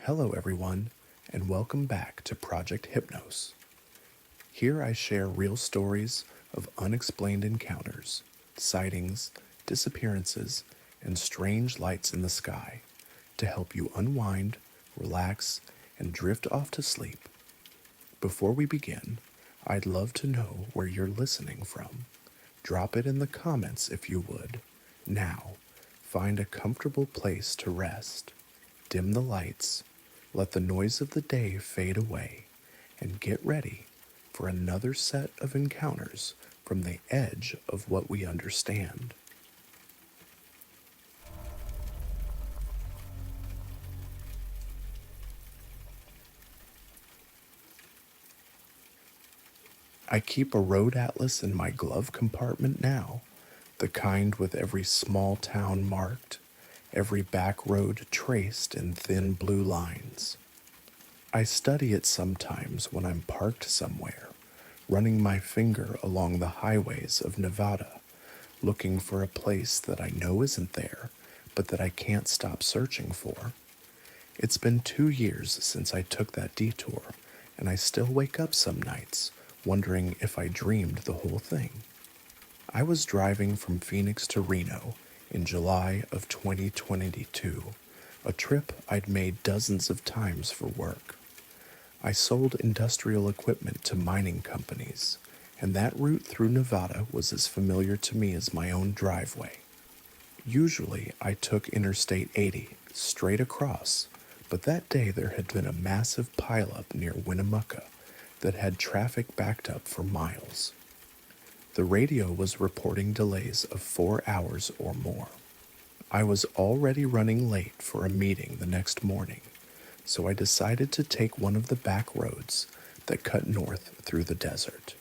Hello, everyone, and welcome back to Project Hypnos. Here I share real stories of unexplained encounters, sightings, disappearances, and strange lights in the sky to help you unwind, relax, and drift off to sleep. Before we begin, I'd love to know where you're listening from. Drop it in the comments if you would. Now, find a comfortable place to rest. Dim the lights, let the noise of the day fade away, and get ready for another set of encounters from the edge of what we understand. I keep a road atlas in my glove compartment now, the kind with every small town marked, every back road traced in thin blue lines. I study it sometimes when I'm parked somewhere, running my finger along the highways of Nevada, looking for a place that I know isn't there, but that I can't stop searching for. It's been 2 years since I took that detour, and I still wake up some nights wondering if I dreamed the whole thing. I was driving from Phoenix to Reno in July of 2022, a trip I'd made dozens of times for work. I sold industrial equipment to mining companies, and that route through Nevada was as familiar to me as my own driveway. Usually, I took Interstate 80 straight across, but that day there had been a massive pileup near Winnemucca that had traffic backed up for miles. The radio was reporting delays of 4 hours or more. I was already running late for a meeting the next morning, so I decided to take one of the back roads that cut north through the desert.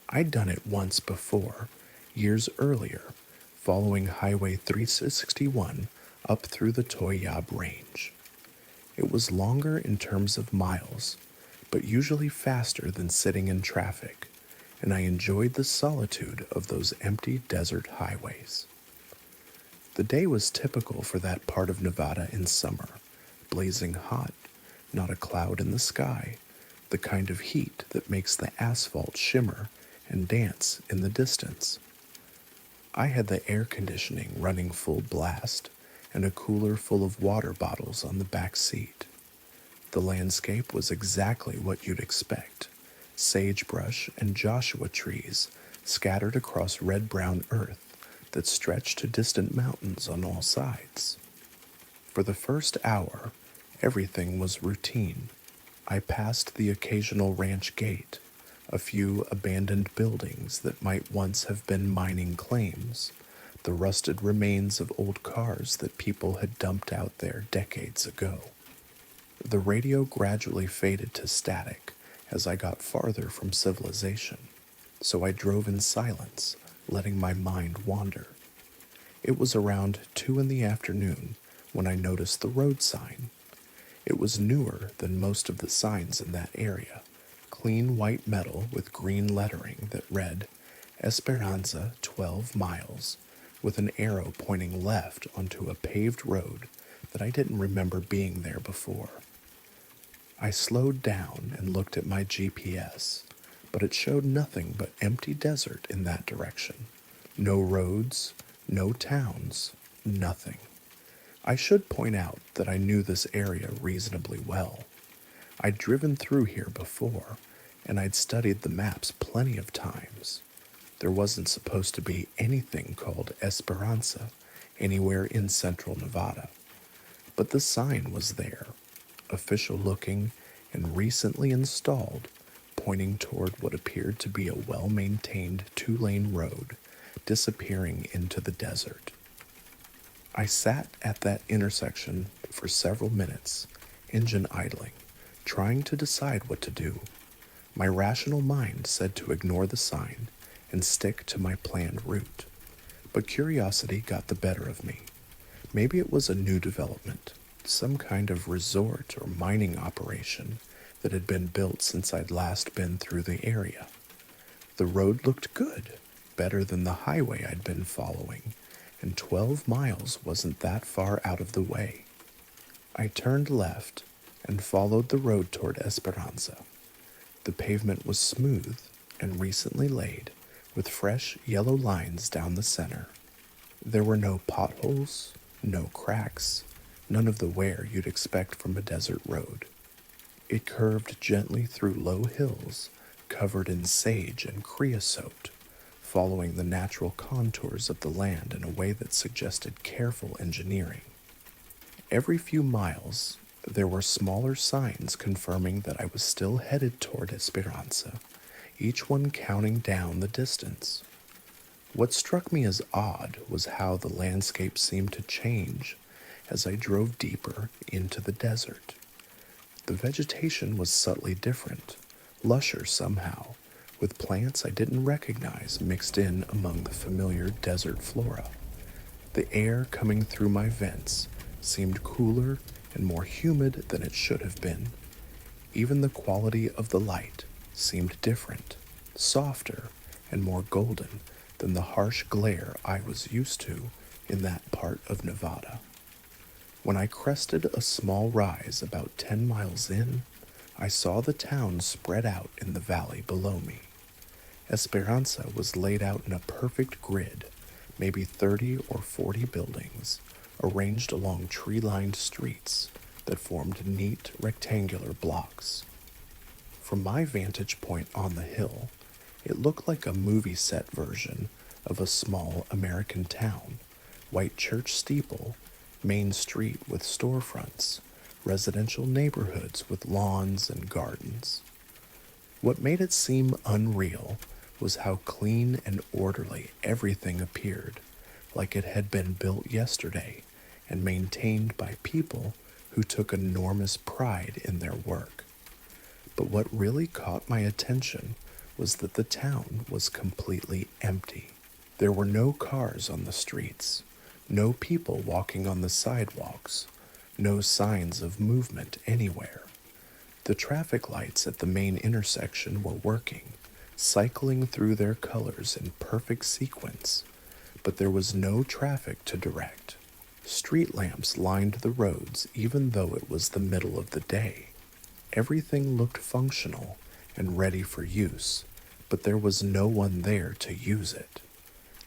I'd done it once before, years earlier, following Highway 361 up through the Toyab Range. It was longer in terms of miles, but usually faster than sitting in traffic, and I enjoyed the solitude of those empty desert highways. The day was typical for that part of Nevada in summer, blazing hot, not a cloud in the sky, the kind of heat that makes the asphalt shimmer and dance in the distance. I had the air conditioning running full blast and a cooler full of water bottles on the back seat. The landscape was exactly what you'd expect: sagebrush and Joshua trees scattered across red-brown earth that stretched to distant mountains on all sides. For the first hour, everything was routine. I passed the occasional ranch gate, a few abandoned buildings that might once have been mining claims, the rusted remains of old cars that people had dumped out there decades ago. The radio gradually faded to static as I got farther from civilization, so I drove in silence, letting my mind wander. It was around 2 in the afternoon when I noticed the road sign. It was newer than most of the signs in that area, clean white metal with green lettering that read Esperanza 12 miles, with an arrow pointing left onto a paved road that I didn't remember being there before. I slowed down and looked at my GPS, but it showed nothing but empty desert in that direction. No roads, no towns, nothing. I should point out that I knew this area reasonably well. I'd driven through here before, and I'd studied the maps plenty of times. There wasn't supposed to be anything called Esperanza anywhere in central Nevada, but the sign was there, official looking and recently installed, pointing toward what appeared to be a well-maintained 2-lane road disappearing into the desert. I sat at that intersection for several minutes, engine idling, trying to decide what to do. My rational mind said to ignore the sign and stick to my planned route, but curiosity got the better of me. Maybe it was a new development, some kind of resort or mining operation that had been built since I'd last been through the area. The road looked good, better than the highway I'd been following, and 12 miles wasn't that far out of the way. I turned left, and followed the road toward Esperanza. The pavement was smooth and recently laid, with fresh yellow lines down the center. There were no potholes, no cracks, none of the wear you'd expect from a desert road. It curved gently through low hills covered in sage and creosote, following the natural contours of the land in a way that suggested careful engineering. Every few miles, there were smaller signs confirming that I was still headed toward Esperanza, each one counting down the distance. What struck me as odd was how the landscape seemed to change as I drove deeper into the desert. The vegetation was subtly different, lusher somehow, with plants I didn't recognize mixed in among the familiar desert flora. The air coming through my vents seemed cooler and more humid than it should have been. Even the quality of the light seemed different, softer, and more golden than the harsh glare I was used to in that part of Nevada. When I crested a small rise about 10 miles in, I saw the town spread out in the valley below me. Esperanza was laid out in a perfect grid, maybe 30 or 40 buildings, arranged along tree-lined streets that formed neat rectangular blocks. From my vantage point on the hill, it looked like a movie set version of a small American town: white church steeple, main street with storefronts, residential neighborhoods with lawns and gardens. What made it seem unreal was how clean and orderly everything appeared, like it had been built yesterday and maintained by people who took enormous pride in their work. But what really caught my attention was that the town was completely empty. There were no cars on the streets, no people walking on the sidewalks, no signs of movement anywhere. The traffic lights at the main intersection were working, cycling through their colors in perfect sequence, but there was no traffic to direct. Street lamps lined the roads even though it was the middle of the day. Everything looked functional and ready for use, but there was no one there to use it.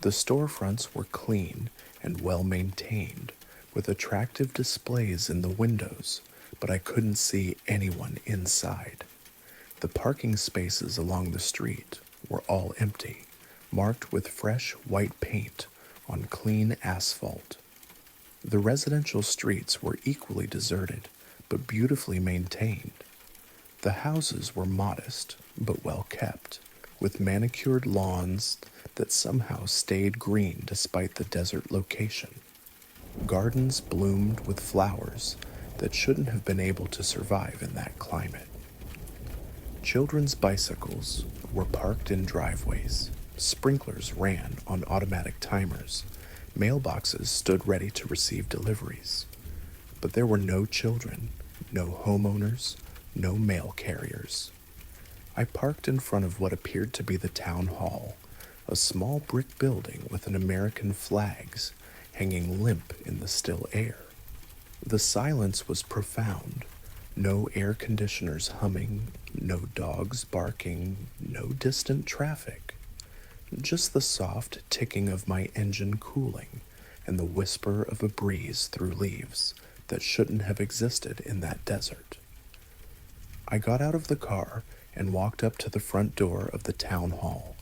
The storefronts were clean and well maintained, with attractive displays in the windows, but I couldn't see anyone inside. The parking spaces along the street were all empty, marked with fresh white paint on clean asphalt. The residential streets were equally deserted, but beautifully maintained. The houses were modest, but well kept, with manicured lawns that somehow stayed green despite the desert location. Gardens bloomed with flowers that shouldn't have been able to survive in that climate. Children's bicycles were parked in driveways. Sprinklers ran on automatic timers. Mailboxes stood ready to receive deliveries. But there were no children, no homeowners, no mail carriers. I parked in front of what appeared to be the town hall, a small brick building with an American flags hanging limp in the still air. The silence was profound. No air conditioners humming, no dogs barking, no distant traffic. Just the soft ticking of my engine cooling and the whisper of a breeze through leaves that shouldn't have existed in that desert. I got out of the car and walked up to the front door of the town hall.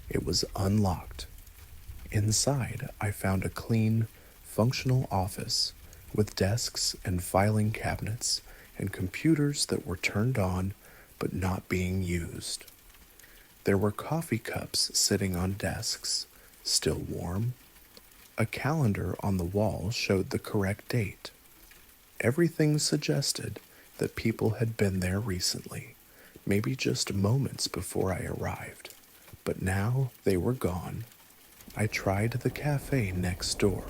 It was unlocked. Inside, I found a clean, functional office with desks and filing cabinets and computers that were turned on but not being used. There were coffee cups sitting on desks, still warm. A calendar on the wall showed the correct date. Everything suggested that people had been there recently, maybe just moments before I arrived, but now they were gone. I tried the cafe next door.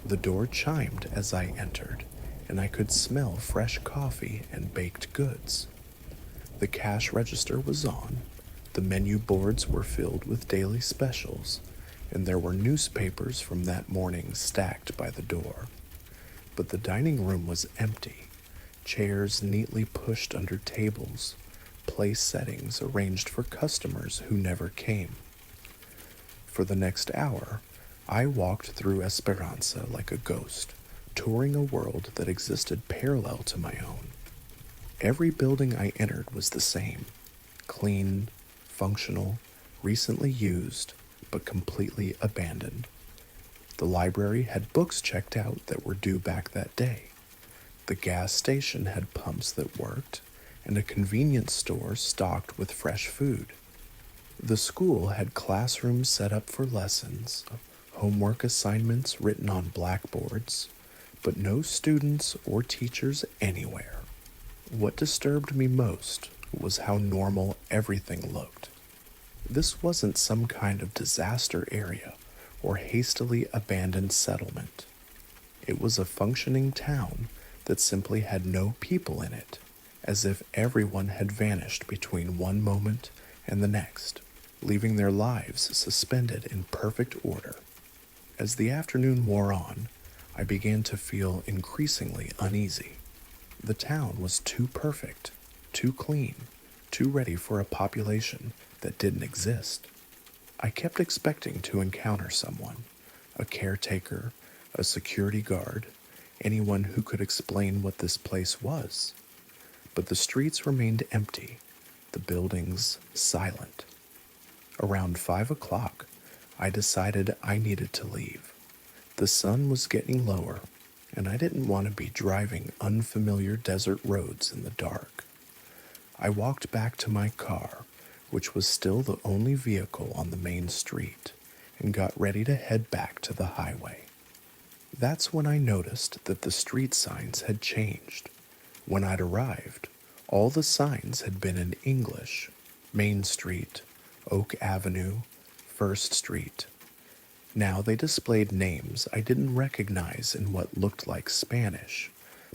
The door chimed as I entered, and I could smell fresh coffee and baked goods. The cash register was on, the menu boards were filled with daily specials, and there were newspapers from that morning stacked by the door. But the dining room was empty. chairs neatly pushed under tables, place settings arranged for customers who never came. For the next hour, I walked through Esperanza like a ghost, touring a world that existed parallel to my own. Every building I entered was the same: clean, functional, recently used, but completely abandoned. The library had books checked out that were due back that day. The gas station had pumps that worked, and a convenience store stocked with fresh food. The school had classrooms set up for lessons, homework assignments written on blackboards, but no students or teachers anywhere. What disturbed me most was how normal everything looked. This wasn't some kind of disaster area or hastily abandoned settlement. It was a functioning town that simply had no people in it, as if everyone had vanished between one moment and the next, leaving their lives suspended in perfect order. As the afternoon wore on, I began to feel increasingly uneasy. The town was too perfect, too clean, too ready for a population that didn't exist. I kept expecting to encounter someone, a caretaker, a security guard, anyone who could explain what this place was. But the streets remained empty, the buildings silent. Around 5 o'clock, I decided I needed to leave. The sun was getting lower, and I didn't want to be driving unfamiliar desert roads in the dark. I walked back to my car, which was still the only vehicle on the main street, and got ready to head back to the highway. That's when I noticed that the street signs had changed. When I'd arrived, all the signs had been in English: Main Street, Oak Avenue, First Street. Now they displayed names I didn't recognize in what looked like Spanish,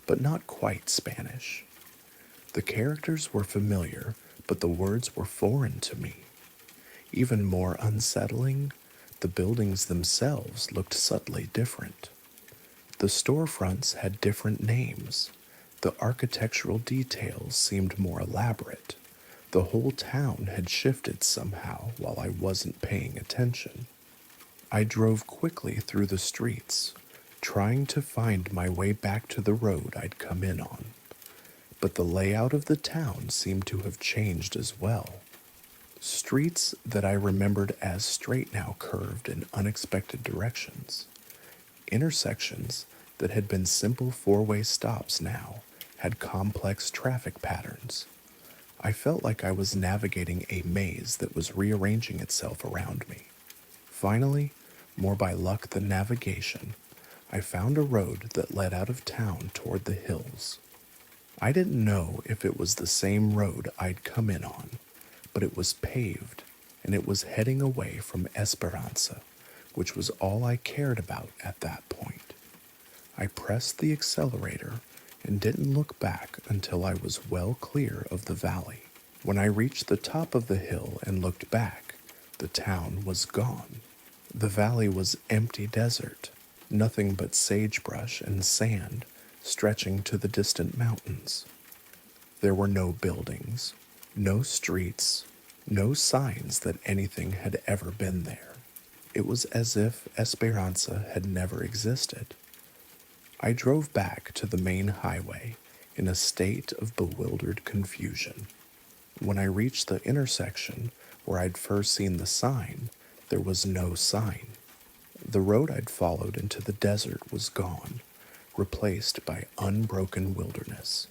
but not quite Spanish. The characters were familiar, but the words were foreign to me. Even more unsettling, the buildings themselves looked subtly different. The storefronts had different names. The architectural details seemed more elaborate. The whole town had shifted somehow while I wasn't paying attention. I drove quickly through the streets, trying to find my way back to the road I'd come in on. But the layout of the town seemed to have changed as well. Streets that I remembered as straight now curved in unexpected directions. Intersections that had been simple four-way stops now had complex traffic patterns. I felt like I was navigating a maze that was rearranging itself around me. Finally, more by luck than navigation, I found a road that led out of town toward the hills. I didn't know if it was the same road I'd come in on, but it was paved, and it was heading away from Esperanza, which was all I cared about at that point. I pressed the accelerator and didn't look back until I was well clear of the valley. When I reached the top of the hill and looked back, the town was gone. The valley was empty desert, nothing but sagebrush and sand stretching to the distant mountains. There were no buildings, no streets, no signs that anything had ever been there. It was as if Esperanza had never existed. I drove back to the main highway in a state of bewildered confusion. When I reached the intersection where I'd first seen the sign, there was no sign. The road I'd followed into the desert was gone, replaced by unbroken wilderness.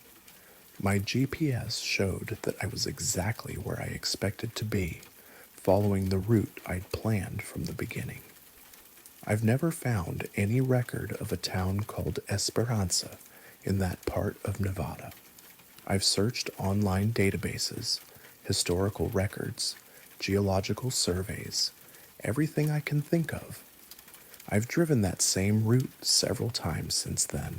My GPS showed that I was exactly where I expected to be, following the route I'd planned from the beginning. I've never found any record of a town called Esperanza in that part of Nevada. I've searched online databases, historical records, geological surveys, everything I can think of. I've driven that same route several times since then,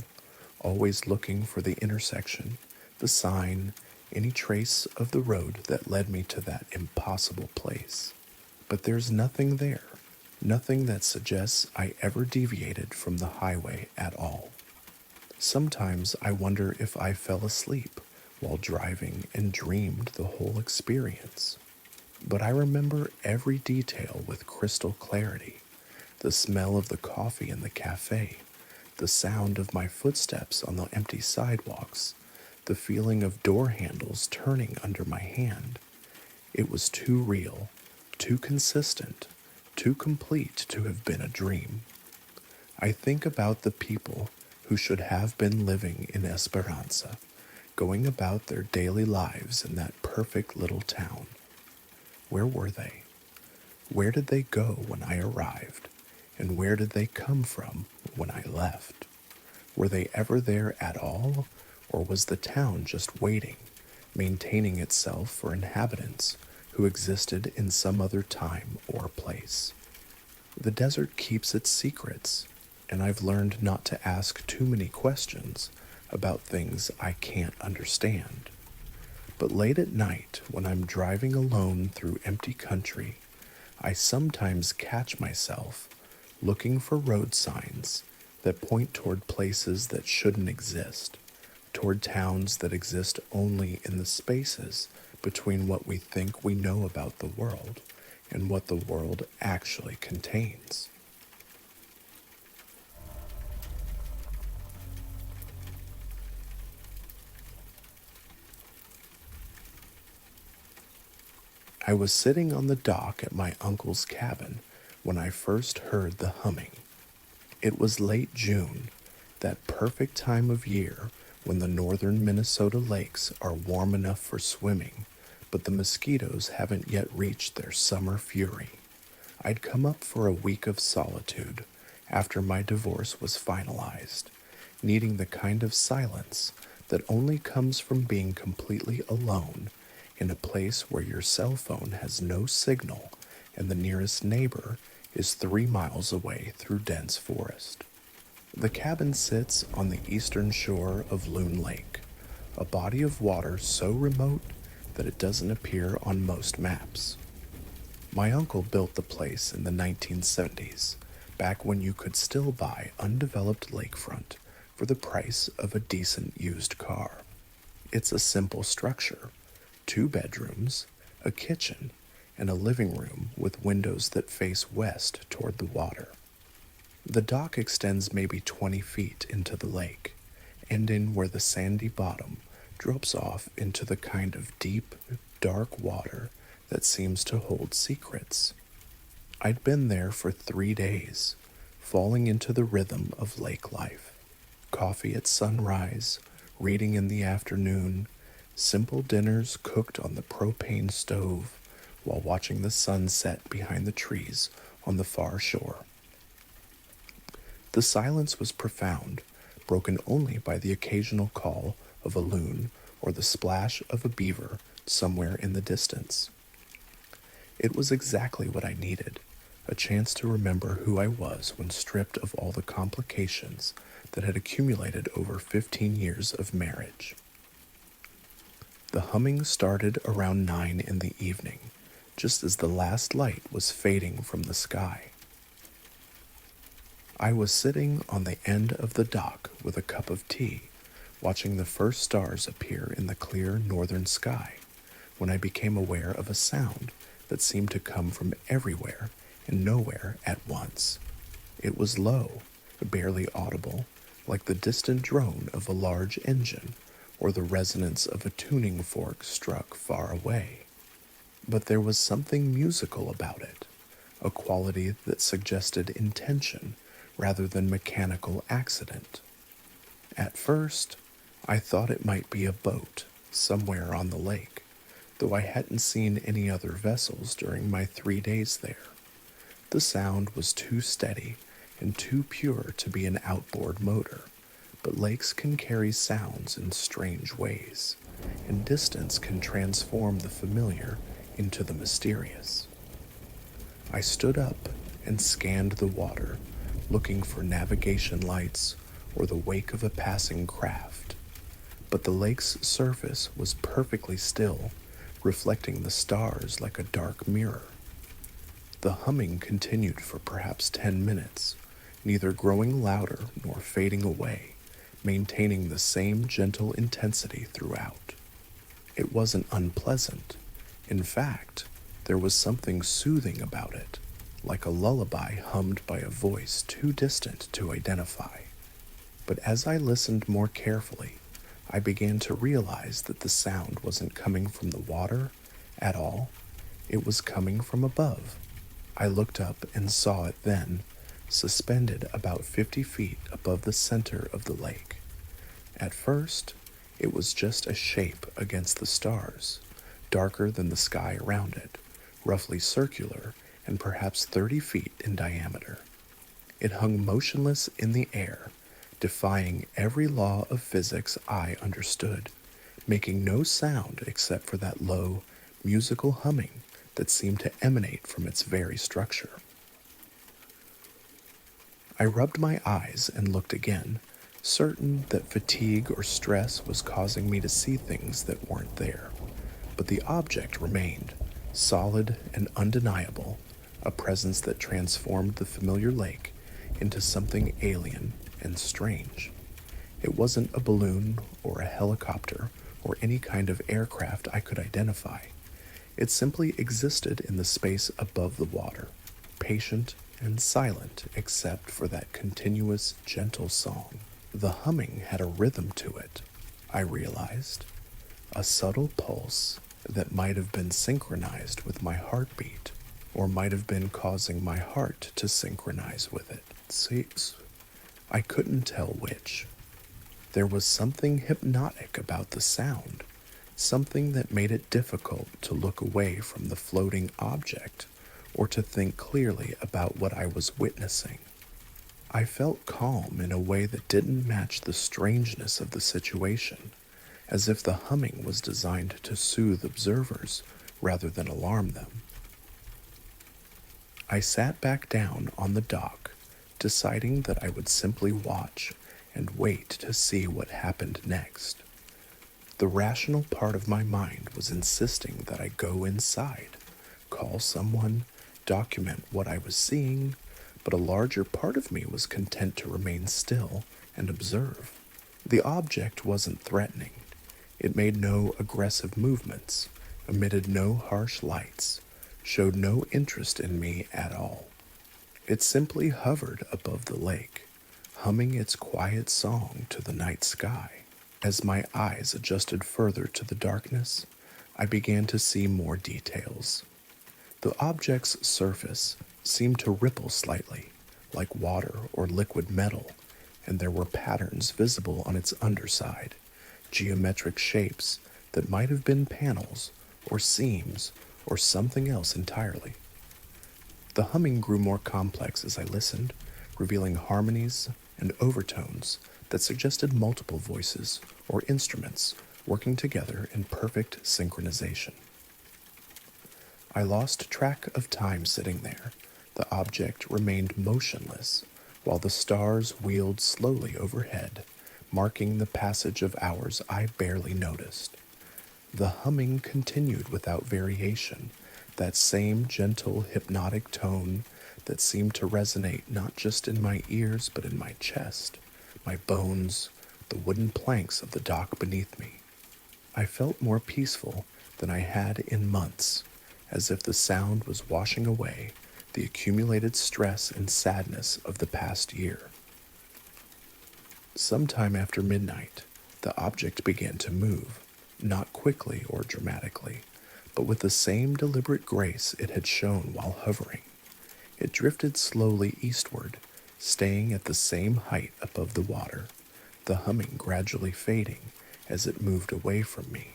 always looking for the intersection, the sign, any trace of the road that led me to that impossible place. But there's nothing there. Nothing that suggests I ever deviated from the highway at all. Sometimes I wonder if I fell asleep while driving and dreamed the whole experience. But I remember every detail with crystal clarity: the smell of the coffee in the cafe, the sound of my footsteps on the empty sidewalks, the feeling of door handles turning under my hand. It was too real, too consistent, too complete to have been a dream. I think about the people who should have been living in Esperanza, going about their daily lives in that perfect little town. Where were they? Where did they go when I arrived? And where did they come from when I left? Were they ever there at all? Or was the town just waiting, maintaining itself for inhabitants who existed in some other time or place? The desert keeps its secrets, and I've learned not to ask too many questions about things I can't understand. But late at night, when I'm driving alone through empty country, I sometimes catch myself looking for road signs that point toward places that shouldn't exist, toward towns that exist only in the spaces between what we think we know about the world and what the world actually contains. I was sitting on the dock at my uncle's cabin when I first heard the humming. It was late June, that perfect time of year when the northern Minnesota lakes are warm enough for swimming, but the mosquitoes haven't yet reached their summer fury. I'd come up for a week of solitude after my divorce was finalized, needing the kind of silence that only comes from being completely alone in a place where your cell phone has no signal and the nearest neighbor is 3 miles away through dense forest. The cabin sits on the eastern shore of Loon Lake, a body of water so remote that it doesn't appear on most maps. My uncle built the place in the 1970s, back when you could still buy undeveloped lakefront for the price of a decent used car. It's a simple structure: 2 bedrooms, a kitchen, and a living room with windows that face west toward the water. The dock extends maybe 20 feet into the lake, ending where the sandy bottom drops off into the kind of deep, dark water that seems to hold secrets. I'd been there for 3 days, falling into the rhythm of lake life. Coffee at sunrise, reading in the afternoon, simple dinners cooked on the propane stove while watching the sun set behind the trees on the far shore. The silence was profound, broken only by the occasional call of a loon or the splash of a beaver somewhere in the distance. It was exactly what I needed: a chance to remember who I was when stripped of all the complications that had accumulated over 15 years of marriage. The humming started around 9 in the evening, just as the last light was fading from the sky. I was sitting on the end of the dock with a cup of tea, watching the first stars appear in the clear northern sky, when I became aware of a sound that seemed to come from everywhere and nowhere at once. It was low, barely audible, like the distant drone of a large engine or the resonance of a tuning fork struck far away. But there was something musical about it, a quality that suggested intention rather than mechanical accident. At first, I thought it might be a boat somewhere on the lake, though I hadn't seen any other vessels during my 3 days there. The sound was too steady and too pure to be an outboard motor, but lakes can carry sounds in strange ways, and distance can transform the familiar into the mysterious. I stood up and scanned the water, looking for navigation lights or the wake of a passing craft. But the lake's surface was perfectly still, reflecting the stars like a dark mirror. The humming continued for perhaps 10 minutes, neither growing louder nor fading away, maintaining the same gentle intensity throughout. It wasn't unpleasant. In fact, there was something soothing about it, like a lullaby hummed by a voice too distant to identify. But as I listened more carefully, I began to realize that the sound wasn't coming from the water at all. It was coming from above. I looked up and saw it then, suspended about 50 feet above the center of the lake. At first, it was just a shape against the stars, darker than the sky around it, roughly circular and perhaps 30 feet in diameter. It hung motionless in the air, defying every law of physics I understood, making no sound except for that low, musical humming that seemed to emanate from its very structure. I rubbed my eyes and looked again, certain that fatigue or stress was causing me to see things that weren't there. But the object remained, solid and undeniable, a presence that transformed the familiar lake into something alien and strange. It wasn't a balloon or a helicopter or any kind of aircraft I could identify. It simply existed in the space above the water, patient and silent except for that continuous, gentle song. The humming had a rhythm to it, I realized, a subtle pulse that might have been synchronized with my heartbeat, or might have been causing my heart to synchronize with it. See, I couldn't tell which. There was something hypnotic about the sound, something that made it difficult to look away from the floating object or to think clearly about what I was witnessing. I felt calm in a way that didn't match the strangeness of the situation, as if the humming was designed to soothe observers rather than alarm them. I sat back down on the dock, deciding that I would simply watch and wait to see what happened next. The rational part of my mind was insisting that I go inside, call someone, document what I was seeing, but a larger part of me was content to remain still and observe. The object wasn't threatening. It made no aggressive movements, emitted no harsh lights, showed no interest in me at all. It simply hovered above the lake, humming its quiet song to the night sky. As my eyes adjusted further to the darkness, I began to see more details. The object's surface seemed to ripple slightly, like water or liquid metal, and there were patterns visible on its underside, geometric shapes that might have been panels or seams or something else entirely. The humming grew more complex as I listened, revealing harmonies and overtones that suggested multiple voices or instruments working together in perfect synchronization. I lost track of time sitting there. The object remained motionless, while the stars wheeled slowly overhead, marking the passage of hours I barely noticed. The humming continued without variation, that same gentle, hypnotic tone that seemed to resonate not just in my ears but in my chest, my bones, the wooden planks of the dock beneath me. I felt more peaceful than I had in months, as if the sound was washing away the accumulated stress and sadness of the past year. Sometime after midnight, the object began to move, not quickly or dramatically, but with the same deliberate grace it had shown while hovering. It drifted slowly eastward, staying at the same height above the water, the humming gradually fading as it moved away from me.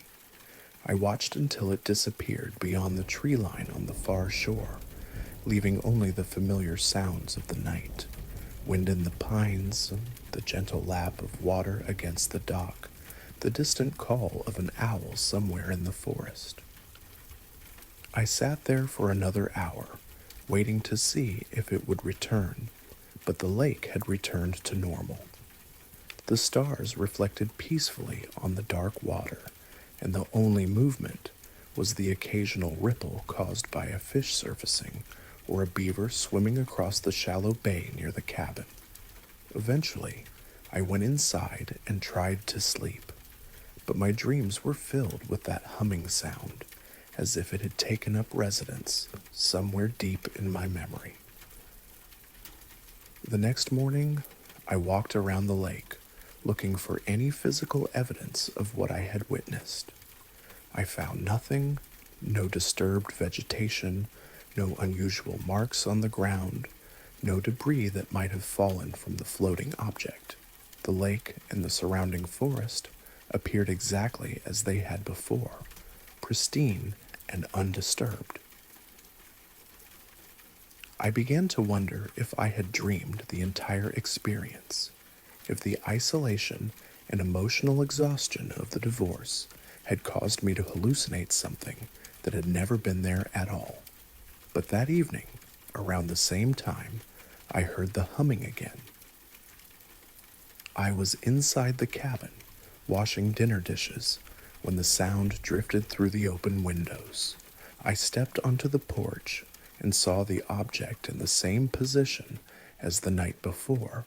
I watched until it disappeared beyond the tree line on the far shore, leaving only the familiar sounds of the night, wind in the pines, the gentle lap of water against the dock, the distant call of an owl somewhere in the forest. I sat there for another hour, waiting to see if it would return, but the lake had returned to normal. The stars reflected peacefully on the dark water, and the only movement was the occasional ripple caused by a fish surfacing or a beaver swimming across the shallow bay near the cabin. Eventually, I went inside and tried to sleep, but my dreams were filled with that humming sound, as if it had taken up residence somewhere deep in my memory. The next morning, I walked around the lake, looking for any physical evidence of what I had witnessed. I found nothing, no disturbed vegetation, no unusual marks on the ground, no debris that might have fallen from the floating object. The lake and the surrounding forest appeared exactly as they had before, pristine and undisturbed. I began to wonder if I had dreamed the entire experience, if the isolation and emotional exhaustion of the divorce had caused me to hallucinate something that had never been there at all. But that evening, around the same time, I heard the humming again. I was inside the cabin, washing dinner dishes, when the sound drifted through the open windows. I stepped onto the porch and saw the object in the same position as the night before,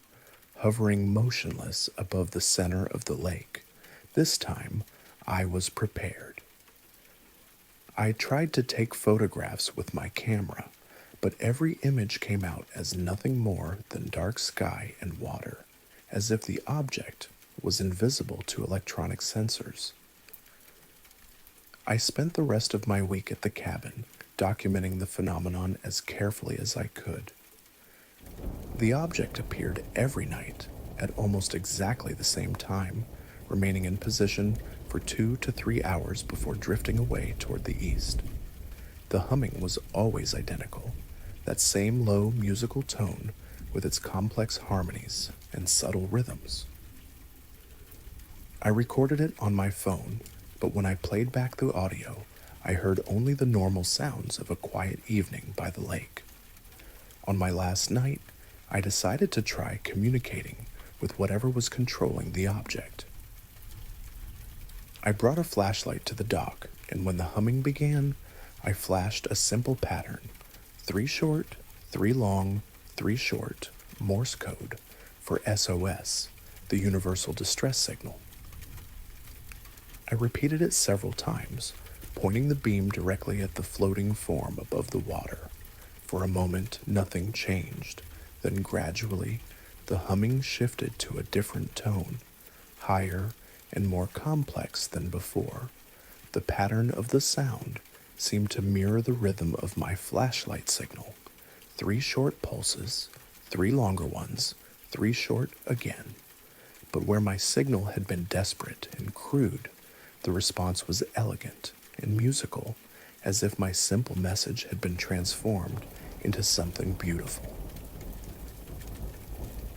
hovering motionless above the center of the lake. This time, I was prepared. I tried to take photographs with my camera, but every image came out as nothing more than dark sky and water, as if the object was invisible to electronic sensors. I spent the rest of my week at the cabin, documenting the phenomenon as carefully as I could. The object appeared every night at almost exactly the same time, remaining in position for 2 to 3 hours before drifting away toward the east. The humming was always identical, that same low musical tone with its complex harmonies and subtle rhythms. I recorded it on my phone, but when I played back the audio, I heard only the normal sounds of a quiet evening by the lake. On my last night, I decided to try communicating with whatever was controlling the object. I brought a flashlight to the dock, and when the humming began, I flashed a simple pattern: 3 short, 3 long, 3 short, Morse code for SOS, the universal distress signal. I repeated it several times, pointing the beam directly at the floating form above the water. For a moment, nothing changed. Then gradually, the humming shifted to a different tone, higher and more complex than before. The pattern of the sound seemed to mirror the rhythm of my flashlight signal: 3 short pulses, 3 longer ones, 3 short again. But where my signal had been desperate and crude, the response was elegant and musical, as if my simple message had been transformed into something beautiful.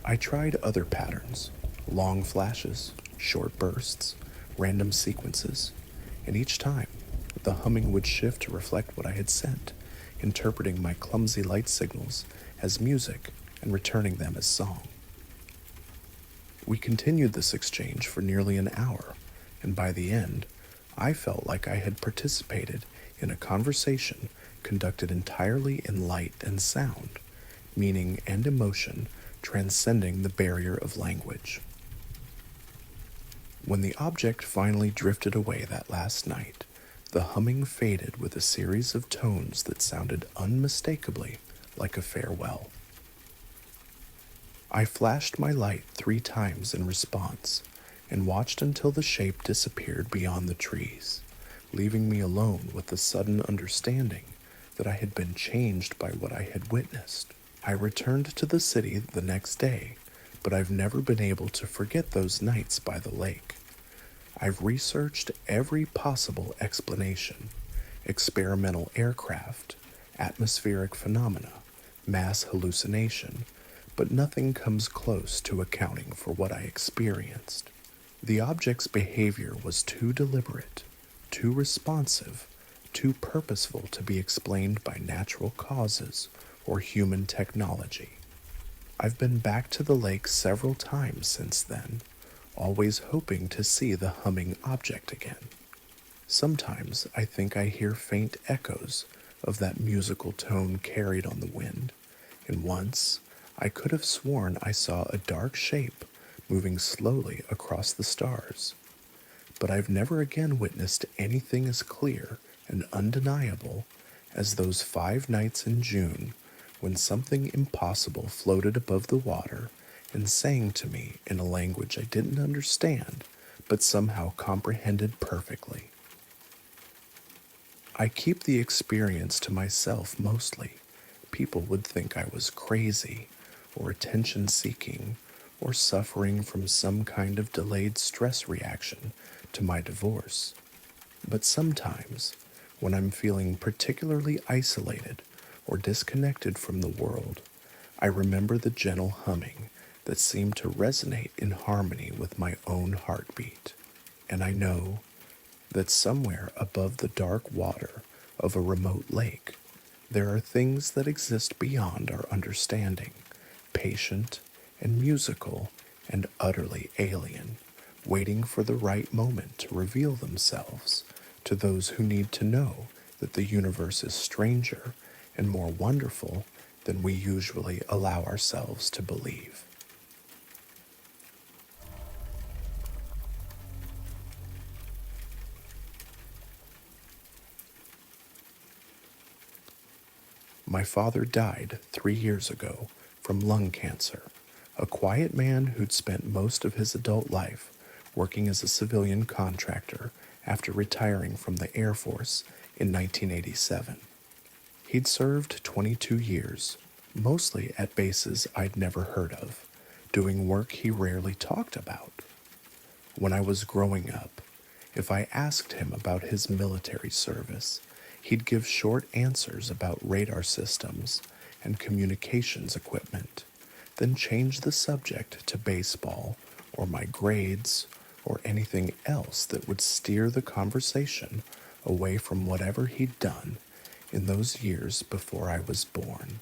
I tried other patterns: long flashes, short bursts, random sequences, and each time, the humming would shift to reflect what I had sent, interpreting my clumsy light signals as music and returning them as song. We continued this exchange for nearly an hour, and by the end, I felt like I had participated in a conversation conducted entirely in light and sound, meaning and emotion transcending the barrier of language. When the object finally drifted away that last night, the humming faded with a series of tones that sounded unmistakably like a farewell. I flashed my light 3 times in response and watched until the shape disappeared beyond the trees, leaving me alone with the sudden understanding that I had been changed by what I had witnessed. I returned to the city the next day, but I've never been able to forget those nights by the lake. I've researched every possible explanation: experimental aircraft, atmospheric phenomena, mass hallucination, but nothing comes close to accounting for what I experienced. The object's behavior was too deliberate, too responsive, too purposeful to be explained by natural causes or human technology. I've been back to the lake several times since then, always hoping to see the humming object again. Sometimes I think I hear faint echoes of that musical tone carried on the wind, and once I could have sworn I saw a dark shape moving slowly across the stars. But I've never again witnessed anything as clear and undeniable as those 5 nights in June when something impossible floated above the water and sang to me in a language I didn't understand but somehow comprehended perfectly. I keep the experience to myself mostly. People would think I was crazy, or attention seeking, or suffering from some kind of delayed stress reaction to my divorce. But sometimes, when I'm feeling particularly isolated or disconnected from the world, I remember the gentle humming that seemed to resonate in harmony with my own heartbeat. And I know that somewhere above the dark water of a remote lake, there are things that exist beyond our understanding, patient and musical and utterly alien, waiting for the right moment to reveal themselves to those who need to know that the universe is stranger and more wonderful than we usually allow ourselves to believe. My father died 3 years ago from lung cancer, a quiet man who'd spent most of his adult life working as a civilian contractor after retiring from the Air Force in 1987. He'd served 22 years, mostly at bases I'd never heard of, doing work he rarely talked about. When I was growing up, if I asked him about his military service, he'd give short answers about radar systems and communications equipment, then change the subject to baseball or my grades or anything else that would steer the conversation away from whatever he'd done in those years before I was born.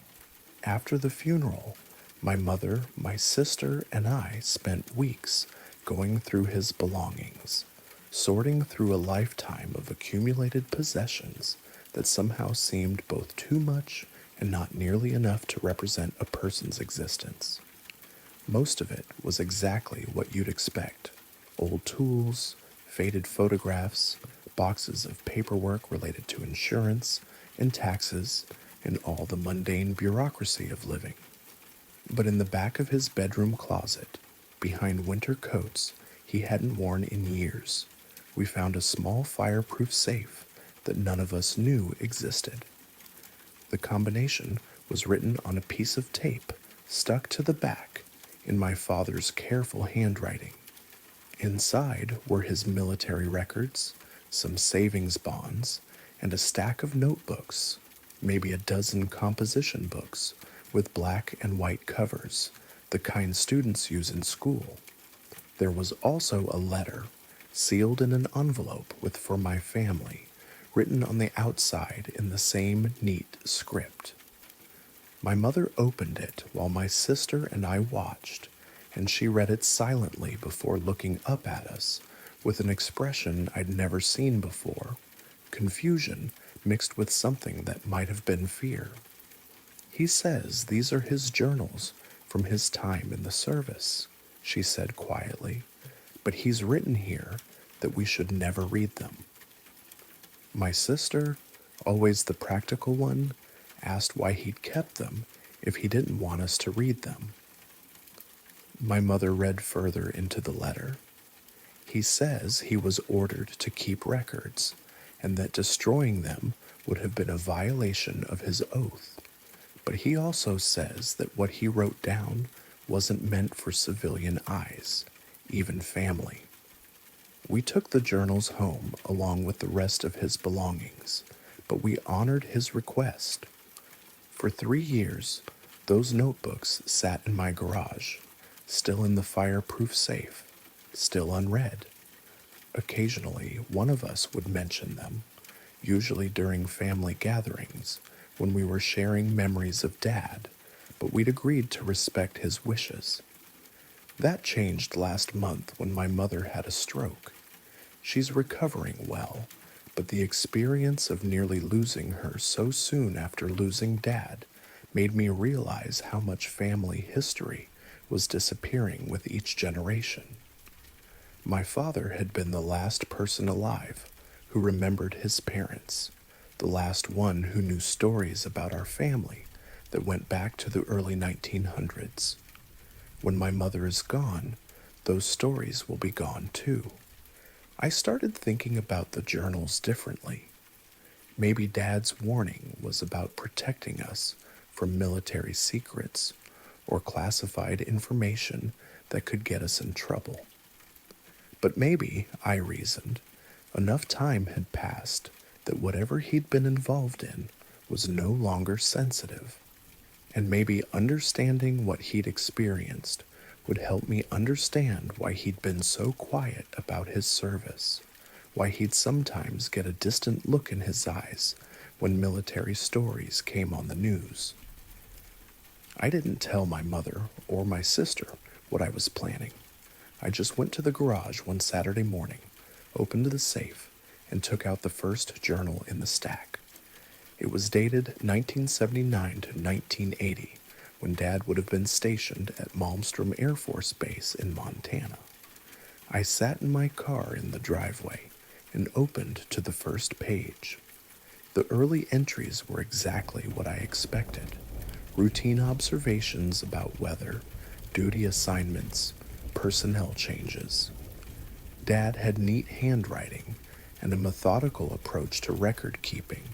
After the funeral, my mother, my sister, and I spent weeks going through his belongings, sorting through a lifetime of accumulated possessions that somehow seemed both too much and not nearly enough to represent a person's existence. Most of it was exactly what you'd expect: old tools, faded photographs, boxes of paperwork related to insurance and taxes, and all the mundane bureaucracy of living. But in the back of his bedroom closet, behind winter coats he hadn't worn in years, we found a small fireproof safe that none of us knew existed. The combination was written on a piece of tape stuck to the back in my father's careful handwriting. Inside were his military records, some savings bonds, and a stack of notebooks, maybe a dozen composition books with black and white covers, the kind students use in school. There was also a letter, sealed in an envelope with "For my family," written on the outside in the same neat script. My mother opened it while my sister and I watched, and she read it silently before looking up at us with an expression I'd never seen before: confusion mixed with something that might have been fear. "He says these are his journals from his time in the service," she said quietly, "but he's written here that we should never read them." My sister, always the practical one, asked why he'd kept them if he didn't want us to read them. My mother read further into the letter. "He says he was ordered to keep records, and that destroying them would have been a violation of his oath. But he also says that what he wrote down wasn't meant for civilian eyes, even family." We took the journals home along with the rest of his belongings, but we honored his request. For 3 years, those notebooks sat in my garage, still in the fireproof safe, still unread. Occasionally, one of us would mention them, usually during family gatherings when we were sharing memories of Dad, but we'd agreed to respect his wishes. That changed last month when my mother had a stroke. She's recovering well, but the experience of nearly losing her so soon after losing Dad made me realize how much family history was disappearing with each generation. My father had been the last person alive who remembered his parents, the last one who knew stories about our family that went back to the early 1900s. When my mother is gone, those stories will be gone too. I started thinking about the journals differently. Maybe Dad's warning was about protecting us from military secrets or classified information that could get us in trouble. But maybe, I reasoned, enough time had passed that whatever he'd been involved in was no longer sensitive, and maybe understanding what he'd experienced would help me understand why he'd been so quiet about his service, why he'd sometimes get a distant look in his eyes when military stories came on the news. I didn't tell my mother or my sister what I was planning. I just went to the garage one Saturday morning, opened the safe, and took out the first journal in the stack. It was dated 1979 to 1980, when Dad would have been stationed at Malmstrom Air Force Base in Montana. I sat in my car in the driveway and opened to the first page. The early entries were exactly what I expected. Routine observations about weather, duty assignments, personnel changes. Dad had neat handwriting and a methodical approach to record keeping,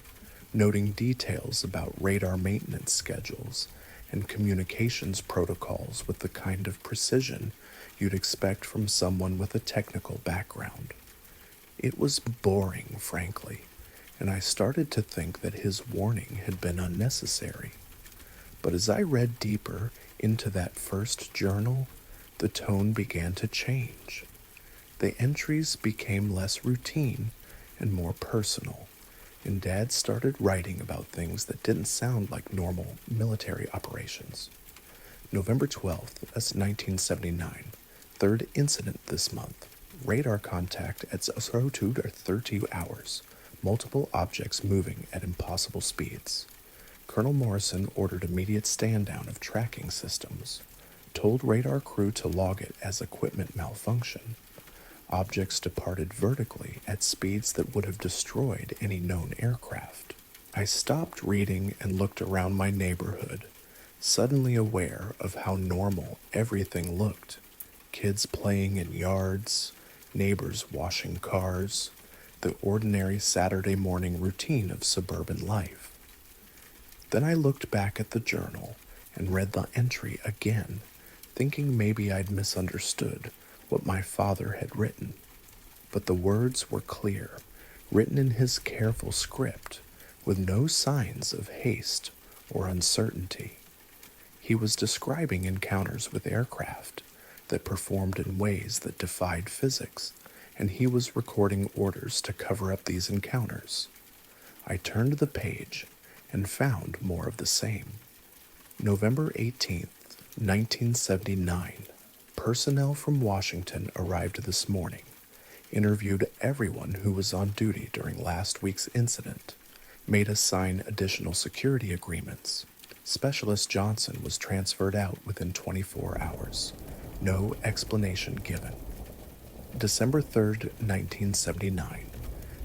noting details about radar maintenance schedules and communications protocols with the kind of precision you'd expect from someone with a technical background. It was boring, frankly, and I started to think that his warning had been unnecessary. But as I read deeper into that first journal, the tone began to change. The entries became less routine and more personal, and Dad started writing about things that didn't sound like normal military operations. November 12th, that's 1979, third incident this month. Radar contact at 02:30 hours. Multiple objects moving at impossible speeds. Colonel Morrison ordered immediate stand-down of tracking systems. Told radar crew to log it as equipment malfunction. Objects departed vertically at speeds that would have destroyed any known aircraft. I stopped reading and looked around my neighborhood, suddenly aware of how normal everything looked. Kids playing in yards, neighbors washing cars, the ordinary Saturday morning routine of suburban life. Then I looked back at the journal and read the entry again, thinking maybe I'd misunderstood what my father had written. But the words were clear, written in his careful script, with no signs of haste or uncertainty. He was describing encounters with aircraft that performed in ways that defied physics, and he was recording orders to cover up these encounters. I turned the page and found more of the same. November 18th, 1979. Personnel from Washington arrived this morning, interviewed everyone who was on duty during last week's incident, made us sign additional security agreements. Specialist Johnson was transferred out within 24 hours. No explanation given. December 3rd, 1979.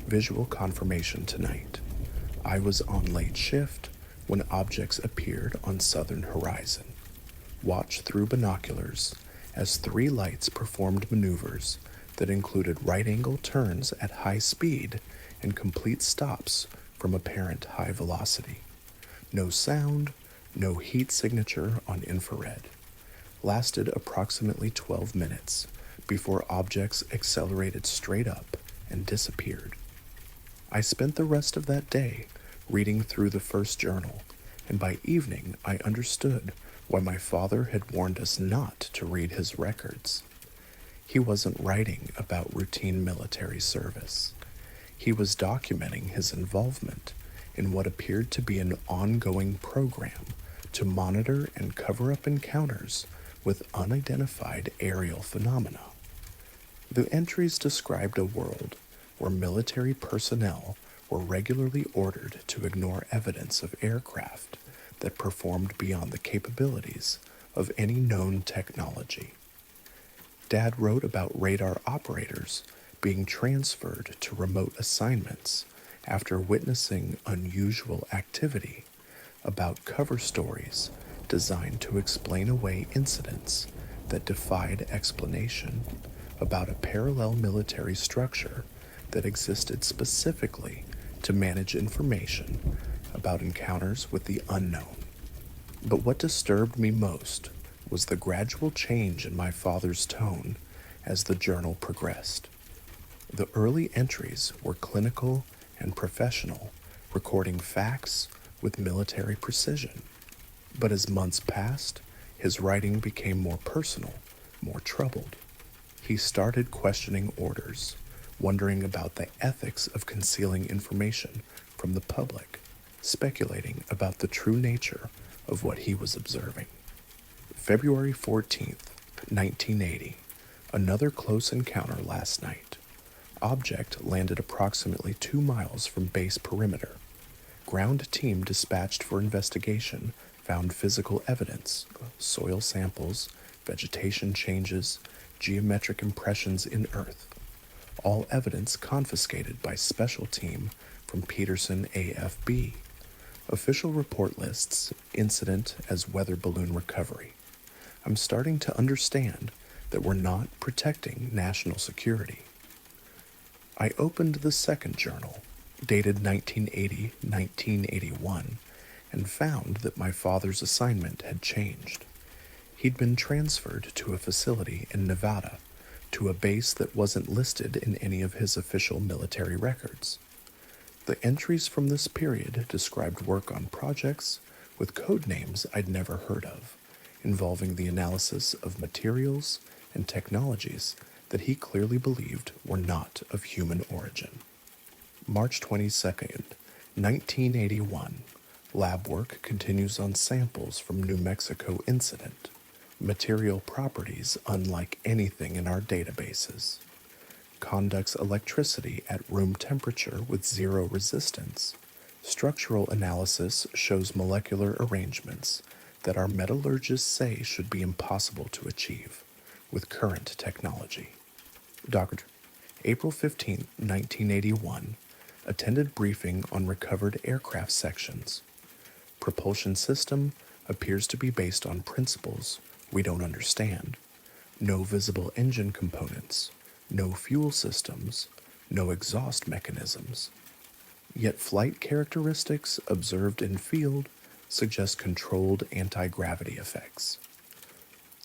Visual confirmation tonight. I was on late shift when objects appeared on southern horizon. Watched through binoculars as 3 lights performed maneuvers that included right-angle turns at high speed and complete stops from apparent high velocity. No sound, no heat signature on infrared. Lasted approximately 12 minutes before objects accelerated straight up and disappeared. I spent the rest of that day reading through the first journal, and by evening I understood why my father had warned us not to read his records. He wasn't writing about routine military service. He was documenting his involvement in what appeared to be an ongoing program to monitor and cover up encounters with unidentified aerial phenomena. The entries described a world where military personnel were regularly ordered to ignore evidence of aircraft that performed beyond the capabilities of any known technology. Dad wrote about radar operators being transferred to remote assignments after witnessing unusual activity, about cover stories designed to explain away incidents that defied explanation, about a parallel military structure that existed specifically to manage information about encounters with the unknown. But what disturbed me most was the gradual change in my father's tone as the journal progressed. The early entries were clinical and professional, recording facts with military precision. But as months passed, his writing became more personal, more troubled. He started questioning orders, wondering about the ethics of concealing information from the public, speculating about the true nature of what he was observing. February 14th, 1980, another close encounter last night. Object landed approximately 2 miles from base perimeter. Ground team dispatched for investigation found physical evidence, soil samples, vegetation changes, geometric impressions in earth. All evidence confiscated by special team from Peterson AFB. Official report lists incident as weather balloon recovery. I'm starting to understand that we're not protecting national security. I opened the second journal, dated 1980-1981, and found that my father's assignment had changed. He'd been transferred to a facility in Nevada, to a base that wasn't listed in any of his official military records. The entries from this period described work on projects with code names I'd never heard of, involving the analysis of materials and technologies that he clearly believed were not of human origin. March 22nd, 1981. Lab work continues on samples from New Mexico incident. Material properties unlike anything in our databases. Conducts electricity at room temperature with zero resistance. Structural analysis shows molecular arrangements that our metallurgists say should be impossible to achieve with current technology. Dr. April 15, 1981, attended briefing on recovered aircraft sections. Propulsion system appears to be based on principles we don't understand. No visible engine components, no fuel systems, no exhaust mechanisms. Yet flight characteristics observed in field suggest controlled anti-gravity effects.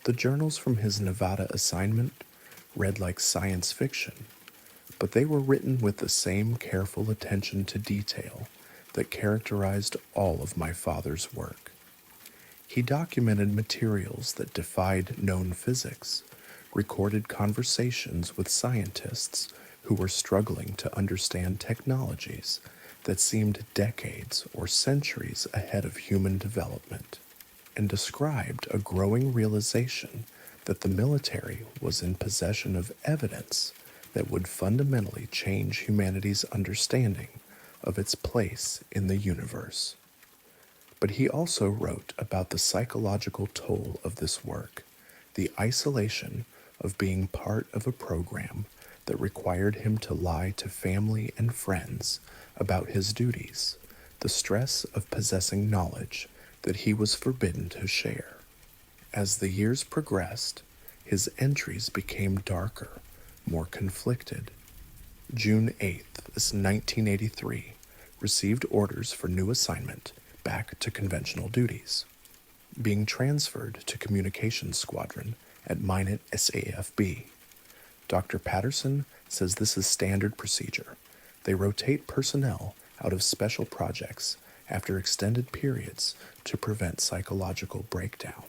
The journals from his Nevada assignment read like science fiction, but they were written with the same careful attention to detail that characterized all of my father's work. He documented materials that defied known physics, recorded conversations with scientists who were struggling to understand technologies that seemed decades or centuries ahead of human development, and described a growing realization that the military was in possession of evidence that would fundamentally change humanity's understanding of its place in the universe. But he also wrote about the psychological toll of this work, the isolation of being part of a program that required him to lie to family and friends about his duties, the stress of possessing knowledge that he was forbidden to share. As the years progressed, his entries became darker, more conflicted. June 8th, 1983, received orders for new assignment back to conventional duties. Being transferred to Communications Squadron at Minot SAFB. Dr. Patterson says this is standard procedure. They rotate personnel out of special projects after extended periods to prevent psychological breakdown.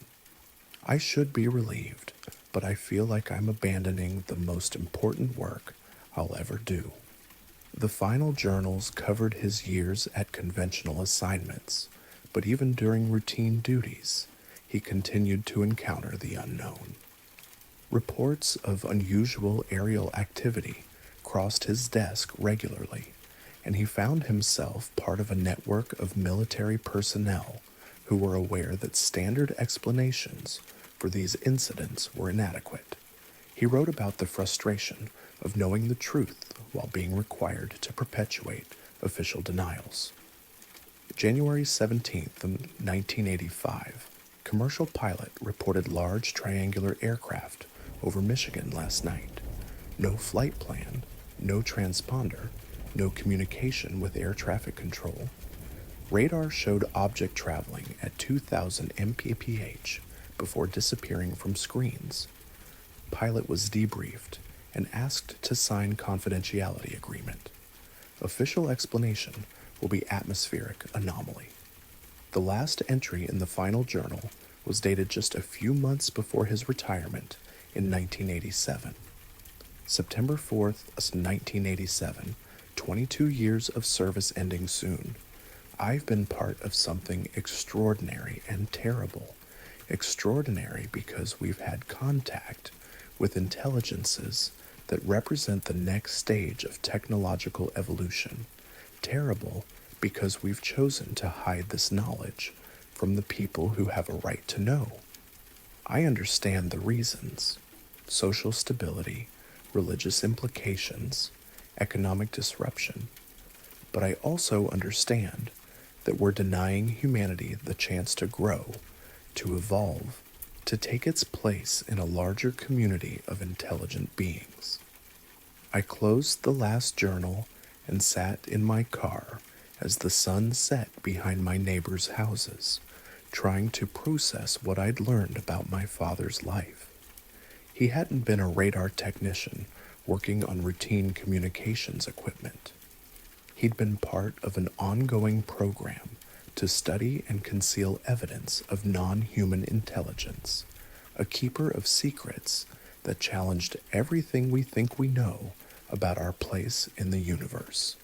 I should be relieved, but I feel like I'm abandoning the most important work I'll ever do. The final journals covered his years at conventional assignments, but even during routine duties, he continued to encounter the unknown. Reports of unusual aerial activity crossed his desk regularly, and he found himself part of a network of military personnel who were aware that standard explanations for these incidents were inadequate. He wrote about the frustration of knowing the truth while being required to perpetuate official denials. January 17th, 1985, commercial pilot reported large triangular aircraft over Michigan last night. No flight plan, no transponder, no communication with air traffic control. Radar showed object traveling at 2,000 mph before disappearing from screens. Pilot was debriefed and asked to sign confidentiality agreement. Official explanation will be atmospheric anomaly. The last entry in the final journal was dated just a few months before his retirement in 1987. September 4th, 1987, 22 years of service ending soon. I've been part of something extraordinary and terrible. Extraordinary because we've had contact with intelligences that represent the next stage of technological evolution. Terrible because we've chosen to hide this knowledge from the people who have a right to know. I understand the reasons: social stability, religious implications, economic disruption. But I also understand that we're denying humanity the chance to grow, to evolve, to take its place in a larger community of intelligent beings. I closed the last journal and sat in my car as the sun set behind my neighbors' houses, trying to process what I'd learned about my father's life. He hadn't been a radar technician working on routine communications equipment. He'd been part of an ongoing program to study and conceal evidence of non-human intelligence, a keeper of secrets that challenged everything we think we know about our place in the universe.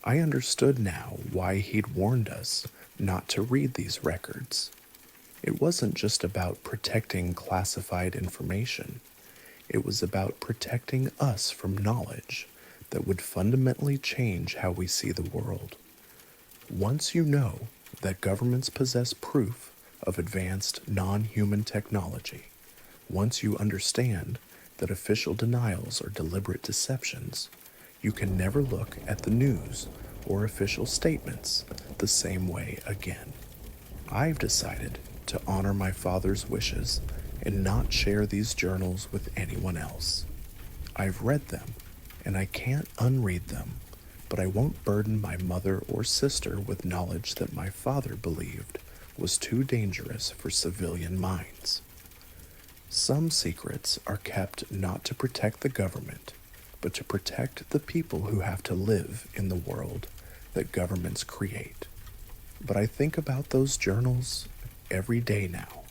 I understood now why he'd warned us not to read these records. It wasn't just about protecting classified information. It was about protecting us from knowledge that would fundamentally change how we see the world. Once you know that governments possess proof of advanced non-human technology, once you understand that official denials are deliberate deceptions, you can never look at the news or official statements the same way again. I've decided to honor my father's wishes and not share these journals with anyone else. I've read them, and I can't unread them, but I won't burden my mother or sister with knowledge that my father believed was too dangerous for civilian minds. Some secrets are kept not to protect the government, but to protect the people who have to live in the world that governments create. But I think about those journals every day now.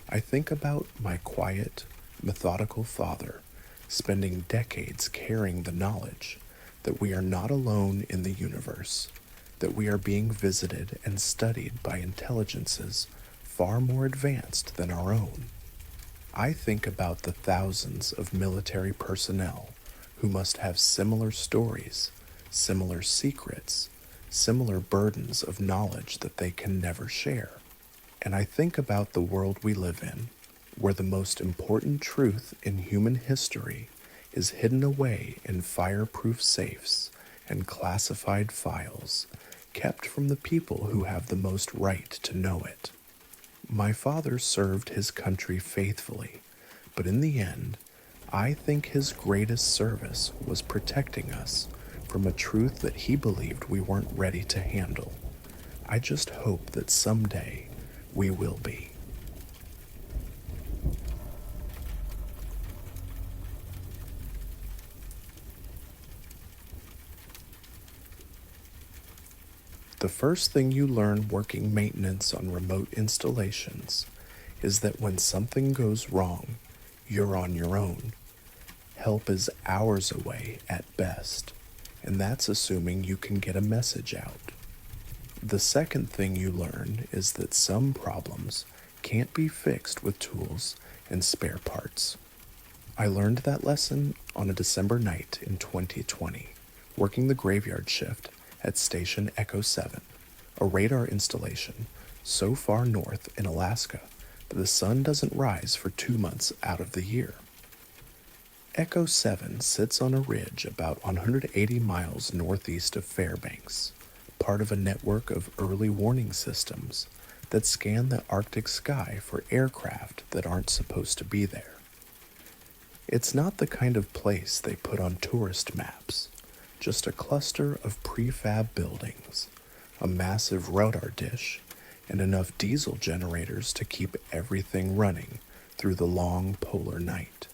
I think about my quiet, methodical father spending decades carrying the knowledge that we are not alone in the universe, that we are being visited and studied by intelligences far more advanced than our own. I think about the thousands of military personnel who must have similar stories, similar secrets, similar burdens of knowledge that they can never share. And I think about the world we live in, where the most important truth in human history is hidden away in fireproof safes and classified files, kept from the people who have the most right to know it. My father served his country faithfully, but in the end, I think his greatest service was protecting us from a truth that he believed we weren't ready to handle. I just hope that someday we will be. The first thing you learn working maintenance on remote installations is that when something goes wrong, you're on your own. Help is hours away at best, and that's assuming you can get a message out. The second thing you learn is that some problems can't be fixed with tools and spare parts. I learned that lesson on a December night in 2020, working the graveyard shift at Station Echo 7, a radar installation so far north in Alaska that the sun doesn't rise for 2 months out of the year. Echo 7 sits on a ridge about 180 miles northeast of Fairbanks, part of a network of early warning systems that scan the Arctic sky for aircraft that aren't supposed to be there. It's not the kind of place they put on tourist maps, just a cluster of prefab buildings, a massive radar dish, and enough diesel generators to keep everything running through the long polar night.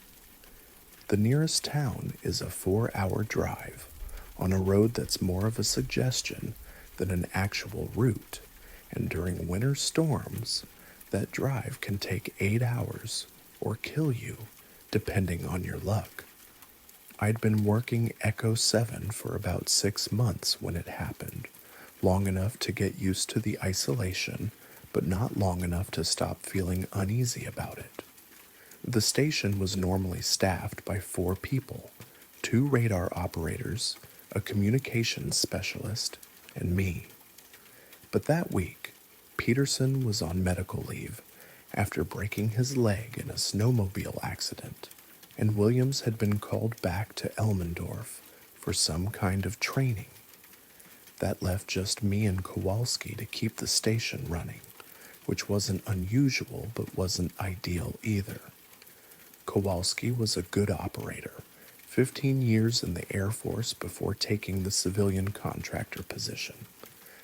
The nearest town is a 4-hour drive on a road that's more of a suggestion than an actual route, and during winter storms, that drive can take 8 hours or kill you, depending on your luck. I'd been working Echo 7 for about 6 months when it happened, long enough to get used to the isolation, but not long enough to stop feeling uneasy about it. The station was normally staffed by 4 people, 2 radar operators, a communications specialist, and me. But that week, Peterson was on medical leave after breaking his leg in a snowmobile accident, and Williams had been called back to Elmendorf for some kind of training. That left just me and Kowalski to keep the station running, which wasn't unusual but wasn't ideal either. Kowalski was a good operator, 15 years in the Air Force before taking the civilian contractor position.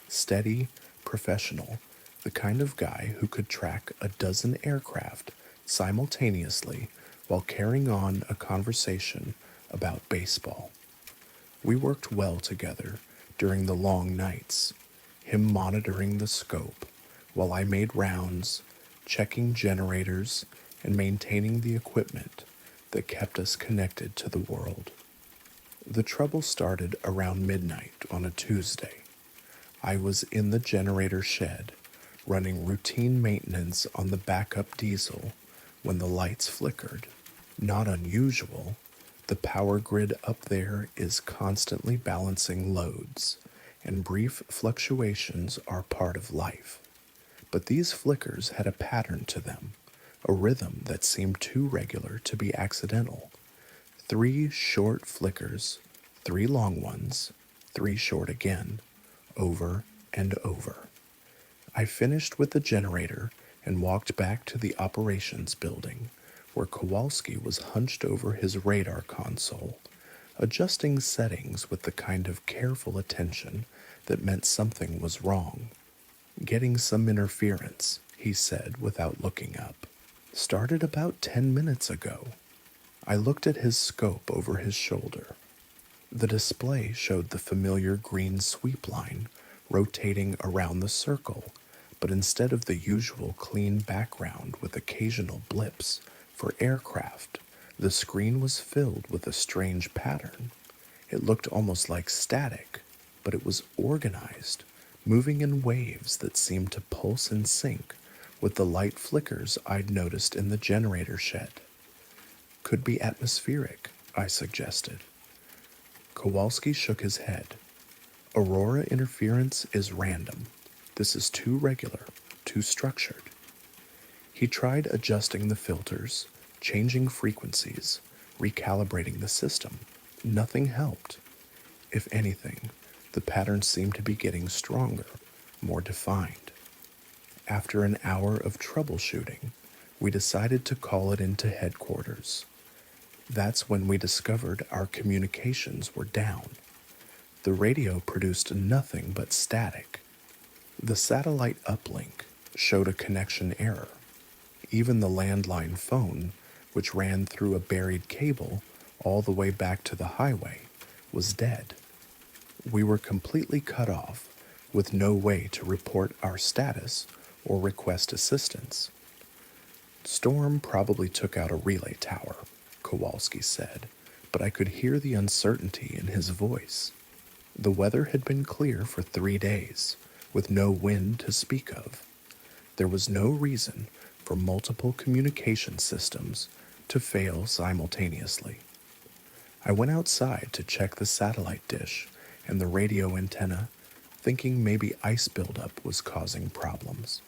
Steady, professional, the kind of guy who could track a dozen aircraft simultaneously while carrying on a conversation about baseball. We worked well together during the long nights, him monitoring the scope while I made rounds, checking generators, and maintaining the equipment that kept us connected to the world. The trouble started around midnight on a Tuesday. I was in the generator shed, running routine maintenance on the backup diesel when the lights flickered. Not unusual, the power grid up there is constantly balancing loads, and brief fluctuations are part of life. But these flickers had a pattern to them, a rhythm that seemed too regular to be accidental. 3 short flickers, 3 long ones, 3 short again, over and over. I finished with the generator and walked back to the operations building, where Kowalski was hunched over his radar console, adjusting settings with the kind of careful attention that meant something was wrong. "Getting some interference," he said without looking up. "Started about 10 minutes ago." I looked at his scope over his shoulder. The display showed the familiar green sweep line rotating around the circle, but instead of the usual clean background with occasional blips for aircraft, the screen was filled with a strange pattern. It looked almost like static, but it was organized, moving in waves that seemed to pulse in sync with the light flickers I'd noticed in the generator shed. "Could be atmospheric," I suggested. Kowalski shook his head. "Aurora interference is random. This is too regular, too structured." He tried adjusting the filters, changing frequencies, recalibrating the system. Nothing helped. If anything, the pattern seemed to be getting stronger, more defined. After an hour of troubleshooting, we decided to call it into headquarters. That's when we discovered our communications were down. The radio produced nothing but static. The satellite uplink showed a connection error. Even the landline phone, which ran through a buried cable all the way back to the highway, was dead. We were completely cut off, with no way to report our status or request assistance. "Storm probably took out a relay tower," Kowalski said, but I could hear the uncertainty in his voice. The weather had been clear for 3 days, with no wind to speak of. There was no reason for multiple communication systems to fail simultaneously. I went outside to check the satellite dish and the radio antenna, thinking maybe ice buildup was causing problems.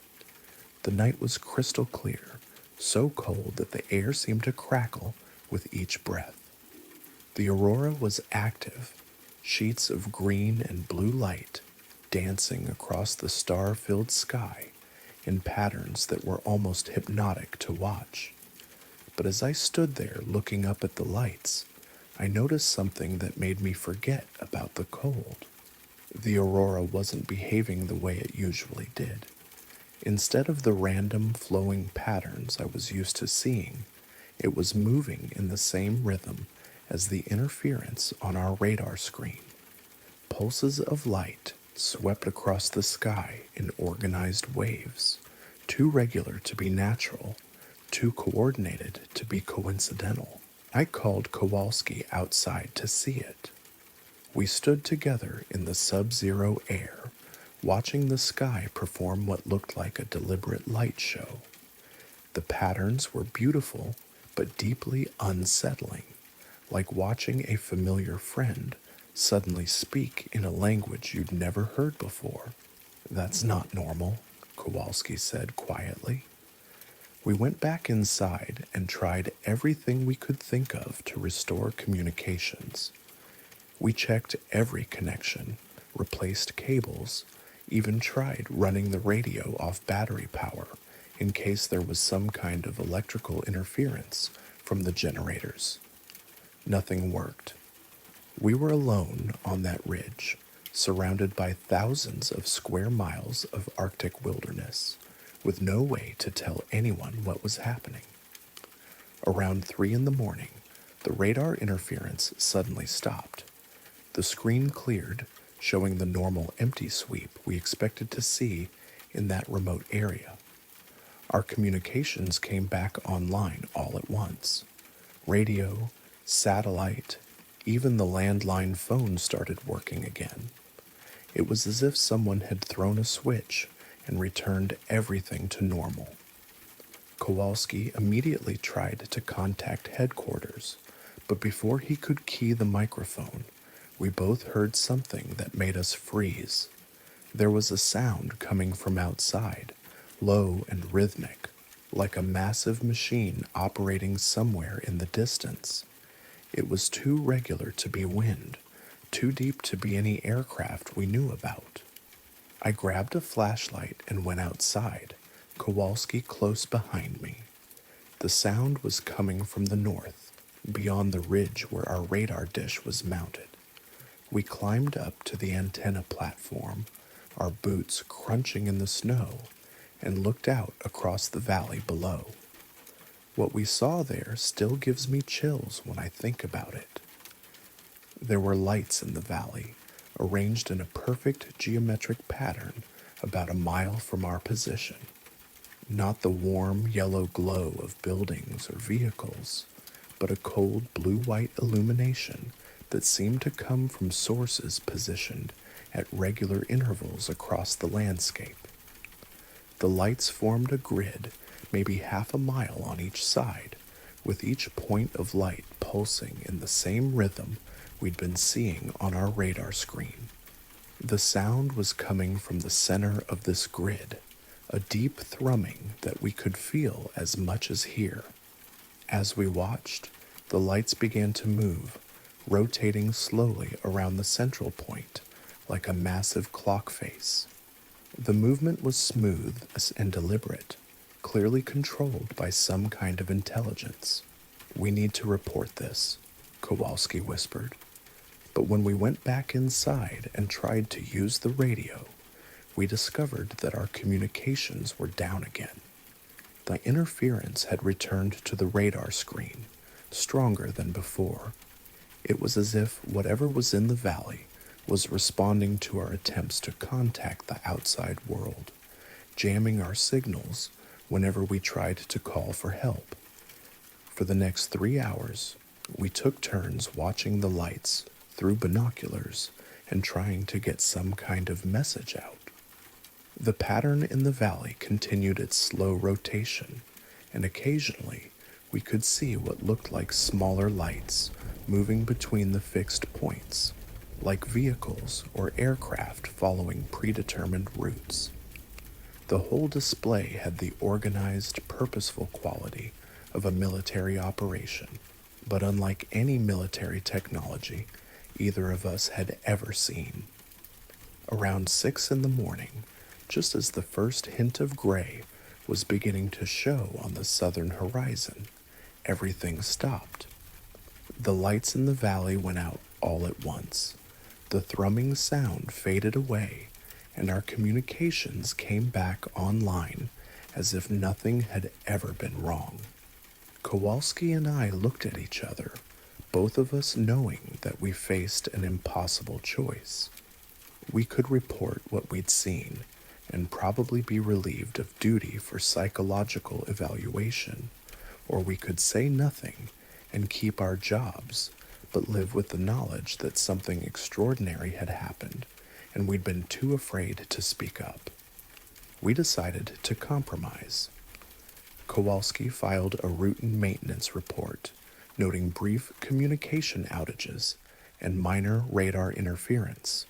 The night was crystal clear, so cold that the air seemed to crackle with each breath. The aurora was active, sheets of green and blue light dancing across the star-filled sky in patterns that were almost hypnotic to watch. But as I stood there looking up at the lights, I noticed something that made me forget about the cold. The aurora wasn't behaving the way it usually did. Instead of the random flowing patterns I was used to seeing, it was moving in the same rhythm as the interference on our radar screen. Pulses of light swept across the sky in organized waves, too regular to be natural, too coordinated to be coincidental. I called Kowalski outside to see it. We stood together in the sub-zero air, watching the sky perform what looked like a deliberate light show. The patterns were beautiful, but deeply unsettling, like watching a familiar friend suddenly speak in a language you'd never heard before. "That's not normal," Kowalski said quietly. We went back inside and tried everything we could think of to restore communications. We checked every connection, replaced cables, even tried running the radio off battery power in case there was some kind of electrical interference from the generators. Nothing worked. We were alone on that ridge, surrounded by thousands of square miles of Arctic wilderness, with no way to tell anyone what was happening. Around 3 in the morning, the radar interference suddenly stopped. The screen cleared, showing the normal empty sweep we expected to see in that remote area. Our communications came back online all at once. Radio, satellite, even the landline phone started working again. It was as if someone had thrown a switch and returned everything to normal. Kowalski immediately tried to contact headquarters, but before he could key the microphone, we both heard something that made us freeze. There was a sound coming from outside, low and rhythmic, like a massive machine operating somewhere in the distance. It was too regular to be wind, too deep to be any aircraft we knew about. I grabbed a flashlight and went outside, Kowalski close behind me. The sound was coming from the north, beyond the ridge where our radar dish was mounted. We climbed up to the antenna platform, our boots crunching in the snow, and looked out across the valley below. What we saw there still gives me chills when I think about it. There were lights in the valley, arranged in a perfect geometric pattern about a mile from our position. Not the warm yellow glow of buildings or vehicles, but a cold blue-white illumination that seemed to come from sources positioned at regular intervals across the landscape. The lights formed a grid, maybe half a mile on each side, with each point of light pulsing in the same rhythm we'd been seeing on our radar screen. The sound was coming from the center of this grid, a deep thrumming that we could feel as much as hear. As we watched, the lights began to move, rotating slowly around the central point, like a massive clock face. The movement was smooth and deliberate, clearly controlled by some kind of intelligence. "We need to report this," Kowalski whispered. But when we went back inside and tried to use the radio, we discovered that our communications were down again. The interference had returned to the radar screen, stronger than before. It was as if whatever was in the valley was responding to our attempts to contact the outside world, jamming our signals whenever we tried to call for help. For the next 3 hours, we took turns watching the lights through binoculars and trying to get some kind of message out. The pattern in the valley continued its slow rotation, and occasionally we could see what looked like smaller lights moving between the fixed points, like vehicles or aircraft following predetermined routes. The whole display had the organized, purposeful quality of a military operation, but unlike any military technology either of us had ever seen. Around 6 in the morning, just as the first hint of gray was beginning to show on the southern horizon, everything stopped. The lights in the valley went out all at once. The thrumming sound faded away, and our communications came back online as if nothing had ever been wrong. Kowalski and I looked at each other, both of us knowing that we faced an impossible choice. We could report what we'd seen and probably be relieved of duty for psychological evaluation, or we could say nothing and keep our jobs, but live with the knowledge that something extraordinary had happened and we'd been too afraid to speak up. We decided to compromise. Kowalski filed a routine maintenance report, noting brief communication outages and minor radar interference,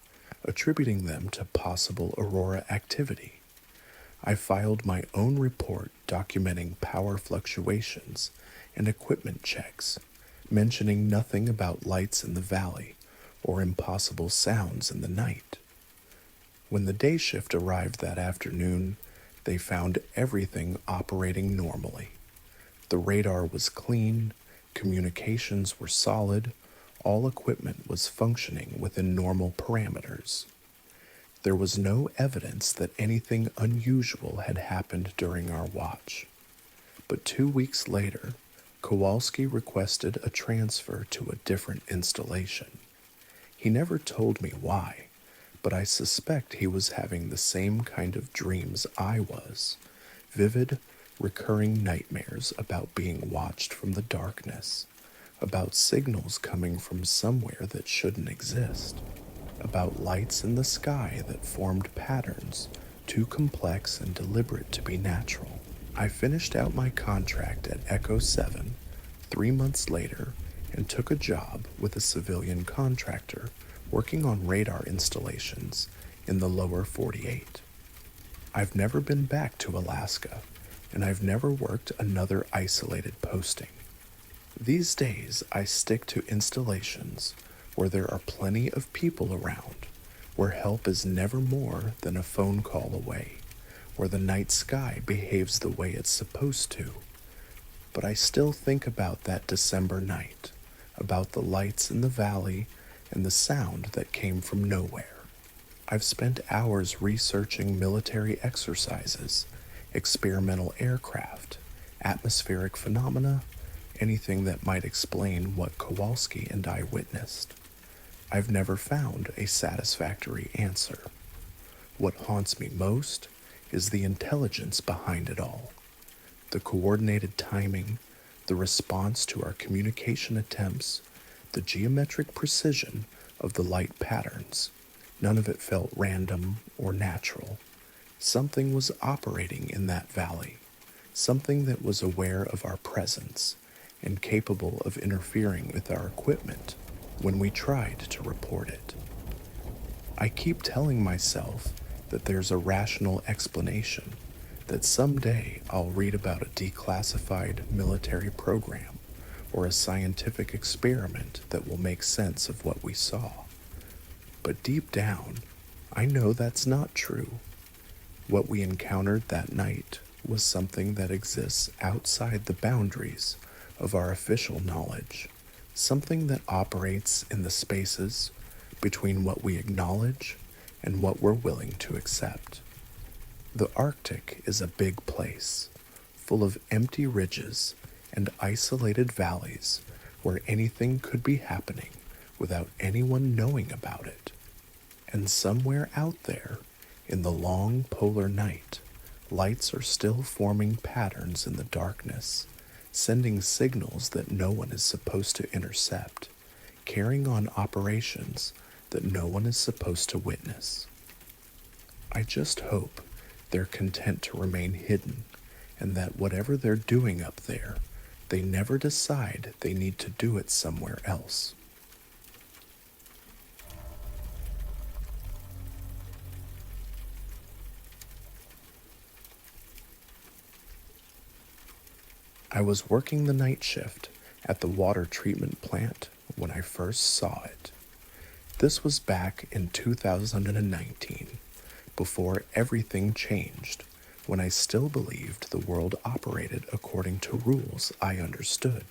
attributing them to possible aurora activity. I filed my own report documenting power fluctuations and equipment checks, mentioning nothing about lights in the valley or impossible sounds in the night. When the day shift arrived that afternoon, they found everything operating normally. The radar was clean, communications were solid, all equipment was functioning within normal parameters. There was no evidence that anything unusual had happened during our watch. But 2 weeks later, Kowalski requested a transfer to a different installation. He never told me why, but I suspect he was having the same kind of dreams I was, vivid, recurring nightmares about being watched from the darkness, about signals coming from somewhere that shouldn't exist, about lights in the sky that formed patterns too complex and deliberate to be natural. I finished out my contract at Echo 7 3 months later and took a job with a civilian contractor working on radar installations in the lower 48. I've never been back to Alaska, and I've never worked another isolated posting. These days, I stick to installations where there are plenty of people around, where help is never more than a phone call away, where the night sky behaves the way it's supposed to. But I still think about that December night, about the lights in the valley and the sound that came from nowhere. I've spent hours researching military exercises, experimental aircraft, atmospheric phenomena, anything that might explain what Kowalski and I witnessed. I've never found a satisfactory answer. What haunts me most is the intelligence behind it all. The coordinated timing, the response to our communication attempts, the geometric precision of the light patterns. None of it felt random or natural. Something was operating in that valley, something that was aware of our presence and capable of interfering with our equipment when we tried to report it. I keep telling myself that there's a rational explanation, that someday I'll read about a declassified military program or a scientific experiment that will make sense of what we saw. But deep down, I know that's not true. What we encountered that night was something that exists outside the boundaries of our official knowledge, something that operates in the spaces between what we acknowledge and what we're willing to accept. The Arctic is a big place, full of empty ridges and isolated valleys where anything could be happening without anyone knowing about it. And somewhere out there, in the long polar night, lights are still forming patterns in the darkness, sending signals that no one is supposed to intercept, carrying on operations that no one is supposed to witness. I just hope they're content to remain hidden, and that whatever they're doing up there, they never decide they need to do it somewhere else. I was working the night shift at the water treatment plant when I first saw it. This was back in 2019, before everything changed, when I still believed the world operated according to rules I understood.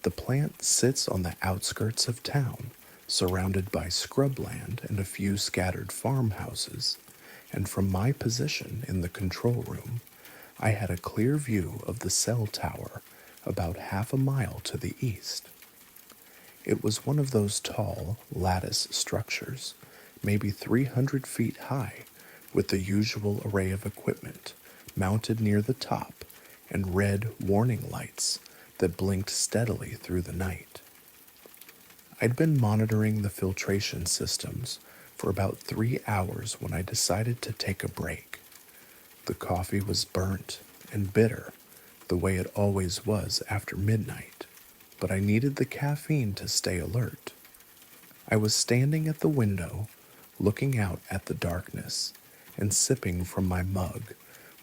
The plant sits on the outskirts of town, surrounded by scrubland and a few scattered farmhouses, and from my position in the control room, I had a clear view of the cell tower about half a mile to the east. It was one of those tall, lattice structures, maybe 300 feet high, with the usual array of equipment mounted near the top and red warning lights that blinked steadily through the night. I'd been monitoring the filtration systems for about 3 hours when I decided to take a break. The coffee was burnt and bitter, the way it always was after midnight, but I needed the caffeine to stay alert. I was standing at the window, looking out at the darkness and sipping from my mug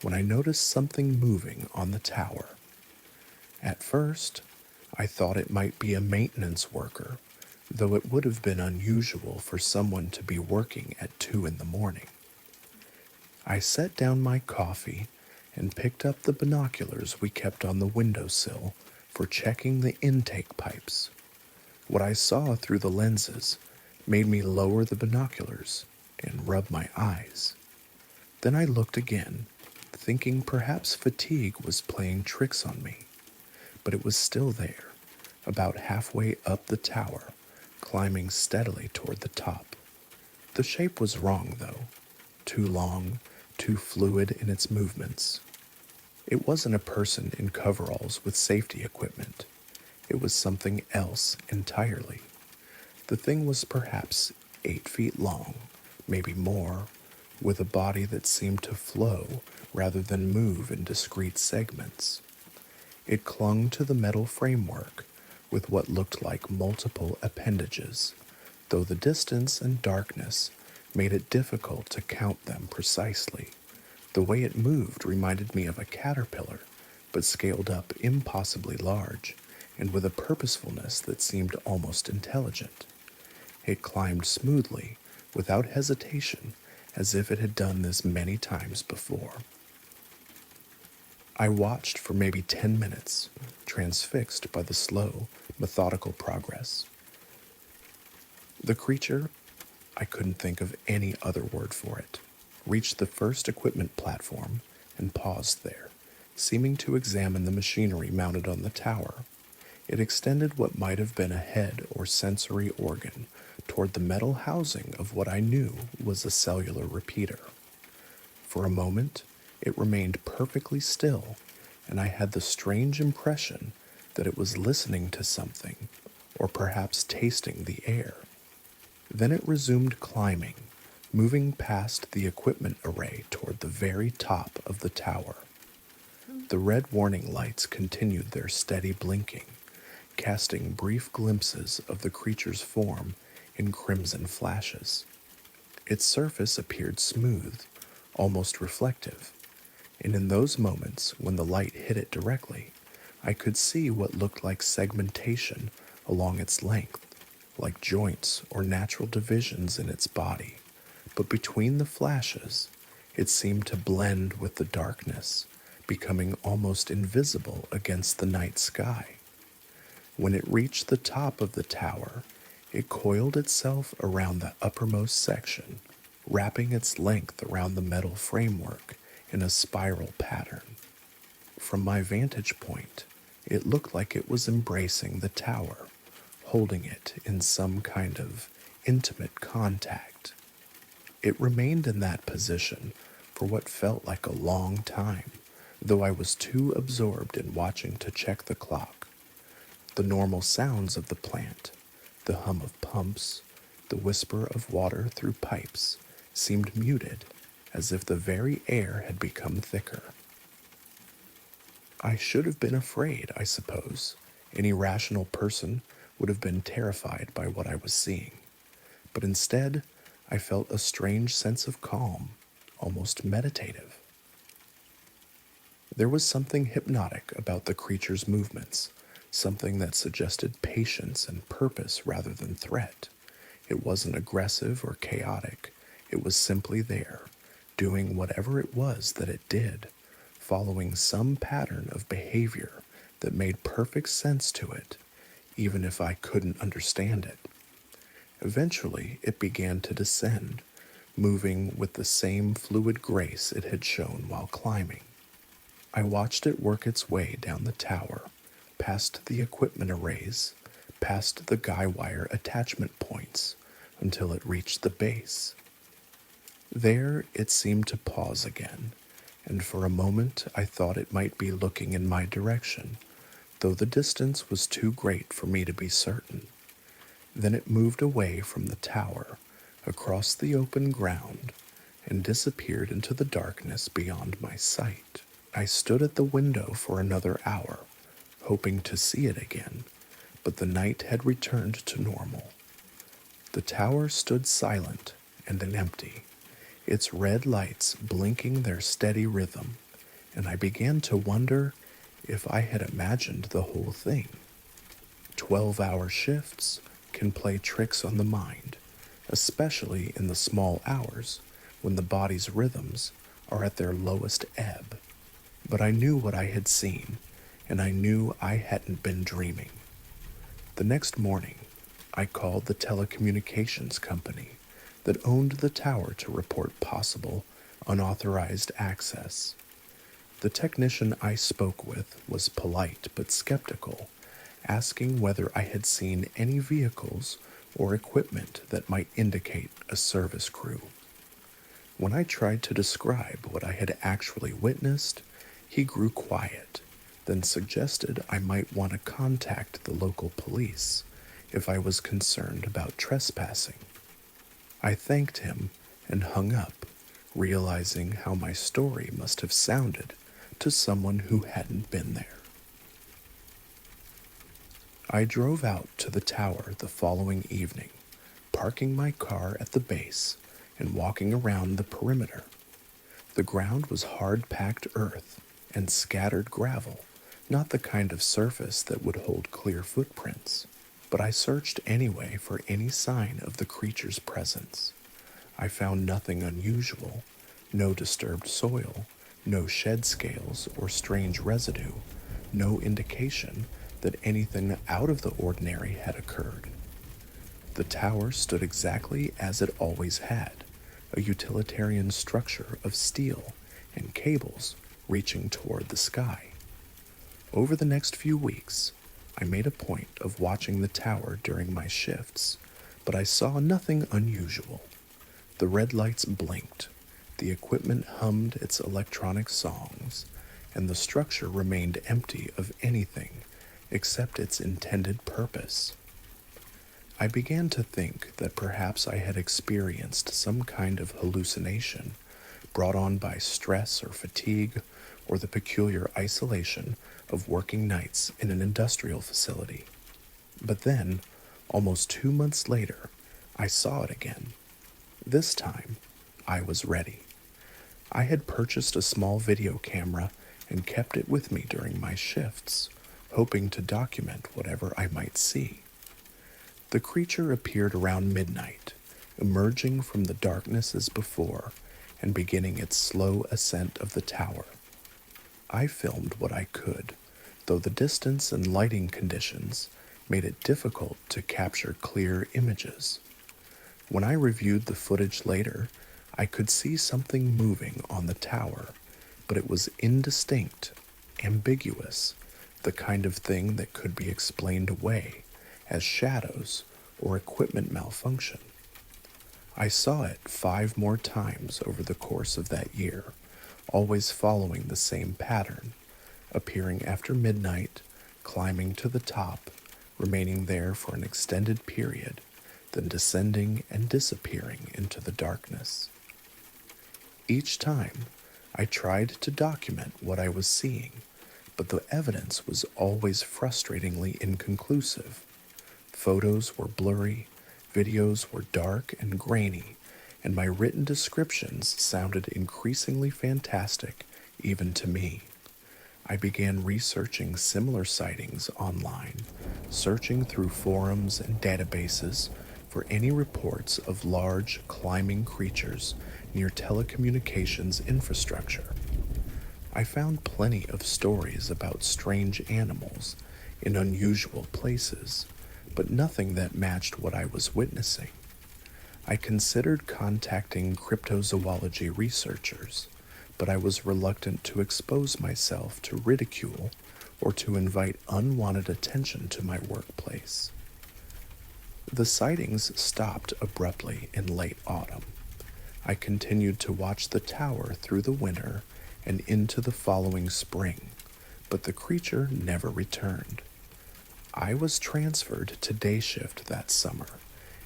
when I noticed something moving on the tower. At first, I thought it might be a maintenance worker, though it would have been unusual for someone to be working at 2 in the morning. I set down my coffee and picked up the binoculars we kept on the windowsill for checking the intake pipes. What I saw through the lenses made me lower the binoculars and rub my eyes. Then I looked again, thinking perhaps fatigue was playing tricks on me, but it was still there, about halfway up the tower, climbing steadily toward the top. The shape was wrong, though, too long, too fluid in its movements. It wasn't a person in coveralls with safety equipment. It was something else entirely. The thing was perhaps 8 feet long, maybe more, with a body that seemed to flow rather than move in discrete segments. It clung to the metal framework with what looked like multiple appendages, though the distance and darkness made it difficult to count them precisely. The way it moved reminded me of a caterpillar, but scaled up impossibly large, and with a purposefulness that seemed almost intelligent. It climbed smoothly, without hesitation, as if it had done this many times before. I watched for maybe 10 minutes, transfixed by the slow, methodical progress. The creature, I couldn't think of any other word for it, reached the first equipment platform and paused there, seeming to examine the machinery mounted on the tower. It extended what might have been a head or sensory organ toward the metal housing of what I knew was a cellular repeater. For a moment, it remained perfectly still, and I had the strange impression that it was listening to something, or perhaps tasting the air. Then it resumed climbing, moving past the equipment array toward the very top of the tower. The red warning lights continued their steady blinking, casting brief glimpses of the creature's form in crimson flashes. Its surface appeared smooth, almost reflective, and in those moments when the light hit it directly, I could see what looked like segmentation along its length, like joints or natural divisions in its body. But between the flashes, it seemed to blend with the darkness, becoming almost invisible against the night sky. When it reached the top of the tower, it coiled itself around the uppermost section, wrapping its length around the metal framework in a spiral pattern. From my vantage point, it looked like it was embracing the tower, holding it in some kind of intimate contact. It remained in that position for what felt like a long time, though I was too absorbed in watching to check the clock. The normal sounds of the plant, the hum of pumps, the whisper of water through pipes, seemed muted, as if the very air had become thicker. I should have been afraid, I suppose. Any rational person would have been terrified by what I was seeing. But instead, I felt a strange sense of calm, almost meditative. There was something hypnotic about the creature's movements, something that suggested patience and purpose rather than threat. It wasn't aggressive or chaotic, it was simply there, doing whatever it was that it did, following some pattern of behavior that made perfect sense to it, even if I couldn't understand it. Eventually, it began to descend, moving with the same fluid grace it had shown while climbing. I watched it work its way down the tower, past the equipment arrays, past the guy wire attachment points, until it reached the base. There it seemed to pause again, and for a moment I thought it might be looking in my direction, though the distance was too great for me to be certain. Then it moved away from the tower, across the open ground, and disappeared into the darkness beyond my sight. I stood at the window for another hour, hoping to see it again, but the night had returned to normal. The tower stood silent and empty, its red lights blinking their steady rhythm, and I began to wonder if I had imagined the whole thing. 12-hour shifts can play tricks on the mind, especially in the small hours when the body's rhythms are at their lowest ebb. But I knew what I had seen, and I knew I hadn't been dreaming. The next morning, I called the telecommunications company that owned the tower to report possible unauthorized access. The technician I spoke with was polite but skeptical, asking whether I had seen any vehicles or equipment that might indicate a service crew. When I tried to describe what I had actually witnessed, he grew quiet, then suggested I might want to contact the local police if I was concerned about trespassing. I thanked him and hung up, realizing how my story must have sounded to someone who hadn't been there. I drove out to the tower the following evening, parking my car at the base and walking around the perimeter. The ground was hard-packed earth and scattered gravel, not the kind of surface that would hold clear footprints, but I searched anyway for any sign of the creature's presence. I found nothing unusual, no disturbed soil, no shed scales or strange residue, no indication that anything out of the ordinary had occurred. The tower stood exactly as it always had, a utilitarian structure of steel and cables reaching toward the sky. Over the next few weeks, I made a point of watching the tower during my shifts, but I saw nothing unusual. The red lights blinked, the equipment hummed its electronic songs, and the structure remained empty of anything except its intended purpose. I began to think that perhaps I had experienced some kind of hallucination brought on by stress or fatigue or the peculiar isolation of working nights in an industrial facility. But then, almost 2 months later, I saw it again. This time, I was ready. I had purchased a small video camera and kept it with me during my shifts, hoping to document whatever I might see. The creature appeared around midnight, emerging from the darkness as before and beginning its slow ascent of the tower. I filmed what I could, though the distance and lighting conditions made it difficult to capture clear images. When I reviewed the footage later, I could see something moving on the tower, but it was indistinct, ambiguous, the kind of thing that could be explained away as shadows or equipment malfunction. I saw it 5 more times over the course of that year, always following the same pattern, appearing after midnight, climbing to the top, remaining there for an extended period, then descending and disappearing into the darkness. Each time, I tried to document what I was seeing, but the evidence was always frustratingly inconclusive. Photos were blurry, videos were dark and grainy, and my written descriptions sounded increasingly fantastic even to me. I began researching similar sightings online, searching through forums and databases for any reports of large climbing creatures near telecommunications infrastructure. I found plenty of stories about strange animals in unusual places, but nothing that matched what I was witnessing. I considered contacting cryptozoology researchers, but I was reluctant to expose myself to ridicule or to invite unwanted attention to my workplace. The sightings stopped abruptly in late autumn. I continued to watch the tower through the winter and into the following spring, but the creature never returned. I was transferred to day shift that summer,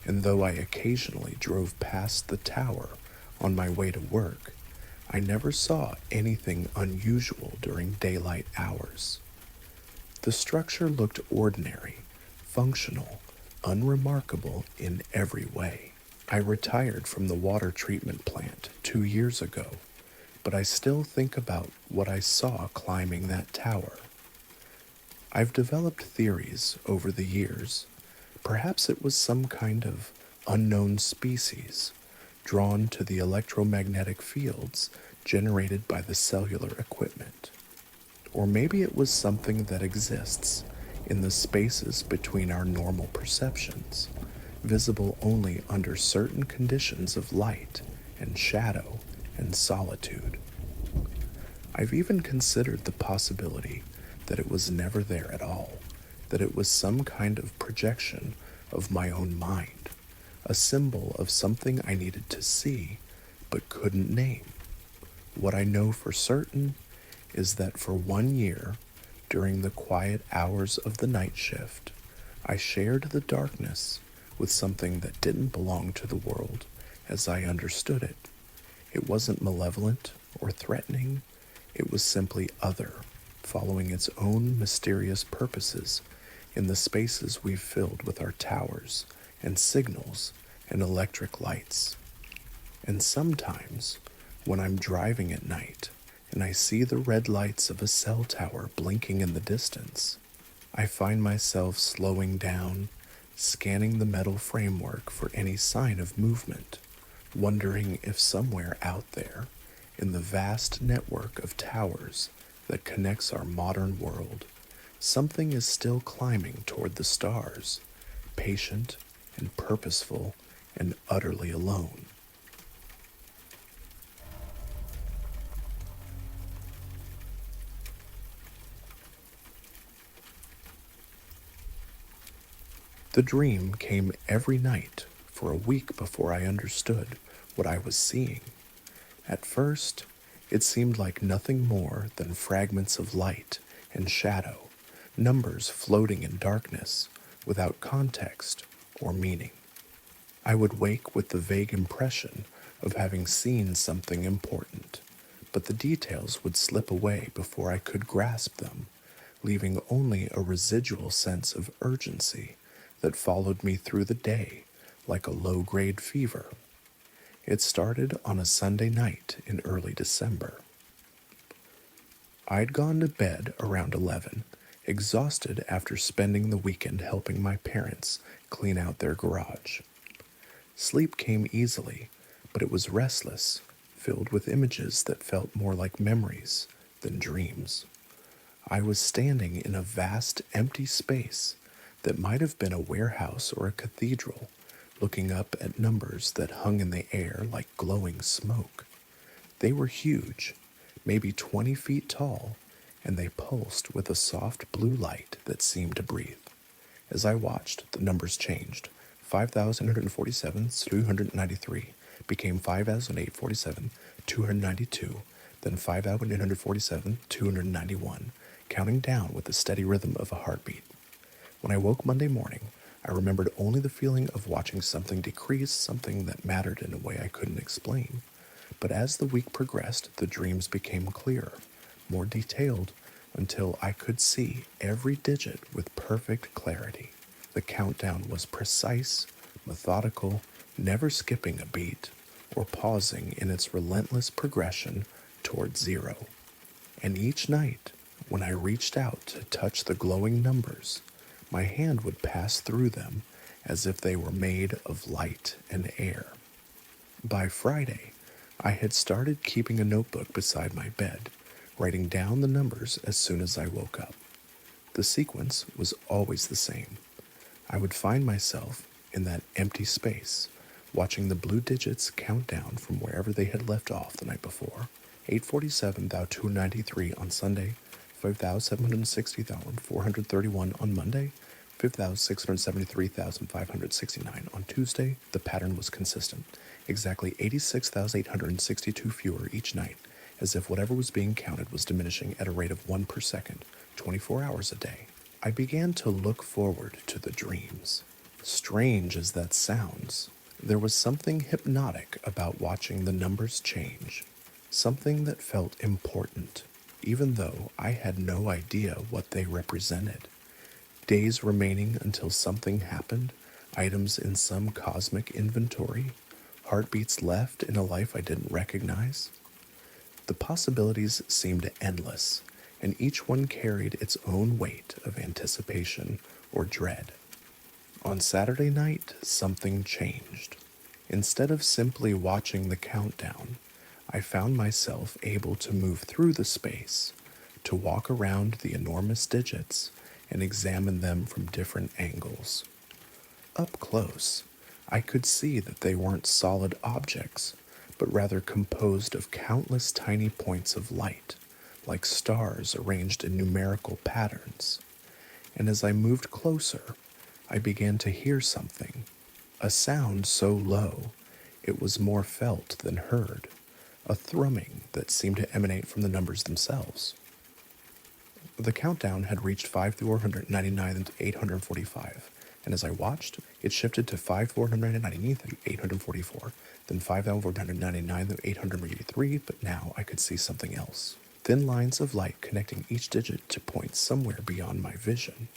and though I occasionally drove past the tower on my way to work, I never saw anything unusual during daylight hours. The structure looked ordinary, functional, unremarkable in every way. I retired from the water treatment plant 2 years ago, but I still think about what I saw climbing that tower. I've developed theories over the years. Perhaps it was some kind of unknown species drawn to the electromagnetic fields generated by the cellular equipment. Or maybe it was something that exists in the spaces between our normal perceptions, visible only under certain conditions of light and shadow and solitude. I've even considered the possibility that it was never there at all, that it was some kind of projection of my own mind, a symbol of something I needed to see but couldn't name. What I know for certain is that for 1 year, during the quiet hours of the night shift, I shared the darkness with something that didn't belong to the world as I understood it. It wasn't malevolent or threatening, it was simply other, following its own mysterious purposes in the spaces we've filled with our towers and signals and electric lights. And sometimes, when I'm driving at night and I see the red lights of a cell tower blinking in the distance, I find myself slowing down, scanning the metal framework for any sign of movement, wondering if somewhere out there, in the vast network of towers that connects our modern world, something is still climbing toward the stars, patient and purposeful and utterly alone. The dream came every night for a week before I understood what I was seeing. At first, it seemed like nothing more than fragments of light and shadow, numbers floating in darkness without context or meaning. I would wake with the vague impression of having seen something important, but the details would slip away before I could grasp them, leaving only a residual sense of urgency that followed me through the day like a low-grade fever. It started on a Sunday night in early December. I'd gone to bed around 11, exhausted after spending the weekend helping my parents clean out their garage. Sleep came easily, but it was restless, filled with images that felt more like memories than dreams. I was standing in a vast empty space that might have been a warehouse or a cathedral, looking up at numbers that hung in the air like glowing smoke. They were huge, maybe 20 feet tall, and they pulsed with a soft blue light that seemed to breathe. As I watched, the numbers changed. 5,847, 293 became 5,847, 292, then 5,847, 291, counting down with the steady rhythm of a heartbeat. When I woke Monday morning, I remembered only the feeling of watching something decrease, something that mattered in a way I couldn't explain. But as the week progressed, the dreams became clearer, more detailed, until I could see every digit with perfect clarity. The countdown was precise, methodical, never skipping a beat or pausing in its relentless progression toward zero. And each night, When I reached out to touch the glowing numbers, my hand would pass through them as if they were made of light and air. By Friday, I had started keeping a notebook beside my bed, writing down the numbers as soon as I woke up. The sequence was always the same. I would find myself in that empty space, watching the blue digits count down from wherever they had left off the night before. 847 thou 293 on Sunday, 5,760,431 on Monday, 5,673,569 on Tuesday. The pattern was consistent, exactly 86,862 fewer each night, as if whatever was being counted was diminishing at a rate of 1 per second, 24 hours a day. I began to look forward to the dreams. Strange as that sounds, there was something hypnotic about watching the numbers change, something that felt important, even though I had no idea what they represented. Days remaining until something happened, items in some cosmic inventory, heartbeats left in a life I didn't recognize. The possibilities seemed endless, and each one carried its own weight of anticipation or dread. On Saturday night, something changed. Instead of simply watching the countdown, I found myself able to move through the space, to walk around the enormous digits and examine them from different angles. Up close, I could see that they weren't solid objects, but rather composed of countless tiny points of light, like stars arranged in numerical patterns. And as I moved closer, I began to hear something, a sound so low it was more felt than heard, a thrumming that seemed to emanate from the numbers themselves. The countdown had reached 5,499 and 845, and as I watched, it shifted to 5,499 and 844, then 5,499 and 883, but now I could see something else. Thin lines of light connecting each digit to points somewhere beyond my vision,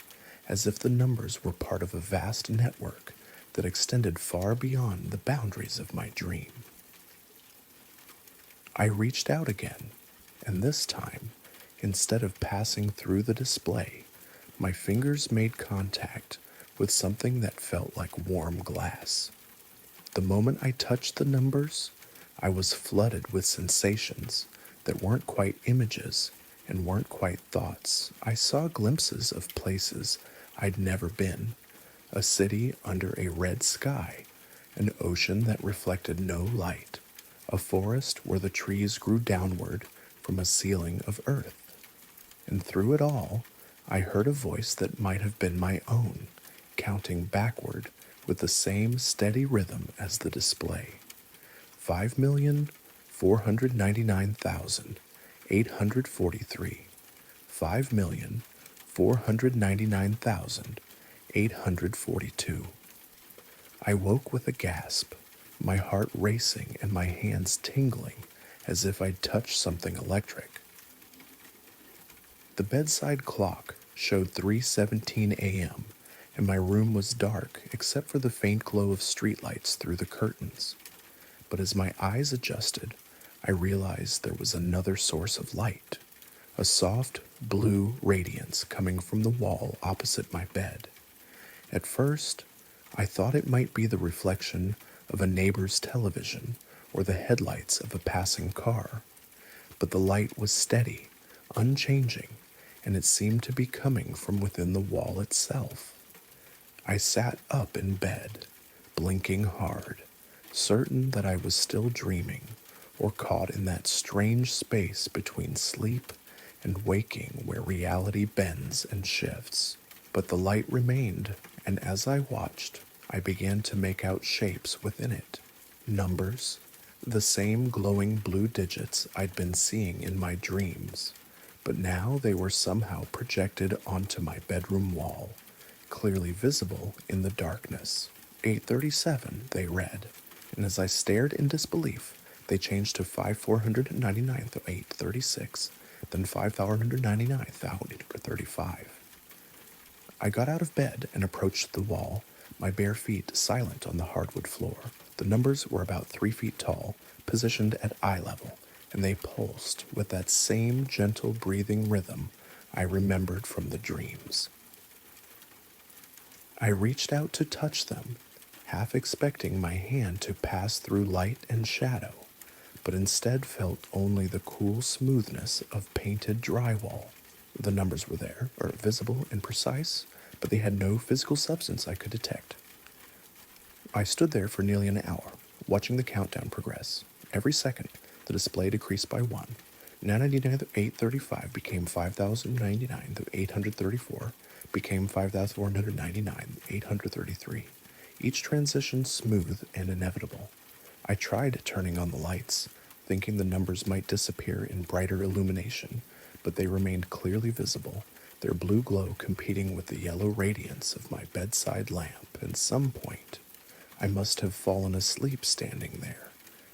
as if the numbers were part of a vast network that extended far beyond the boundaries of my dream. I reached out again, and this time, instead of passing through the display, my fingers made contact with something that felt like warm glass. The moment I touched the numbers, I was flooded with sensations that weren't quite images and weren't quite thoughts. I saw glimpses of places I'd never been, a city under a red sky, an ocean that reflected no light, a forest where the trees grew downward from a ceiling of earth. And through it all, I heard a voice that might have been my own, counting backward with the same steady rhythm as the display. 5,499,843. 5,499,842. I woke with a gasp, my heart racing and my hands tingling as if I'd touched something electric. The bedside clock showed 3:17 a.m., and my room was dark except for the faint glow of streetlights through the curtains. But as my eyes adjusted, I realized there was another source of light, a soft blue radiance coming from the wall opposite my bed. At first, I thought it might be the reflection of a neighbor's television or the headlights of a passing car, but the light was steady, unchanging, and it seemed to be coming from within the wall itself. I sat up in bed, blinking hard, certain that I was still dreaming or caught in that strange space between sleep and waking where reality bends and shifts. But the light remained, and as I watched, I began to make out shapes within it, numbers, the same glowing blue digits I'd been seeing in my dreams, but now they were somehow projected onto my bedroom wall, clearly visible in the darkness. 837, they read, and as I stared in disbelief, they changed to 5,499 to 836, then 5,499 to 835. I got out of bed and approached the wall, my bare feet silent on the hardwood floor. The numbers were about 3 feet tall, positioned at eye level, and they pulsed with that same gentle breathing rhythm I remembered from the dreams. I reached out to touch them, half expecting my hand to pass through light and shadow, but instead felt only the cool smoothness of painted drywall. The numbers were there, or visible and precise, but they had no physical substance I could detect. I stood there for nearly an hour, watching the countdown progress. Every second, the display decreased by one. 999 to 835 became 5,099 to 834, became 5,499, 833. Each transition smooth and inevitable. I tried turning on the lights, thinking the numbers might disappear in brighter illumination, but they remained clearly visible, their blue glow competing with the yellow radiance of my bedside lamp. At some point, I must have fallen asleep standing there,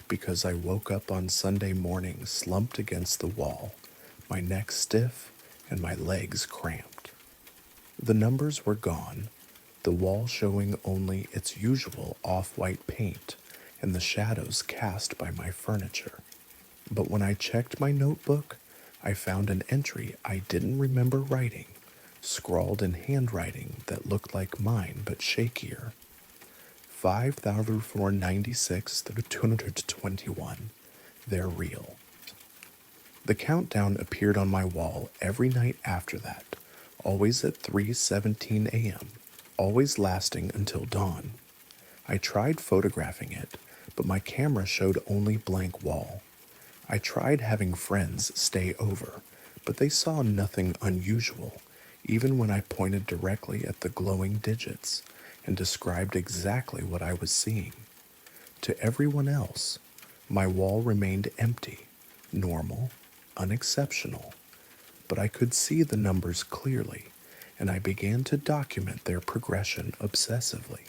because I woke up on Sunday morning slumped against the wall, my neck stiff and my legs cramped. The numbers were gone, the wall showing only its usual off-white paint and the shadows cast by my furniture. But when I checked my notebook, I found an entry I didn't remember writing, scrawled in handwriting that looked like mine but shakier. 5,496 through 221. They're real. The countdown appeared on my wall every night after that, always at 3:17 a.m., always lasting until dawn. I tried photographing it, but my camera showed only blank wall. I tried having friends stay over, but they saw nothing unusual, even when I pointed directly at the glowing digits and described exactly what I was seeing. To everyone else, my wall remained empty, normal, unexceptional, but I could see the numbers clearly, and I began to document their progression obsessively.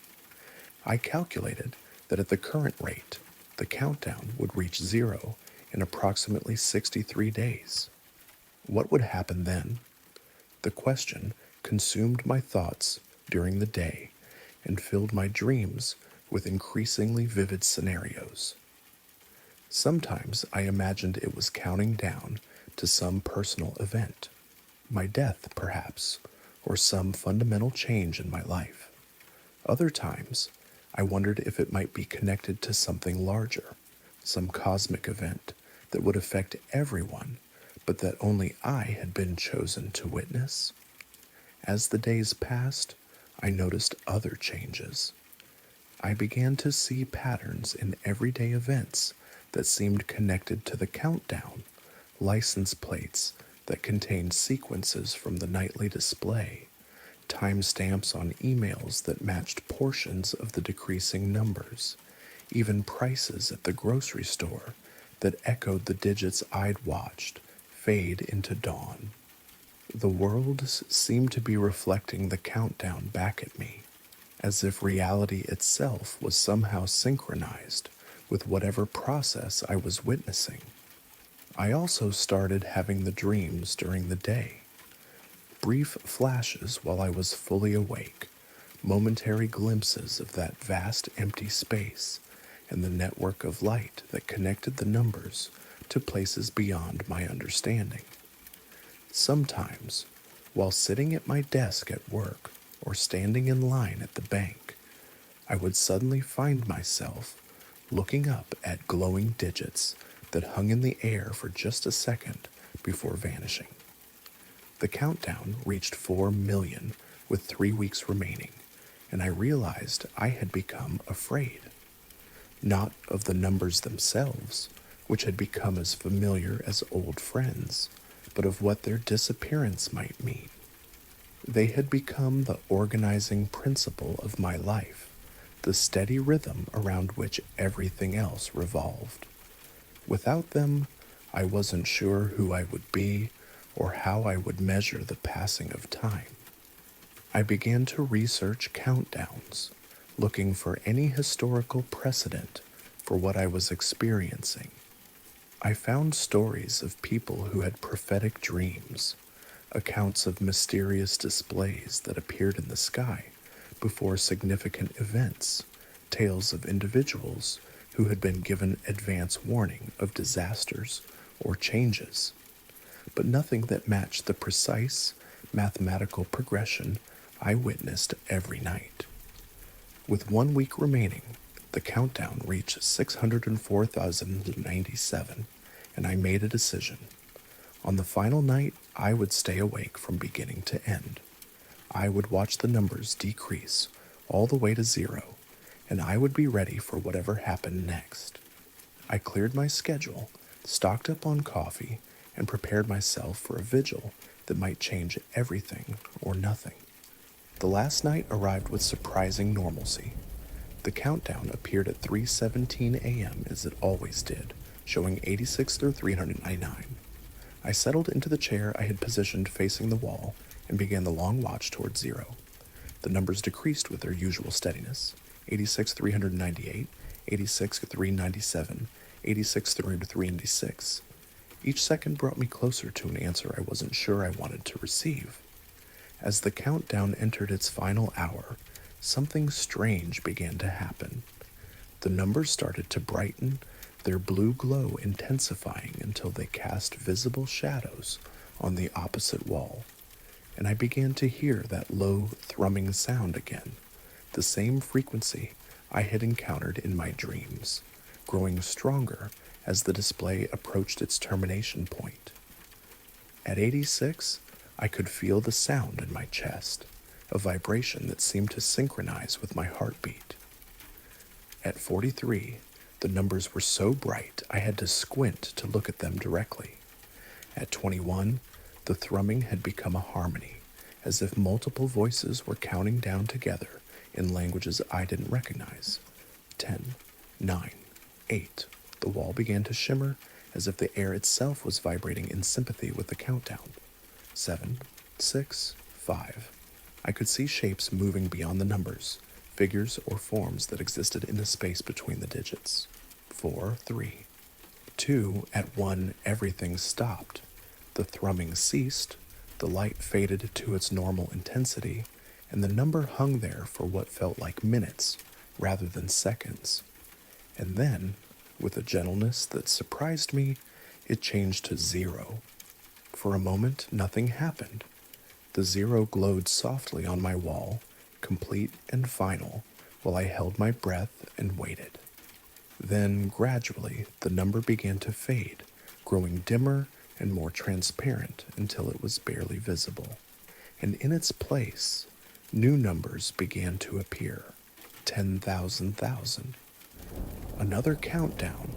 I calculated that at the current rate, the countdown would reach zero in approximately 63 days. What would happen then? The question consumed my thoughts during the day and filled my dreams with increasingly vivid scenarios. Sometimes I imagined it was counting down to some personal event, my death perhaps, or some fundamental change in my life. Other times, I wondered if it might be connected to something larger, some cosmic event that would affect everyone, but that only I had been chosen to witness. As the days passed, I noticed other changes. I began to see patterns in everyday events that seemed connected to the countdown, license plates that contained sequences from the nightly display, timestamps on emails that matched portions of the decreasing numbers, even prices at the grocery store that echoed the digits I'd watched fade into dawn. The world seemed to be reflecting the countdown back at me, as if reality itself was somehow synchronized with whatever process I was witnessing. I also started having the dreams during the day, brief flashes while I was fully awake, momentary glimpses of that vast empty space and the network of light that connected the numbers to places beyond my understanding. Sometimes, while sitting at my desk at work or standing in line at the bank, I would suddenly find myself looking up at glowing digits that hung in the air for just a second before vanishing. The countdown reached 4 million with 3 weeks remaining, and I realized I had become afraid. Not of the numbers themselves, which had become as familiar as old friends, but of what their disappearance might mean. They had become the organizing principle of my life, the steady rhythm around which everything else revolved. Without them, I wasn't sure who I would be or how I would measure the passing of time. I began to research countdowns, looking for any historical precedent for what I was experiencing. I found stories of people who had prophetic dreams, accounts of mysterious displays that appeared in the sky before significant events, tales of individuals who had been given advance warning of disasters or changes. but nothing that matched the precise mathematical progression I witnessed every night. With 1 week remaining, the countdown reached 604,097, and I made a decision. On the final night, I would stay awake from beginning to end. I would watch the numbers decrease all the way to 0, and I would be ready for whatever happened next. I cleared my schedule, stocked up on coffee, and prepared myself for a vigil that might change everything or nothing. The last night arrived with surprising normalcy. The countdown appeared at 3:17 a.m. as it always did, showing 86 through 399. I settled into the chair I had positioned facing the wall and began the long watch towards 0. The numbers decreased with their usual steadiness: 86 398, 86 397, 86 396. Each second brought me closer to an answer I wasn't sure I wanted to receive. As the countdown entered its final hour, something strange began to happen. The numbers started to brighten, their blue glow intensifying until they cast visible shadows on the opposite wall, and I began to hear that low, thrumming sound again, the same frequency I had encountered in my dreams, growing stronger as the display approached its termination point. At 86, I could feel the sound in my chest, a vibration that seemed to synchronize with my heartbeat. At 43, the numbers were so bright I had to squint to look at them directly. At 21, the thrumming had become a harmony, as if multiple voices were counting down together in languages I didn't recognize. 10, 9, 8. The wall began to shimmer as if the air itself was vibrating in sympathy with the countdown. 7, 6, 5. I could see shapes moving beyond the numbers, figures or forms that existed in the space between the digits. 4, 3, 2. At 1, everything stopped. The thrumming ceased, the light faded to its normal intensity, and the number hung there for what felt like minutes rather than seconds. And then, with a gentleness that surprised me, it changed to 0. For a moment, nothing happened. The 0 glowed softly on my wall, complete and final, while I held my breath and waited. Then, gradually, the number began to fade, growing dimmer and more transparent until it was barely visible. And in its place, new numbers began to appear. 10,000,000. Another countdown,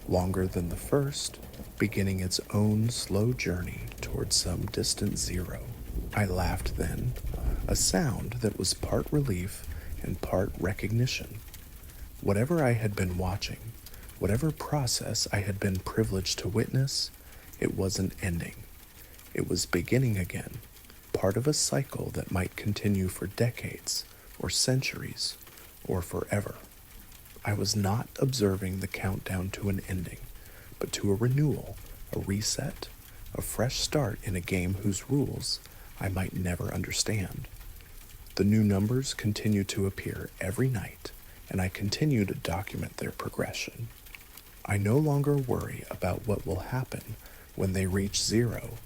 longer than the first, beginning its own slow journey towards some distant 0. I laughed then, a sound that was part relief and part recognition. Whatever I had been watching, whatever process I had been privileged to witness, it wasn't ending. It was beginning again, part of a cycle that might continue for decades, or centuries, or forever. I was not observing the countdown to an ending, but to a renewal, a reset, a fresh start in a game whose rules I might never understand. The new numbers continued to appear every night, and I continue to document their progression. I no longer worry about what will happen when they reach 0,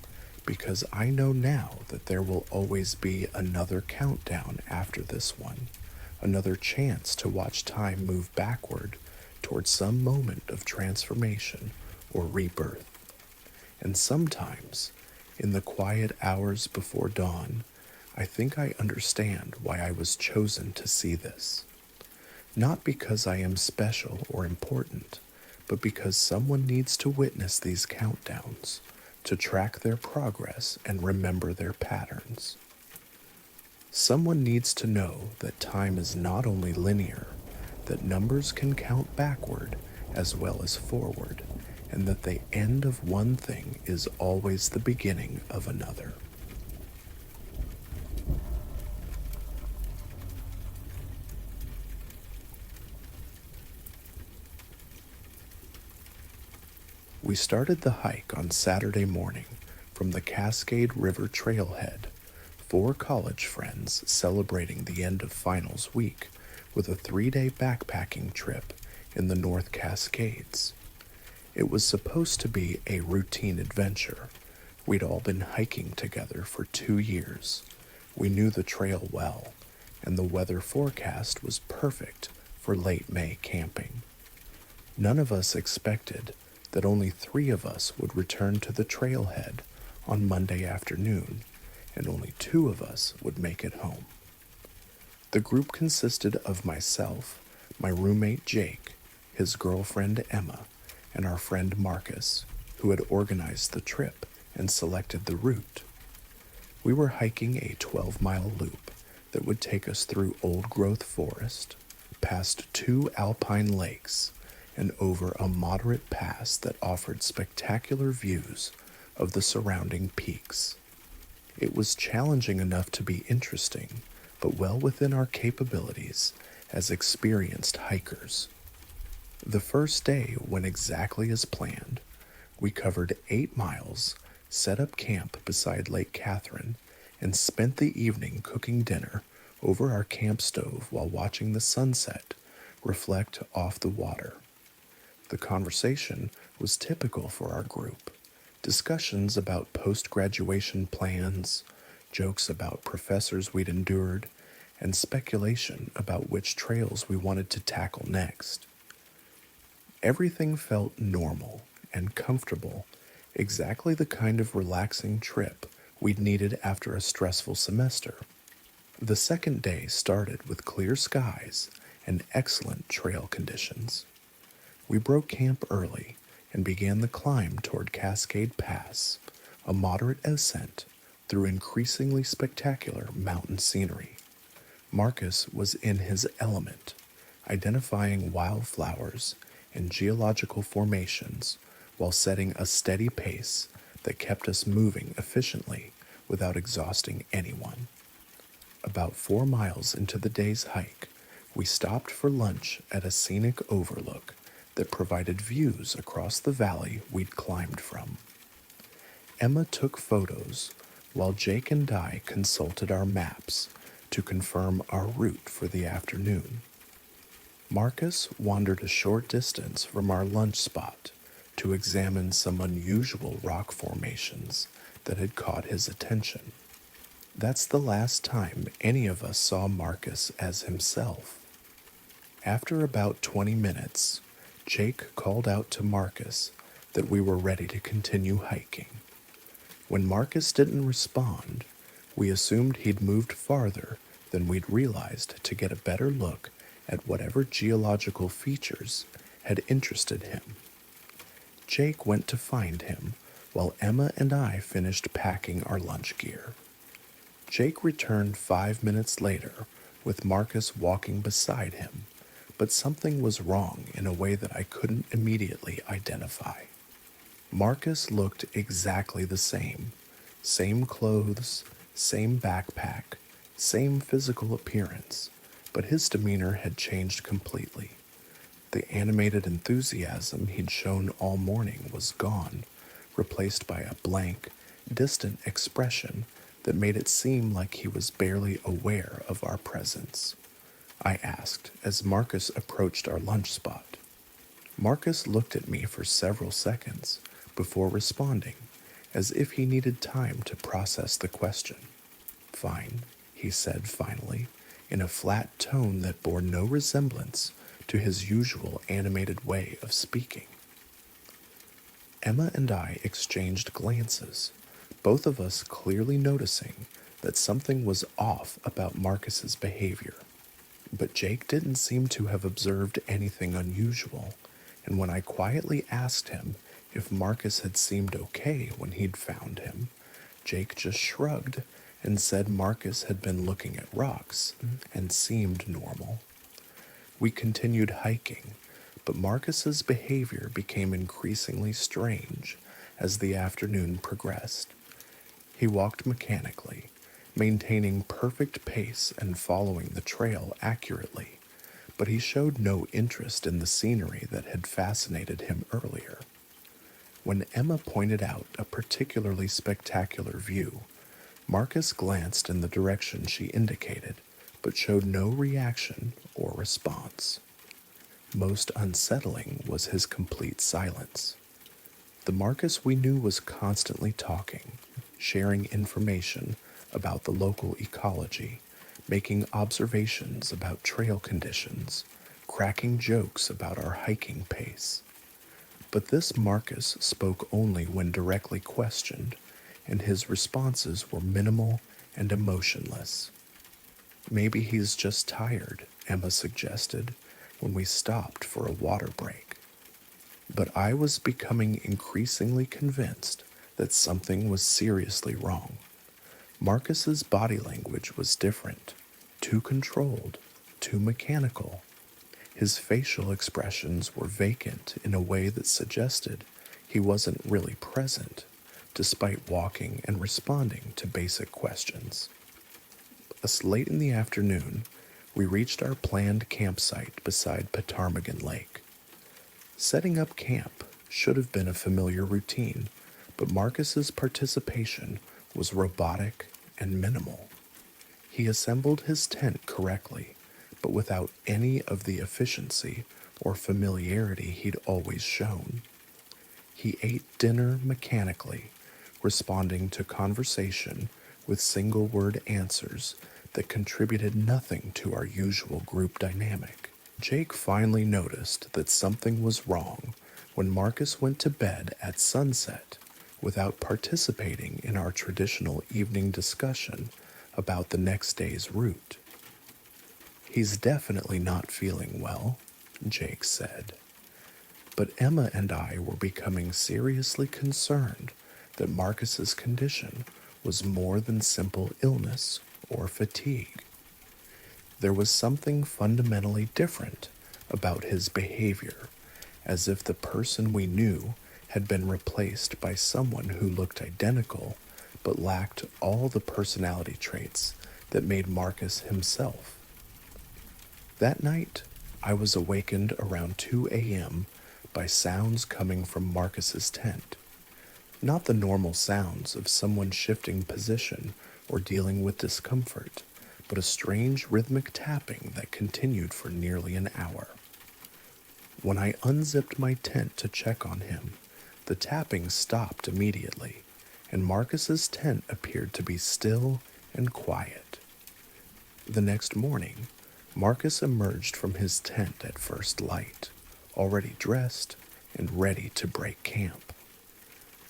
because I know now that there will always be another countdown after this one, another chance to watch time move backward towards some moment of transformation or rebirth. And sometimes, in the quiet hours before dawn, I think I understand why I was chosen to see this. Not because I am special or important, but because someone needs to witness these countdowns, to track their progress and remember their patterns. Someone needs to know that time is not only linear, that numbers can count backward as well as forward, and that the end of one thing is always the beginning of another. We started the hike on Saturday morning from the Cascade River trailhead, 4 college friends celebrating the end of finals week with a 3-day backpacking trip in the North Cascades. It was supposed to be a routine adventure, We'd all been hiking together for 2 years. We knew the trail well, and the weather forecast was perfect for late May camping. None of us expected that only 3 of us would return to the trailhead on Monday afternoon, and only 2 of us would make it home. The group consisted of myself, my roommate Jake, his girlfriend Emma, and our friend Marcus, who had organized the trip and selected the route. We were hiking a 12-mile loop that would take us through old-growth forest, past 2 alpine lakes, and over a moderate pass that offered spectacular views of the surrounding peaks. It was challenging enough to be interesting, but well within our capabilities as experienced hikers. The first day went exactly as planned. We covered 8 miles, set up camp beside Lake Catherine, and spent the evening cooking dinner over our camp stove while watching the sunset reflect off the water. The conversation was typical for our group. Discussions about post-graduation plans, jokes about professors we'd endured, and speculation about which trails we wanted to tackle next. Everything felt normal and comfortable, exactly the kind of relaxing trip we'd needed after a stressful semester. The second day started with clear skies and excellent trail conditions. We broke camp early and began the climb toward Cascade Pass, a moderate ascent through increasingly spectacular mountain scenery. Marcus was in his element, identifying wildflowers and geological formations while setting a steady pace that kept us moving efficiently without exhausting anyone. About 4 miles into the day's hike, we stopped for lunch at a scenic overlook that provided views across the valley we'd climbed from. Emma took photos while Jake and I consulted our maps to confirm our route for the afternoon. Marcus wandered a short distance from our lunch spot to examine some unusual rock formations that had caught his attention. That's the last time any of us saw Marcus as himself. After about 20 minutes, Jake called out to Marcus that we were ready to continue hiking. When Marcus didn't respond, we assumed he'd moved farther than we'd realized to get a better look at whatever geological features had interested him. Jake went to find him while Emma and I finished packing our lunch gear. Jake returned 5 minutes later with Marcus walking beside him, but something was wrong in a way that I couldn't immediately identify. Marcus looked exactly the same. Same clothes, same backpack, same physical appearance, but his demeanor had changed completely. The animated enthusiasm he'd shown all morning was gone, replaced by a blank, distant expression that made it seem like he was barely aware of our presence. I asked as Marcus approached our lunch spot. Marcus looked at me for several seconds before responding, as if he needed time to process the question. "Fine," he said finally, in a flat tone that bore no resemblance to his usual animated way of speaking. Emma and I exchanged glances, both of us clearly noticing that something was off about Marcus's behavior. But Jake didn't seem to have observed anything unusual, and when I quietly asked him if Marcus had seemed okay when he'd found him, Jake just shrugged and said Marcus had been looking at rocks and seemed normal. We continued hiking, but Marcus's behavior became increasingly strange as the afternoon progressed. He walked mechanically, maintaining perfect pace and following the trail accurately, but he showed no interest in the scenery that had fascinated him earlier. When Emma pointed out a particularly spectacular view, Marcus glanced in the direction she indicated, but showed no reaction or response. Most unsettling was his complete silence. The Marcus we knew was constantly talking, sharing information about the local ecology, making observations about trail conditions, cracking jokes about our hiking pace. But this Marcus spoke only when directly questioned, and his responses were minimal and emotionless. Maybe he's just tired, Emma suggested, when we stopped for a water break. But I was becoming increasingly convinced that something was seriously wrong. Marcus's body language was different, too controlled, too mechanical. His facial expressions were vacant in a way that suggested he wasn't really present, despite walking and responding to basic questions. As late in the afternoon, we reached our planned campsite beside Ptarmigan Lake. Setting up camp should have been a familiar routine, but Marcus's participation was robotic and minimal. He assembled his tent correctly, but without any of the efficiency or familiarity he'd always shown. He ate dinner mechanically, responding to conversation with single-word answers that contributed nothing to our usual group dynamic. Jake finally noticed that something was wrong when Marcus went to bed at sunset without participating in our traditional evening discussion about the next day's route. "He's definitely not feeling well," Jake said. But Emma and I were becoming seriously concerned that Marcus's condition was more than simple illness or fatigue. There was something fundamentally different about his behavior, as if the person we knew had been replaced by someone who looked identical but lacked all the personality traits that made Marcus himself. That night, I was awakened around 2 a.m. by sounds coming from Marcus's tent. Not the normal sounds of someone shifting position or dealing with discomfort, but a strange rhythmic tapping that continued for nearly an hour. When I unzipped my tent to check on him, the tapping stopped immediately, and Marcus's tent appeared to be still and quiet. The next morning, Marcus emerged from his tent at first light, already dressed and ready to break camp.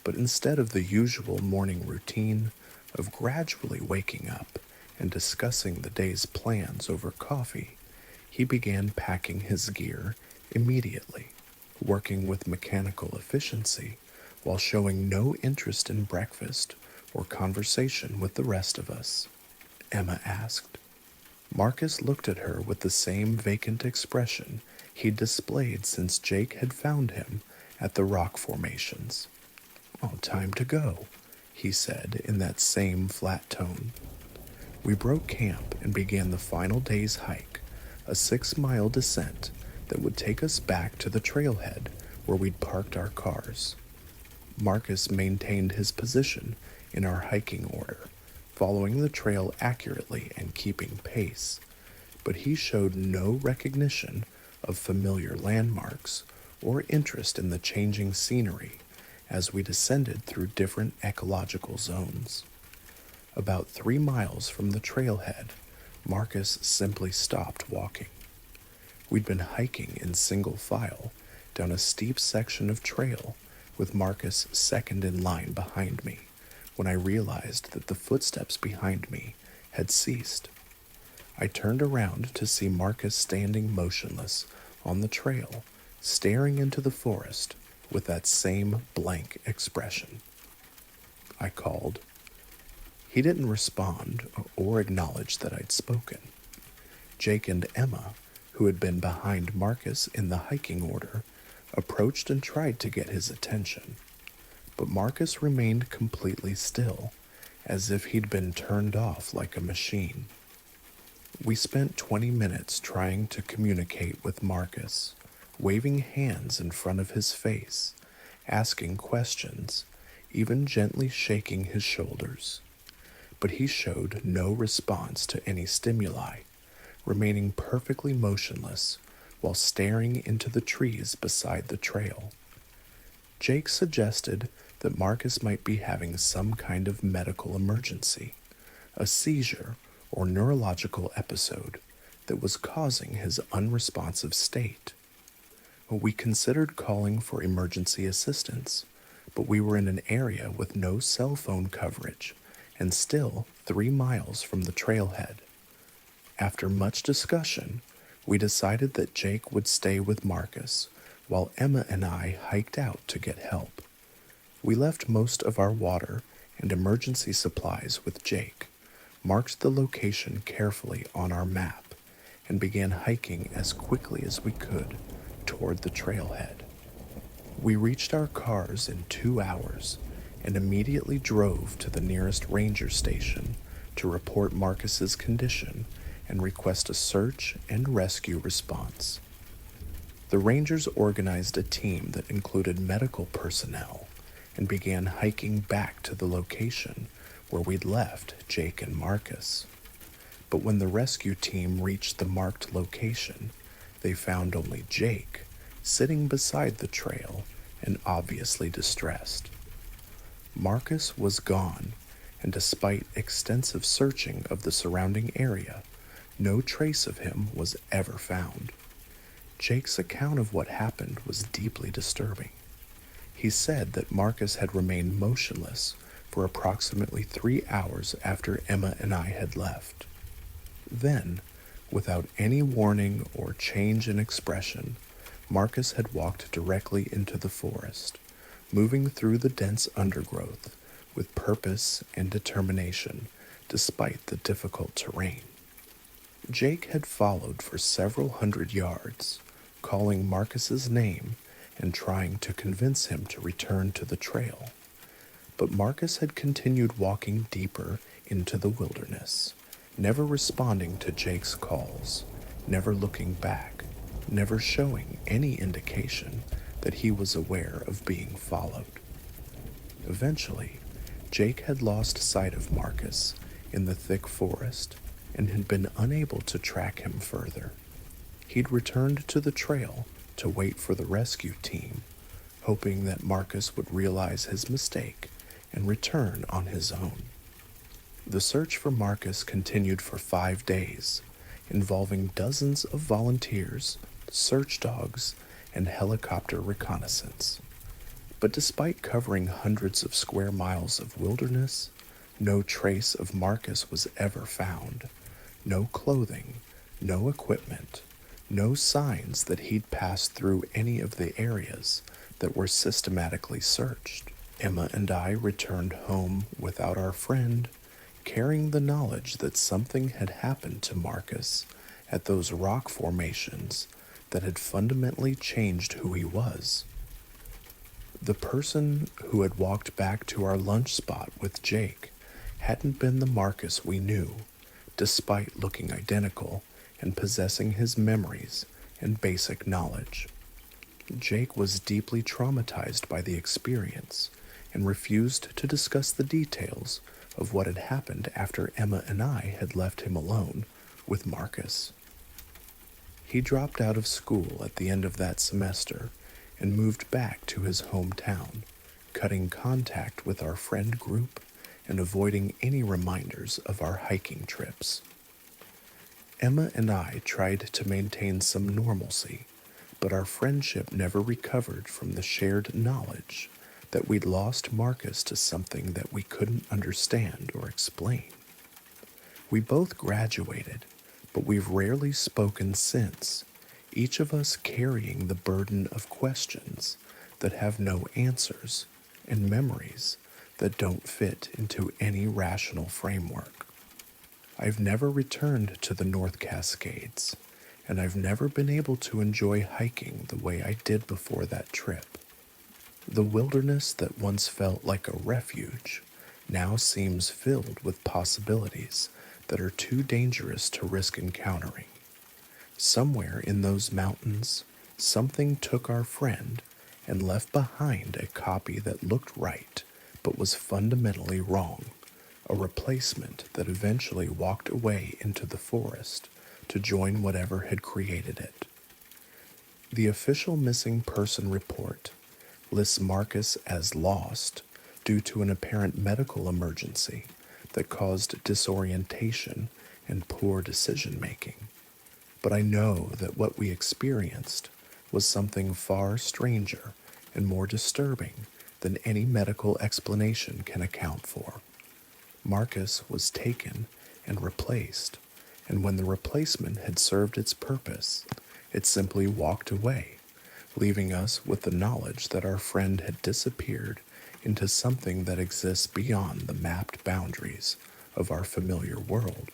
But instead of the usual morning routine of gradually waking up and discussing the day's plans over coffee, he began packing his gear immediately, working with mechanical efficiency while showing no interest in breakfast or conversation with the rest of us. Emma asked. Marcus looked at her with the same vacant expression he'd displayed since Jake had found him at the rock formations. "Oh, time to go," he said in that same flat tone. We broke camp and began the final day's hike, a 6-mile descent that would take us back to the trailhead where we'd parked our cars. Marcus maintained his position in our hiking order, following the trail accurately and keeping pace, but he showed no recognition of familiar landmarks or interest in the changing scenery as we descended through different ecological zones. About 3 miles from the trailhead, Marcus simply stopped walking. We'd been hiking in single file down a steep section of trail with Marcus second in line behind me when I realized that the footsteps behind me had ceased. I turned around to see Marcus standing motionless on the trail, staring into the forest with that same blank expression. I called. He didn't respond or acknowledge that I'd spoken. Jake and Emma, who had been behind Marcus in the hiking order, approached and tried to get his attention, but Marcus remained completely still, as if he'd been turned off like a machine. We spent 20 minutes trying to communicate with Marcus, waving hands in front of his face, asking questions, even gently shaking his shoulders. But he showed no response to any stimuli, remaining perfectly motionless while staring into the trees beside the trail. Jake suggested that Marcus might be having some kind of medical emergency, a seizure or neurological episode that was causing his unresponsive state. We considered calling for emergency assistance, but we were in an area with no cell phone coverage and still 3 miles from the trailhead. After much discussion, we decided that Jake would stay with Marcus while Emma and I hiked out to get help. We left most of our water and emergency supplies with Jake, marked the location carefully on our map, and began hiking as quickly as we could toward the trailhead. We reached our cars in 2 hours and immediately drove to the nearest ranger station to report Marcus's condition and request a search and rescue response. The rangers organized a team that included medical personnel and began hiking back to the location where we'd left Jake and Marcus. But when the rescue team reached the marked location, they found only Jake sitting beside the trail and obviously distressed. Marcus was gone, and despite extensive searching of the surrounding area, no trace of him was ever found. Jake's account of what happened was deeply disturbing. He said that Marcus had remained motionless for approximately 3 hours after Emma and I had left. Then, without any warning or change in expression, Marcus had walked directly into the forest, moving through the dense undergrowth with purpose and determination despite the difficult terrain. Jake had followed for several hundred yards, calling Marcus's name and trying to convince him to return to the trail. But Marcus had continued walking deeper into the wilderness, never responding to Jake's calls, never looking back, never showing any indication that he was aware of being followed. Eventually, Jake had lost sight of Marcus in the thick forest and had been unable to track him further. He'd returned to the trail to wait for the rescue team, hoping that Marcus would realize his mistake and return on his own. The search for Marcus continued for 5 days, involving dozens of volunteers, search dogs, and helicopter reconnaissance. But despite covering hundreds of square miles of wilderness, no trace of Marcus was ever found. No clothing, no equipment, no signs that he'd passed through any of the areas that were systematically searched. Emma and I returned home without our friend, carrying the knowledge that something had happened to Marcus at those rock formations that had fundamentally changed who he was. The person who had walked back to our lunch spot with Jake hadn't been the Marcus we knew, despite looking identical and possessing his memories and basic knowledge. Jake was deeply traumatized by the experience and refused to discuss the details of what had happened after Emma and I had left him alone with Marcus. He dropped out of school at the end of that semester and moved back to his hometown, cutting contact with our friend group and avoiding any reminders of our hiking trips. Emma and I tried to maintain some normalcy, but our friendship never recovered from the shared knowledge that we'd lost Marcus to something that we couldn't understand or explain. We both graduated, but we've rarely spoken since, each of us carrying the burden of questions that have no answers and memories that don't fit into any rational framework. I've never returned to the North Cascades, and I've never been able to enjoy hiking the way I did before that trip. The wilderness that once felt like a refuge now seems filled with possibilities that are too dangerous to risk encountering. Somewhere in those mountains, something took our friend and left behind a copy that looked right but was fundamentally wrong, a replacement that eventually walked away into the forest to join whatever had created it. The official missing person report lists Marcus as lost due to an apparent medical emergency that caused disorientation and poor decision making. But I know that what we experienced was something far stranger and more disturbing than any medical explanation can account for. Marcus was taken and replaced, and when the replacement had served its purpose, it simply walked away, leaving us with the knowledge that our friend had disappeared into something that exists beyond the mapped boundaries of our familiar world.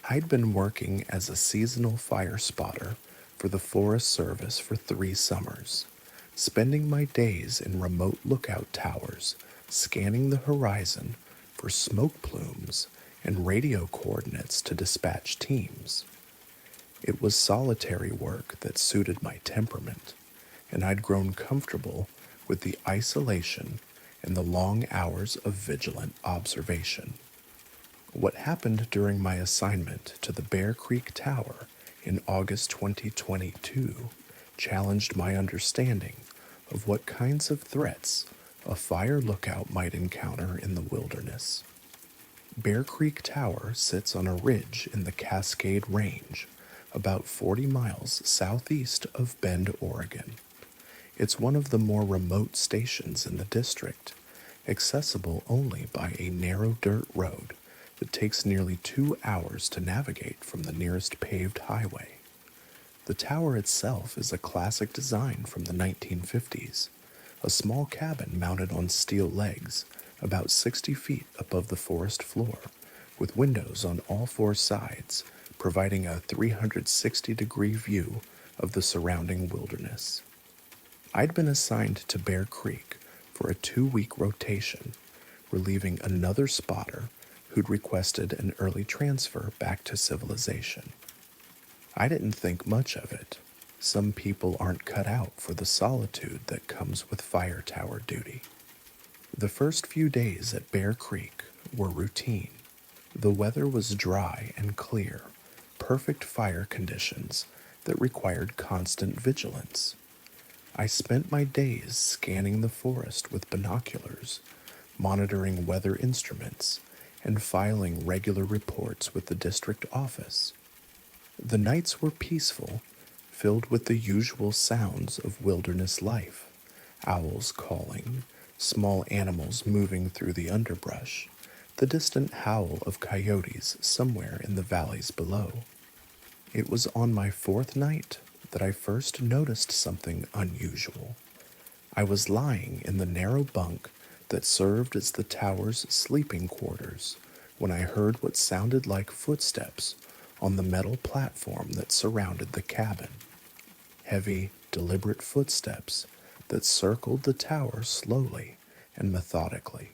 I'd been working as a seasonal fire spotter for the Forest Service for 3 summers, spending my days in remote lookout towers, scanning the horizon for smoke plumes and radio coordinates to dispatch teams. It was solitary work that suited my temperament, and I'd grown comfortable with the isolation and the long hours of vigilant observation. What happened during my assignment to the Bear Creek Tower in August 2022 challenged my understanding of what kinds of threats a fire lookout might encounter in the wilderness. Bear Creek Tower sits on a ridge in the Cascade Range, about 40 miles southeast of Bend, Oregon. It's one of the more remote stations in the district, accessible only by a narrow dirt road that takes nearly 2 hours to navigate from the nearest paved highway. The tower itself is a classic design from the 1950s, a small cabin mounted on steel legs about 60 feet above the forest floor, with windows on all 4 sides, providing a 360-degree view of the surrounding wilderness. I'd been assigned to Bear Creek for a 2-week rotation, relieving another spotter who'd requested an early transfer back to civilization. I didn't think much of it. Some people aren't cut out for the solitude that comes with fire tower duty. The first few days at Bear Creek were routine. The weather was dry and clear, perfect fire conditions that required constant vigilance. I spent my days scanning the forest with binoculars, monitoring weather instruments, and filing regular reports with the district office. The nights were peaceful, filled with the usual sounds of wilderness life: owls calling, small animals moving through the underbrush, the distant howl of coyotes somewhere in the valleys below. It was on my 4th night that I first noticed something unusual. I was lying in the narrow bunk that served as the tower's sleeping quarters when I heard what sounded like footsteps on the metal platform that surrounded the cabin. Heavy, deliberate footsteps that circled the tower slowly and methodically.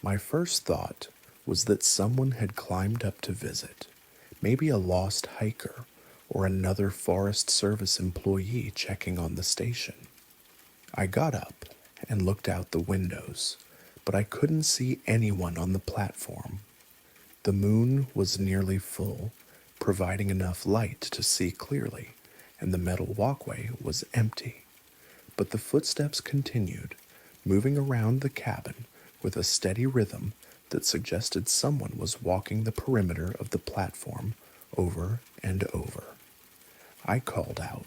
My first thought was that someone had climbed up to visit, maybe a lost hiker or another Forest Service employee checking on the station. I got up and looked out the windows, but I couldn't see anyone on the platform. The moon was nearly full, providing enough light to see clearly, and the metal walkway was empty. But the footsteps continued, moving around the cabin with a steady rhythm that suggested someone was walking the perimeter of the platform over and over. I called out,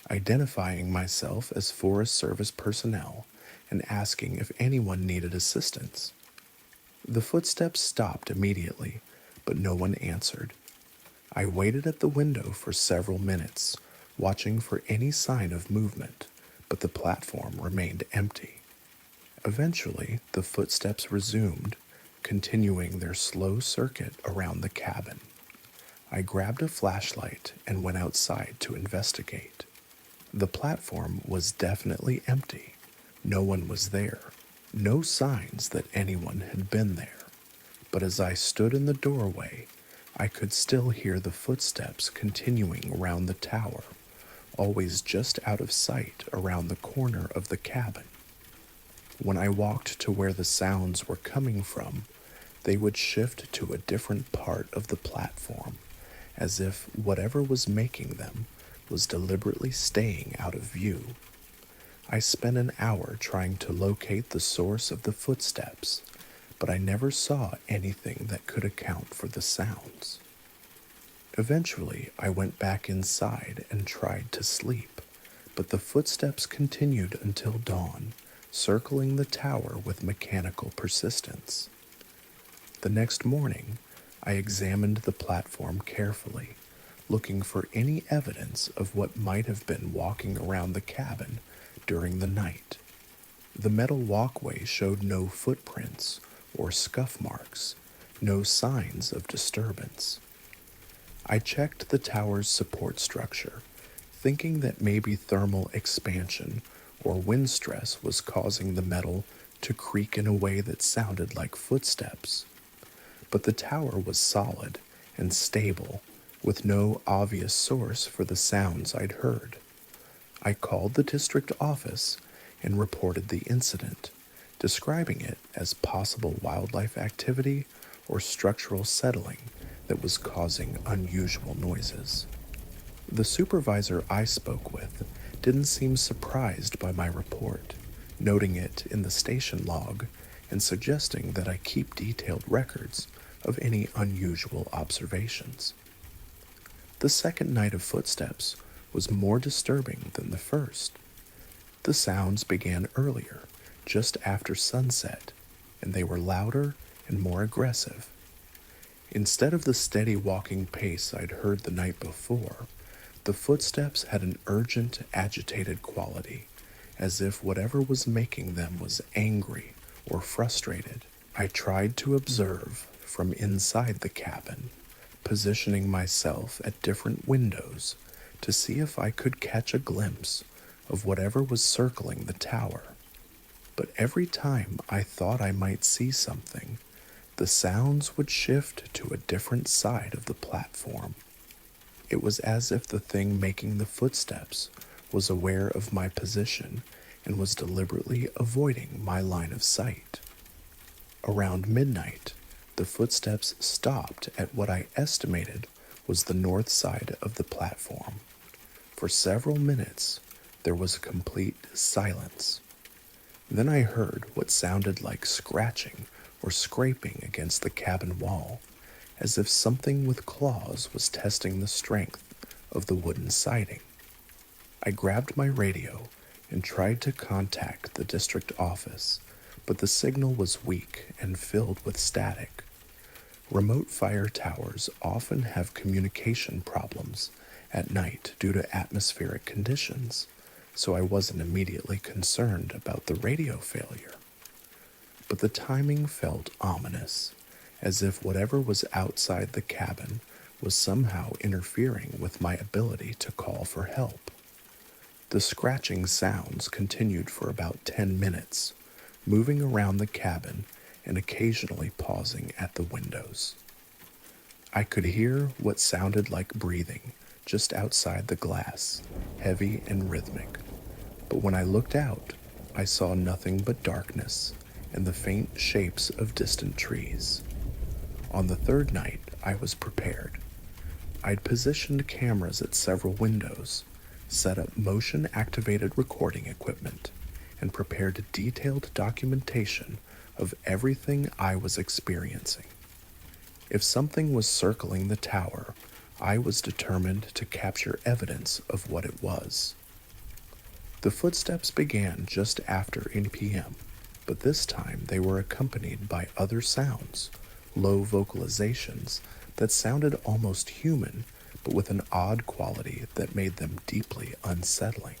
identifying myself as Forest Service personnel and asking if anyone needed assistance. The footsteps stopped immediately, but no one answered. I waited at the window for several minutes, watching for any sign of movement, but the platform remained empty. Eventually, the footsteps resumed, continuing their slow circuit around the cabin. I grabbed a flashlight and went outside to investigate. The platform was definitely empty. No one was there. No signs that anyone had been there. But as I stood in the doorway, I could still hear the footsteps continuing around the tower, always just out of sight around the corner of the cabin. When I walked to where the sounds were coming from, They would shift to a different part of the platform, as if whatever was making them was deliberately staying out of view. I spent an hour trying to locate the source of the footsteps, but I never saw anything that could account for the sounds. Eventually, I went back inside and tried to sleep, but the footsteps continued until dawn, circling the tower with mechanical persistence. The next morning, I examined the platform carefully, looking for any evidence of what might have been walking around the cabin during the night. The metal walkway showed no footprints or scuff marks, no signs of disturbance. I checked the tower's support structure, thinking that maybe thermal expansion or wind stress was causing the metal to creak in a way that sounded like footsteps. But the tower was solid and stable, with no obvious source for the sounds I'd heard. I called the district office and reported the incident, describing it as possible wildlife activity or structural settling that was causing unusual noises. The supervisor I spoke with didn't seem surprised by my report, noting it in the station log and suggesting that I keep detailed records of any unusual observations. The second night of footsteps was more disturbing than the first. The sounds began earlier, just after sunset, and they were louder and more aggressive. Instead of the steady walking pace I'd heard the night before, the footsteps had an urgent, agitated quality, as if whatever was making them was angry or frustrated. I tried to observe from inside the cabin, positioning myself at different windows to see if I could catch a glimpse of whatever was circling the tower. But every time I thought I might see something, the sounds would shift to a different side of the platform. It was as if the thing making the footsteps was aware of my position and was deliberately avoiding my line of sight. Around midnight, the footsteps stopped at what I estimated was the north side of the platform. For several minutes, there was a complete silence. Then I heard what sounded like scratching or scraping against the cabin wall, as if something with claws was testing the strength of the wooden siding. I grabbed my radio and tried to contact the district office, but the signal was weak and filled with static. Remote fire towers often have communication problems at night due to atmospheric conditions, so I wasn't immediately concerned about the radio failure. But the timing felt ominous, as if whatever was outside the cabin was somehow interfering with my ability to call for help. The scratching sounds continued for about 10 minutes, moving around the cabin and occasionally pausing at the windows. I could hear what sounded like breathing just outside the glass, heavy and rhythmic. But when I looked out, I saw nothing but darkness and the faint shapes of distant trees. On the third night, I was prepared. I'd positioned cameras at several windows, set up motion-activated recording equipment, and prepared detailed documentation of everything I was experiencing. If something was circling the tower, I was determined to capture evidence of what it was. The footsteps began just after 8 p.m., but this time they were accompanied by other sounds, low vocalizations that sounded almost human, but with an odd quality that made them deeply unsettling.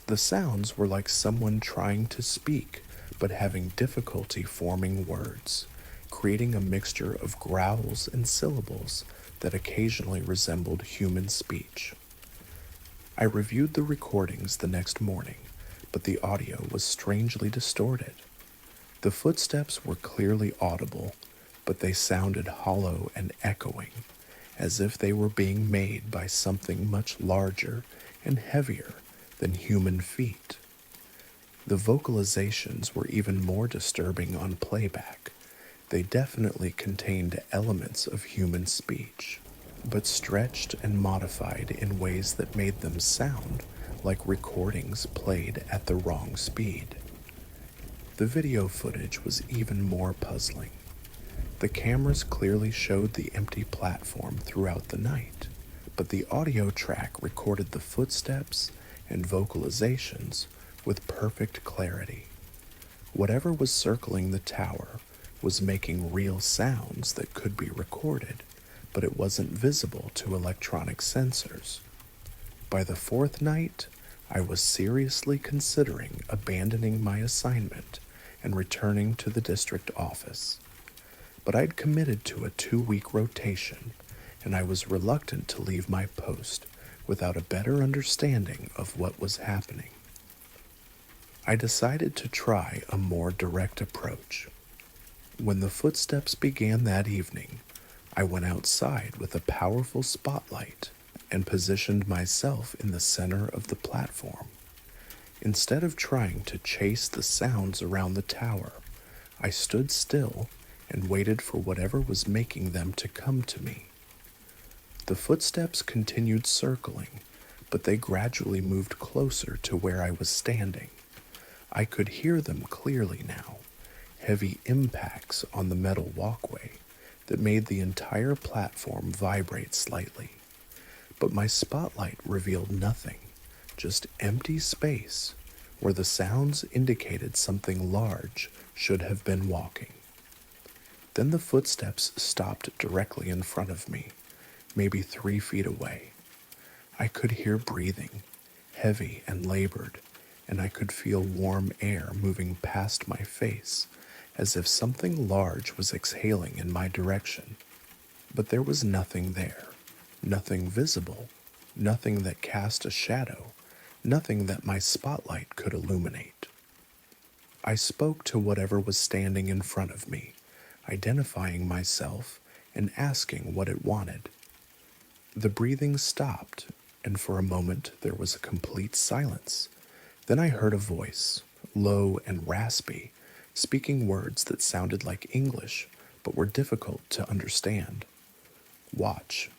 The sounds were like someone trying to speak, but having difficulty forming words, creating a mixture of growls and syllables that occasionally resembled human speech. I reviewed the recordings the next morning, but the audio was strangely distorted. The footsteps were clearly audible, but they sounded hollow and echoing, as if they were being made by something much larger and heavier than human feet. The vocalizations were even more disturbing on playback, They definitely contained elements of human speech, but stretched and modified in ways that made them sound like recordings played at the wrong speed. The video footage was even more puzzling. The cameras clearly showed the empty platform throughout the night, but the audio track recorded the footsteps and vocalizations with perfect clarity. Whatever was circling the tower was making real sounds that could be recorded, but it wasn't visible to electronic sensors. By the fourth night, I was seriously considering abandoning my assignment and returning to the district office. But I'd committed to a 2-week rotation, and I was reluctant to leave my post without a better understanding of what was happening. I decided to try a more direct approach. When the footsteps began that evening, I went outside with a powerful spotlight and positioned myself in the center of the platform. Instead of trying to chase the sounds around the tower, I stood still and waited for whatever was making them to come to me. The footsteps continued circling, but they gradually moved closer to where I was standing. I could hear them clearly now, heavy impacts on the metal walkway that made the entire platform vibrate slightly. But my spotlight revealed nothing, just empty space where the sounds indicated something large should have been walking. Then the footsteps stopped directly in front of me, maybe 3 feet away. I could hear breathing, heavy and labored, and I could feel warm air moving past my face, as if something large was exhaling in my direction. But there was nothing there, nothing visible, nothing that cast a shadow, nothing that my spotlight could illuminate. I spoke to whatever was standing in front of me, identifying myself and asking what it wanted. The breathing stopped, and for a moment there was a complete silence. Then I heard a voice, low and raspy, speaking words that sounded like English but were difficult to understand. Watch,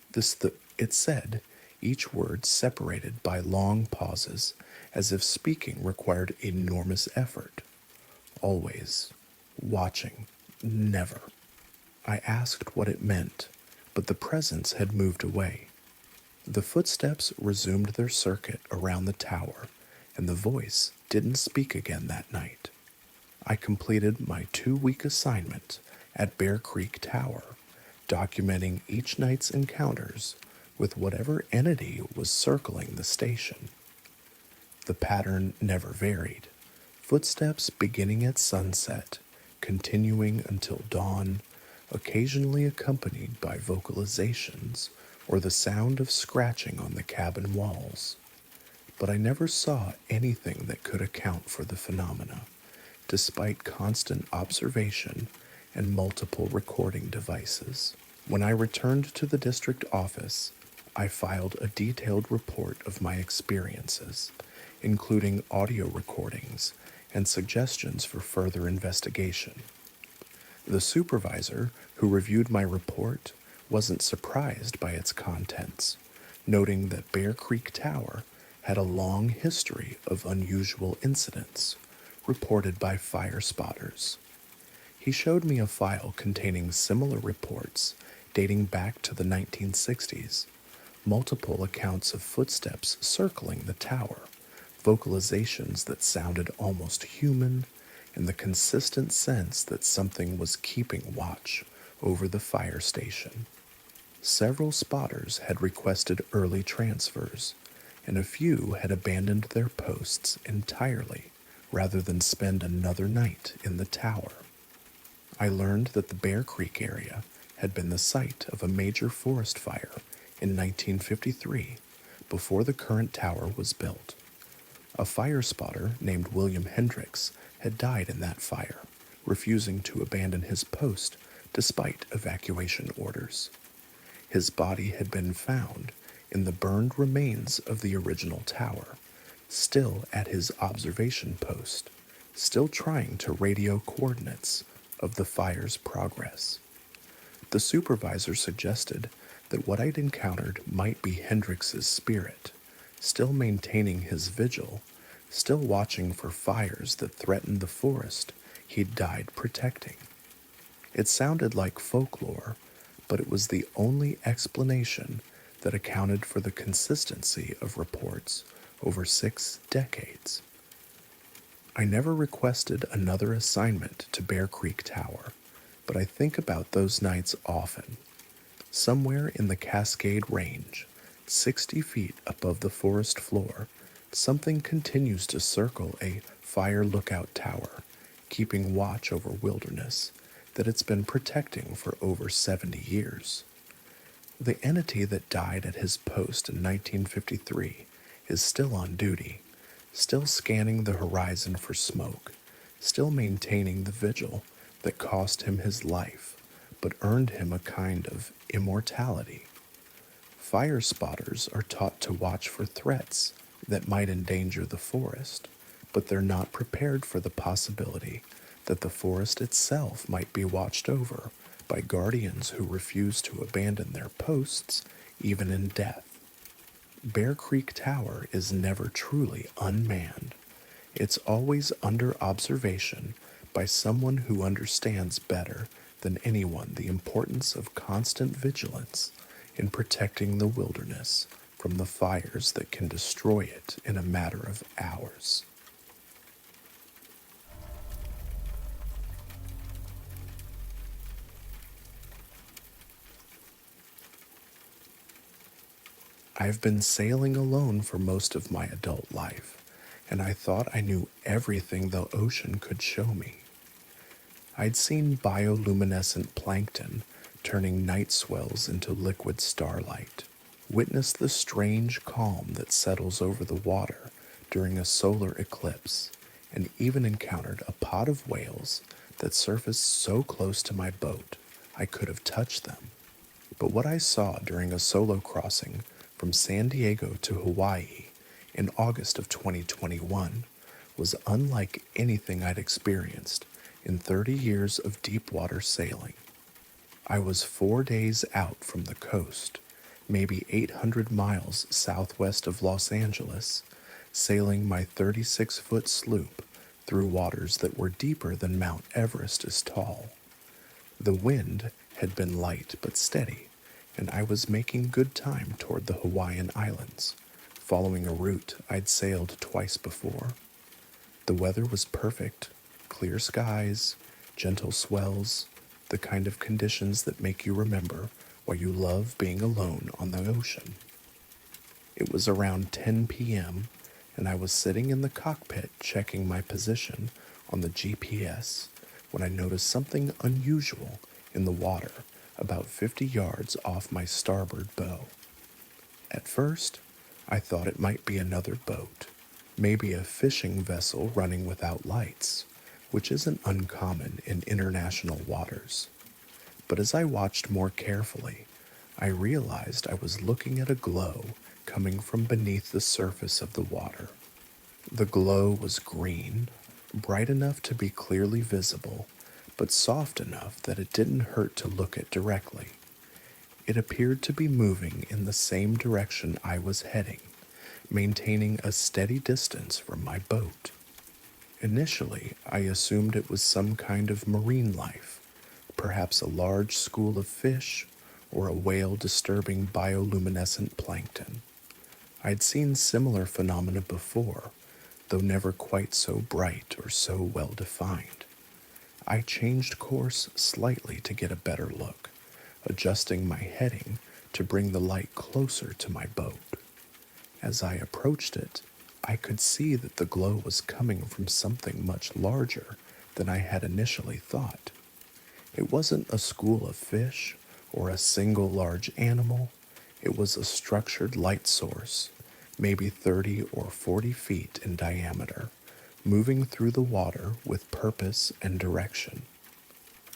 it said, each word separated by long pauses, as if speaking required enormous effort. Always. Watching. Never. I asked what it meant, but the presence had moved away. The footsteps resumed their circuit around the tower, and the voice didn't speak again that night. I completed my 2-week assignment at Bear Creek Tower, documenting each night's encounters with whatever entity was circling the station. The pattern never varied, footsteps beginning at sunset, continuing until dawn, occasionally accompanied by vocalizations or the sound of scratching on the cabin walls. But I never saw anything that could account for the phenomena, despite constant observation and multiple recording devices. When I returned to the district office, I filed a detailed report of my experiences, including audio recordings and suggestions for further investigation. The supervisor who reviewed my report wasn't surprised by its contents, noting that Bear Creek Tower had a long history of unusual incidents reported by fire spotters. He showed me a file containing similar reports dating back to the 1960s, multiple accounts of footsteps circling the tower, vocalizations that sounded almost human, and the consistent sense that something was keeping watch over the fire station. Several spotters had requested early transfers, and a few had abandoned their posts entirely rather than spend another night in the tower. I learned that the Bear Creek area had been the site of a major forest fire in 1953, before the current tower was built. A fire spotter named William Hendricks had died in that fire, refusing to abandon his post despite evacuation orders. His body had been found in the burned remains of the original tower, still at his observation post, still trying to radio coordinates of the fire's progress. The supervisor suggested that what I'd encountered might be Hendrix's spirit, still maintaining his vigil, still watching for fires that threatened the forest he'd died protecting. It sounded like folklore, but it was the only explanation that accounted for the consistency of reports over 6 decades. I never requested another assignment to Bear Creek Tower, but I think about those nights often. Somewhere in the Cascade Range, 60 feet above the forest floor, something continues to circle a fire lookout tower, keeping watch over wilderness that it's been protecting for over 70 years. The entity that died at his post in 1953 is still on duty, still scanning the horizon for smoke, still maintaining the vigil that cost him his life, but earned him a kind of immortality. Fire spotters are taught to watch for threats that might endanger the forest, but they're not prepared for the possibility that the forest itself might be watched over by guardians who refuse to abandon their posts even in death. Bear Creek Tower is never truly unmanned. It's always under observation by someone who understands better than anyone the importance of constant vigilance in protecting the wilderness from the fires that can destroy it in a matter of hours. I've been sailing alone for most of my adult life, and I thought I knew everything the ocean could show me. I'd seen bioluminescent plankton turning night swells into liquid starlight, witnessed the strange calm that settles over the water during a solar eclipse, and even encountered a pod of whales that surfaced so close to my boat I could have touched them. But what I saw during a solo crossing from San Diego to Hawaii in August of 2021 was unlike anything I'd experienced in 30 years of deep water sailing. I was 4 days out from the coast, maybe 800 miles southwest of Los Angeles, sailing my 36-foot sloop through waters that were deeper than Mount Everest is tall. The wind had been light but steady, and I was making good time toward the Hawaiian Islands, following a route I'd sailed twice before. The weather was perfect, clear skies, gentle swells, the kind of conditions that make you remember why you love being alone on the ocean. It was around 10 p.m., and I was sitting in the cockpit checking my position on the GPS when I noticed something unusual in the water about 50 yards off my starboard bow. At first, I thought it might be another boat, maybe a fishing vessel running without lights, which isn't uncommon in international waters. But as I watched more carefully, I realized I was looking at a glow coming from beneath the surface of the water. The glow was green, bright enough to be clearly visible, but soft enough that it didn't hurt to look at directly. It appeared to be moving in the same direction I was heading, maintaining a steady distance from my boat. Initially, I assumed it was some kind of marine life, perhaps a large school of fish or a whale disturbing bioluminescent plankton. I'd seen similar phenomena before, though never quite so bright or so well defined. I changed course slightly to get a better look, adjusting my heading to bring the light closer to my boat. As I approached it, I could see that the glow was coming from something much larger than I had initially thought. It wasn't a school of fish or a single large animal. It was a structured light source, maybe 30 or 40 feet in diameter, moving through the water with purpose and direction.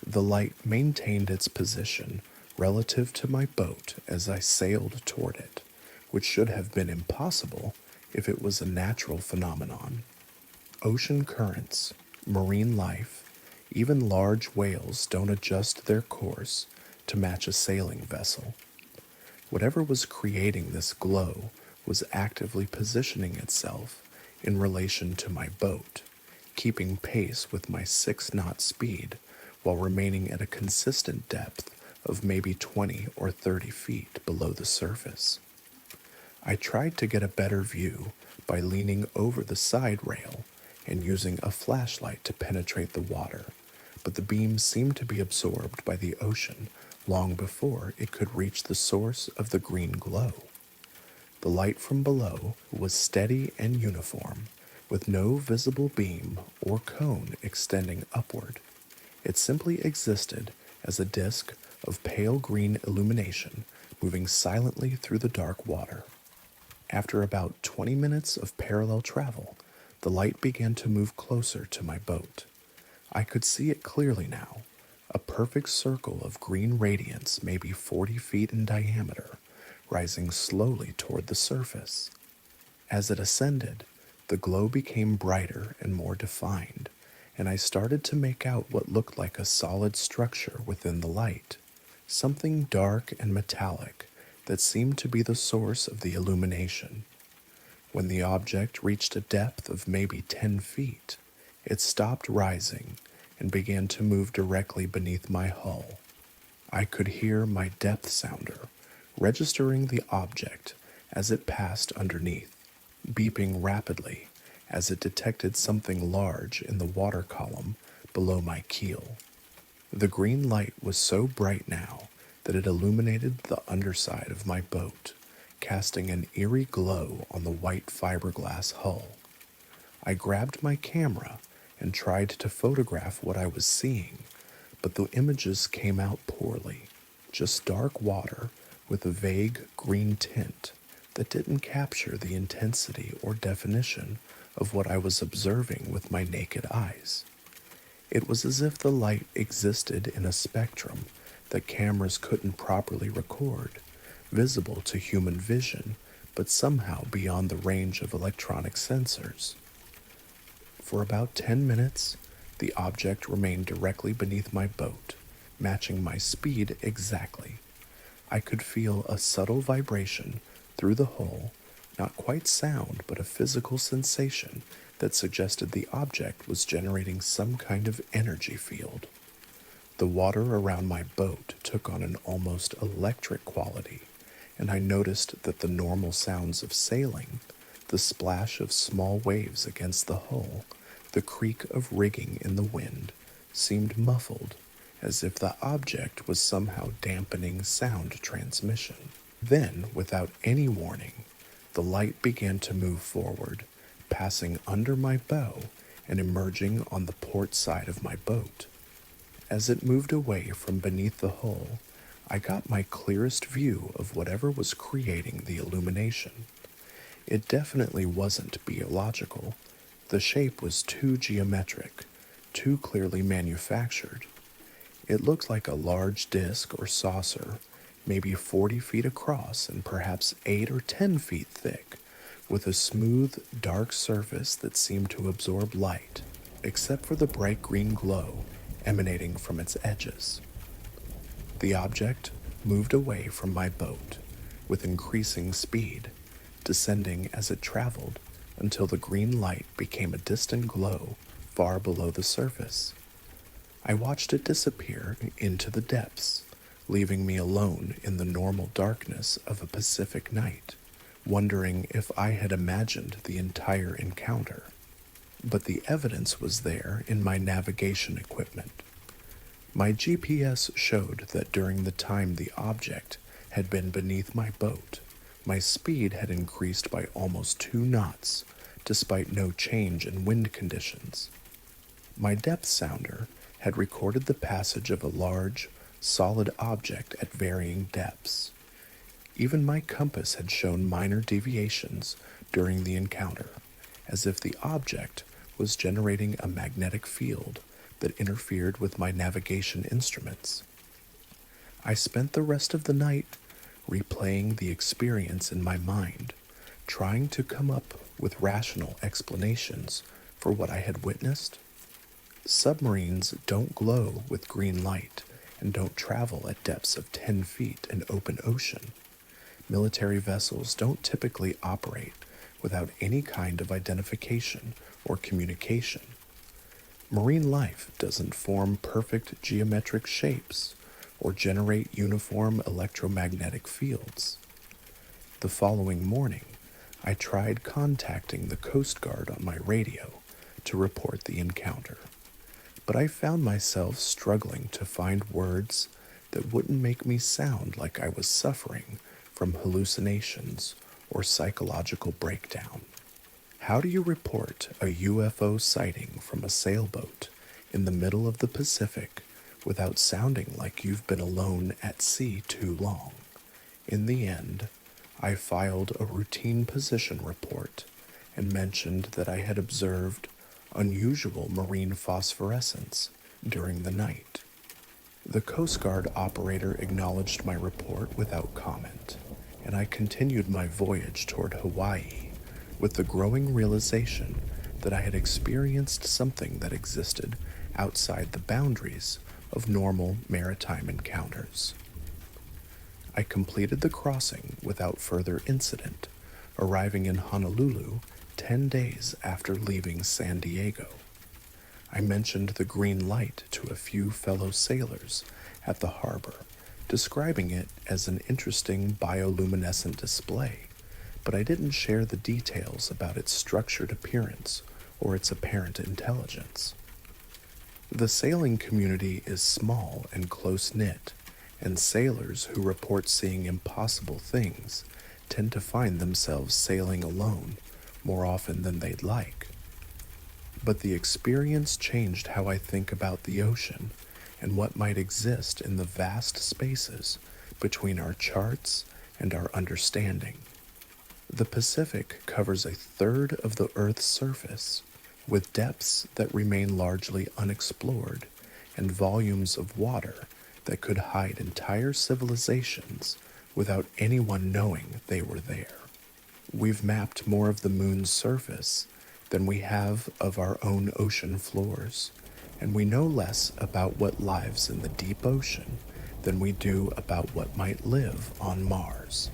The light maintained its position relative to my boat as I sailed toward it, which should have been impossible if it was a natural phenomenon. Ocean currents, marine life, Even large whales don't adjust their course to match a sailing vessel. Whatever was creating this glow was actively positioning itself in relation to my boat, keeping pace with my 6 knot speed while remaining at a consistent depth of maybe 20 or 30 feet below the surface. I tried to get a better view by leaning over the side rail and using a flashlight to penetrate the water, but the beam seemed to be absorbed by the ocean long before it could reach the source of the green glow. The light from below was steady and uniform, with no visible beam or cone extending upward. It simply existed as a disk of pale green illumination moving silently through the dark water. After about 20 minutes of parallel travel, the light began to move closer to my boat. I could see it clearly now, a perfect circle of green radiance maybe 40 feet in diameter, rising slowly toward the surface. As it ascended, the glow became brighter and more defined, and I started to make out what looked like a solid structure within the light, something dark and metallic that seemed to be the source of the illumination. When the object reached a depth of maybe 10 feet, it stopped rising and began to move directly beneath my hull. I could hear my depth sounder registering the object as it passed underneath, beeping rapidly as it detected something large in the water column below my keel. The green light was so bright now that it illuminated the underside of my boat, casting an eerie glow on the white fiberglass hull. I grabbed my camera and tried to photograph what I was seeing, but the images came out poorly, just dark water with a vague green tint that didn't capture the intensity or definition of what I was observing with my naked eyes. It was as if the light existed in a spectrum that cameras couldn't properly record, visible to human vision, but somehow beyond the range of electronic sensors. For about 10 minutes, the object remained directly beneath my boat, matching my speed exactly. I could feel a subtle vibration through the hull, not quite sound, but a physical sensation that suggested the object was generating some kind of energy field. The water around my boat took on an almost electric quality, and I noticed that the normal sounds of sailing, the splash of small waves against the hull, the creak of rigging in the wind, seemed muffled, as if the object was somehow dampening sound transmission. Then, without any warning, the light began to move forward, passing under my bow and emerging on the port side of my boat. As it moved away from beneath the hull, I got my clearest view of whatever was creating the illumination. It definitely wasn't biological. The shape was too geometric, too clearly manufactured. It looked like a large disc or saucer, maybe 40 feet across and perhaps 8 or 10 feet thick, with a smooth, dark surface that seemed to absorb light, except for the bright green glow emanating from its edges. The object moved away from my boat with increasing speed, descending as it traveled until the green light became a distant glow far below the surface. I watched it disappear into the depths, leaving me alone in the normal darkness of a Pacific night, wondering if I had imagined the entire encounter. But the evidence was there in my navigation equipment. My GPS showed that during the time the object had been beneath my boat, my speed had increased by almost 2 knots, despite no change in wind conditions. My depth sounder had recorded the passage of a large, solid object at varying depths. Even my compass had shown minor deviations during the encounter, as if the object was generating a magnetic field that interfered with my navigation instruments. I spent the rest of the night replaying the experience in my mind, trying to come up with rational explanations for what I had witnessed. Submarines don't glow with green light and don't travel at depths of 10 feet in open ocean. Military vessels don't typically operate without any kind of identification or communication. Marine life doesn't form perfect geometric shapes or generate uniform electromagnetic fields. The following morning, I tried contacting the Coast Guard on my radio to report the encounter, but I found myself struggling to find words that wouldn't make me sound like I was suffering from hallucinations or psychological breakdown. How do you report a UFO sighting from a sailboat in the middle of the Pacific without sounding like you've been alone at sea too long? In the end, I filed a routine position report and mentioned that I had observed unusual marine phosphorescence during the night. The Coast Guard operator acknowledged my report without comment, and I continued my voyage toward Hawaii with the growing realization that I had experienced something that existed outside the boundaries of normal maritime encounters. I completed the crossing without further incident, arriving in Honolulu 10 days after leaving San Diego. I mentioned the green light to a few fellow sailors at the harbor, describing it as an interesting bioluminescent display, but I didn't share the details about its structured appearance or its apparent intelligence. The sailing community is small and close-knit, and sailors who report seeing impossible things tend to find themselves sailing alone more often than they'd like. But the experience changed how I think about the ocean and what might exist in the vast spaces between our charts and our understanding. The Pacific covers a third of the Earth's surface, with depths that remain largely unexplored and volumes of water that could hide entire civilizations without anyone knowing they were there. We've mapped more of the moon's surface than we have of our own ocean floors, and we know less about what lives in the deep ocean than we do about what might live on Mars.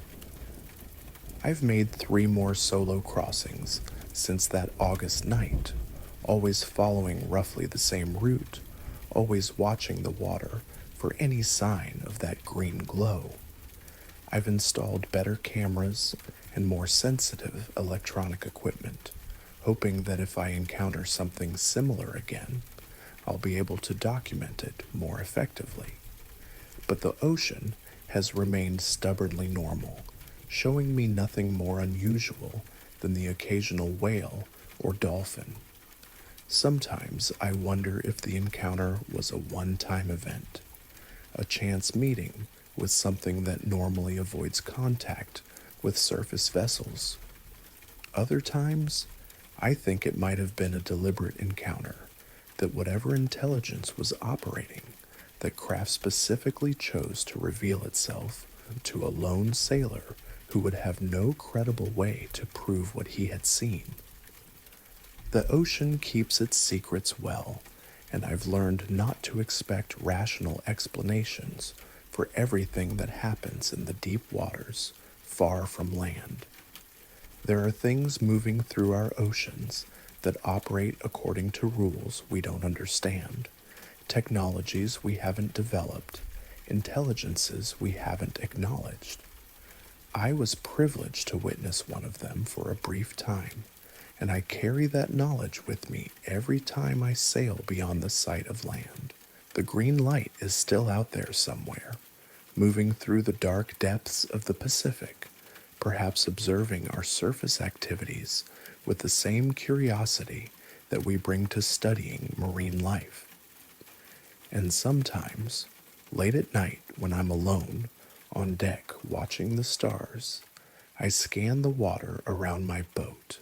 I've made 3 more solo crossings since that August night, always following roughly the same route, always watching the water for any sign of that green glow. I've installed better cameras and more sensitive electronic equipment, hoping that if I encounter something similar again, I'll be able to document it more effectively. But the ocean has remained stubbornly normal, showing me nothing more unusual than the occasional whale or dolphin. Sometimes I wonder if the encounter was a one-time event, a chance meeting with something that normally avoids contact with surface vessels. Other times, I think it might have been a deliberate encounter, that whatever intelligence was operating, that craft specifically chose to reveal itself to a lone sailor who would have no credible way to prove what he had seen. The ocean keeps its secrets well, and I've learned not to expect rational explanations for everything that happens in the deep waters far from land. There are things moving through our oceans that operate according to rules we don't understand, technologies we haven't developed, intelligences we haven't acknowledged. I was privileged to witness one of them for a brief time, and I carry that knowledge with me every time I sail beyond the sight of land. The green light is still out there somewhere, moving through the dark depths of the Pacific, perhaps observing our surface activities with the same curiosity that we bring to studying marine life. And sometimes, late at night when I'm alone, on deck watching the stars, I scan the water around my boat,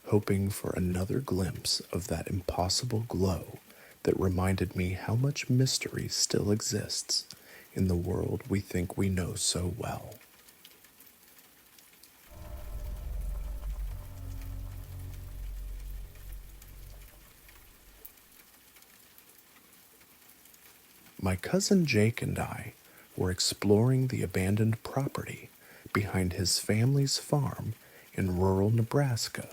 hoping for another glimpse of that impossible glow that reminded me how much mystery still exists in the world we think we know so well. My cousin Jake and I were exploring the abandoned property behind his family's farm in rural Nebraska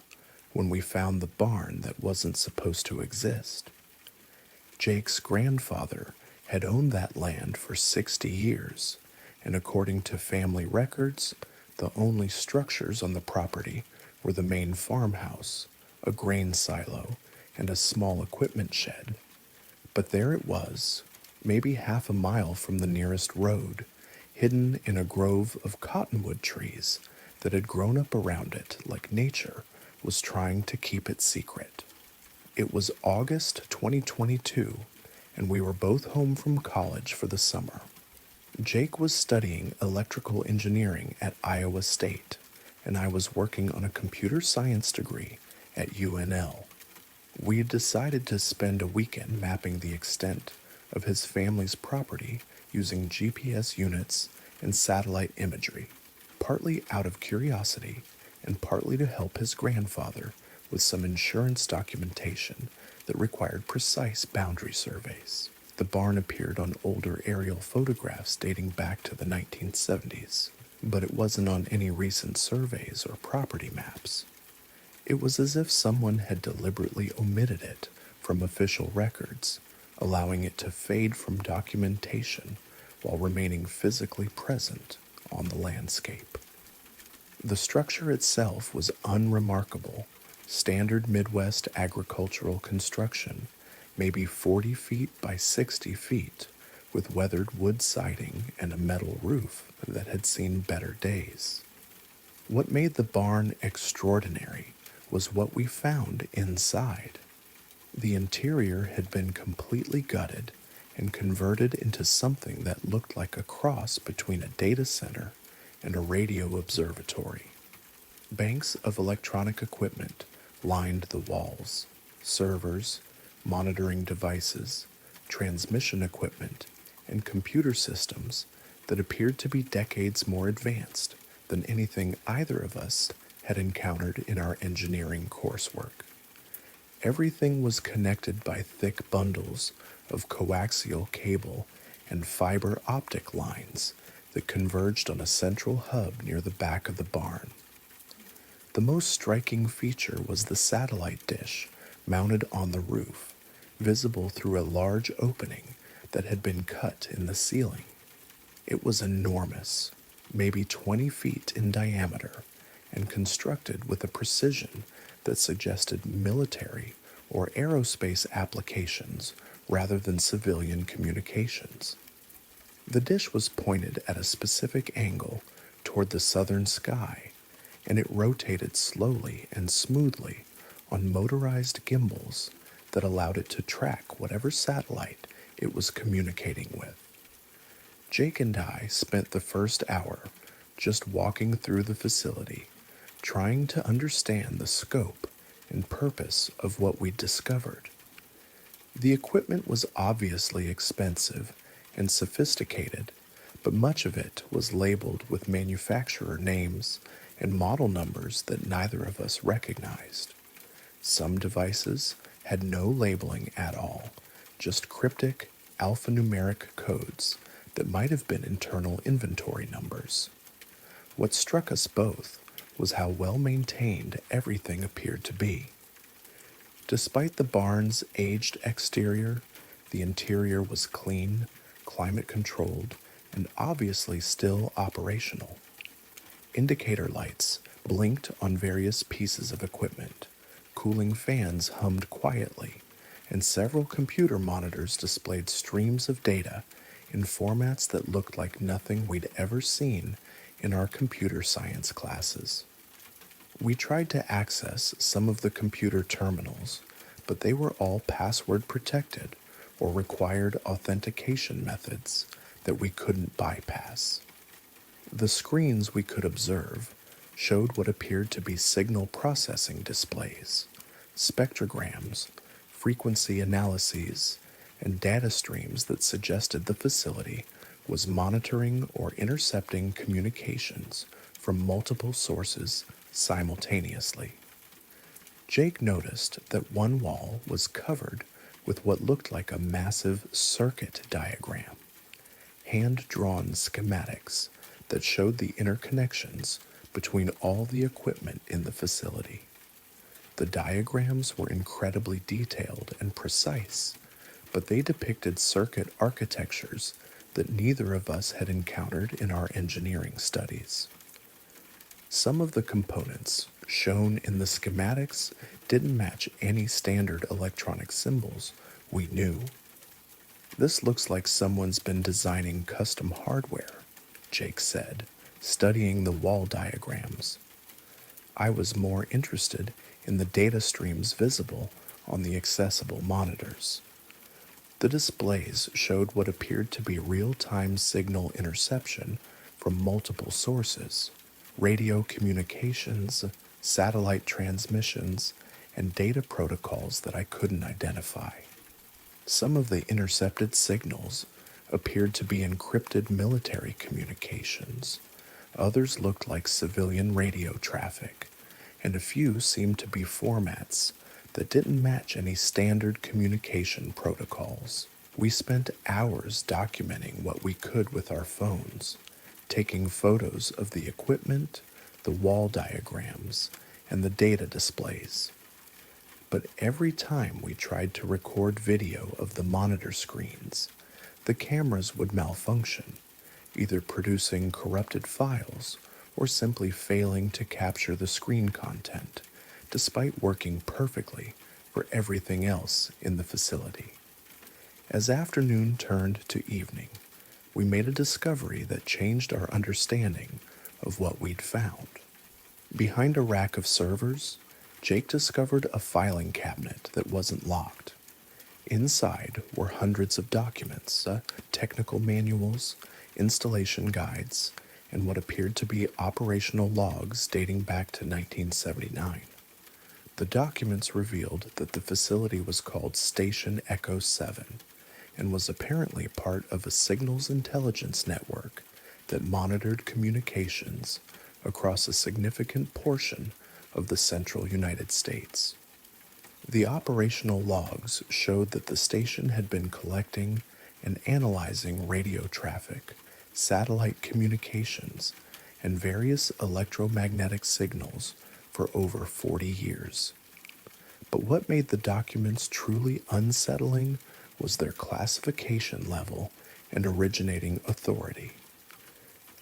when we found the barn that wasn't supposed to exist. Jake's grandfather had owned that land for 60 years, and according to family records, the only structures on the property were the main farmhouse, a grain silo, and a small equipment shed. But there it was, maybe half a mile from the nearest road, hidden in a grove of cottonwood trees that had grown up around it like nature was trying to keep it secret. It was August 2022, and we were both home from college for the summer. Jake was studying electrical engineering at Iowa State, and I was working on a computer science degree at UNL. We had decided to spend a weekend mapping the extent of his family's property using GPS units and satellite imagery, partly out of curiosity and partly to help his grandfather with some insurance documentation that required precise boundary surveys. The barn appeared on older aerial photographs dating back to the 1970s, but it wasn't on any recent surveys or property maps. It was as if someone had deliberately omitted it from official records, allowing it to fade from documentation while remaining physically present on the landscape. The structure itself was unremarkable, standard Midwest agricultural construction, maybe 40 feet by 60 feet, with weathered wood siding and a metal roof that had seen better days. What made the barn extraordinary was what we found inside. The interior had been completely gutted and converted into something that looked like a cross between a data center and a radio observatory. Banks of electronic equipment lined the walls: servers, monitoring devices, transmission equipment, and computer systems that appeared to be decades more advanced than anything either of us had encountered in our engineering coursework. Everything was connected by thick bundles of coaxial cable and fiber optic lines that converged on a central hub near the back of the barn. The most striking feature was the satellite dish mounted on the roof, visible through a large opening that had been cut in the ceiling. It was enormous, maybe 20 feet in diameter, and constructed with a precision that suggested military or aerospace applications rather than civilian communications. The dish was pointed at a specific angle toward the southern sky, and it rotated slowly and smoothly on motorized gimbals that allowed it to track whatever satellite it was communicating with. Jake and I spent the first hour just walking through the facility, trying to understand the scope and purpose of what we'd discovered. The equipment was obviously expensive and sophisticated, but much of it was labeled with manufacturer names and model numbers that neither of us recognized. Some devices had no labeling at all, just cryptic alphanumeric codes that might have been internal inventory numbers. What struck us both was how well maintained everything appeared to be. Despite the barn's aged exterior, the interior was clean, climate-controlled, and obviously still operational. Indicator lights blinked on various pieces of equipment, cooling fans hummed quietly, and several computer monitors displayed streams of data in formats that looked like nothing we'd ever seen in our computer science classes. We tried to access some of the computer terminals, but they were all password protected or required authentication methods that we couldn't bypass. The screens we could observe showed what appeared to be signal processing displays, spectrograms, frequency analyses, and data streams that suggested the facility was monitoring or intercepting communications from multiple sources simultaneously. Jake noticed that one wall was covered with what looked like a massive circuit diagram, hand-drawn schematics that showed the interconnections between all the equipment in the facility. The diagrams were incredibly detailed and precise, but they depicted circuit architectures that neither of us had encountered in our engineering studies. Some of the components shown in the schematics didn't match any standard electronic symbols we knew. This looks like someone's been designing custom hardware, Jake said, studying the wall diagrams. I was more interested in the data streams visible on the accessible monitors. The displays showed what appeared to be real-time signal interception from multiple sources, radio communications, satellite transmissions, and data protocols that I couldn't identify. Some of the intercepted signals appeared to be encrypted military communications. Others looked like civilian radio traffic, and a few seemed to be formats that didn't match any standard communication protocols. We spent hours documenting what we could with our phones, taking photos of the equipment, the wall diagrams, and the data displays. But every time we tried to record video of the monitor screens, the cameras would malfunction, either producing corrupted files or simply failing to capture the screen content, despite working perfectly for everything else in the facility. As afternoon turned to evening, we made a discovery that changed our understanding of what we'd found. Behind a rack of servers, Jake discovered a filing cabinet that wasn't locked. Inside were hundreds of documents, technical manuals, installation guides, and what appeared to be operational logs dating back to 1979. The documents revealed that the facility was called Station Echo 7 and was apparently part of a signals intelligence network that monitored communications across a significant portion of the central United States. The operational logs showed that the station had been collecting and analyzing radio traffic, satellite communications, and various electromagnetic signals for over 40 years. But what made the documents truly unsettling was their classification level and originating authority.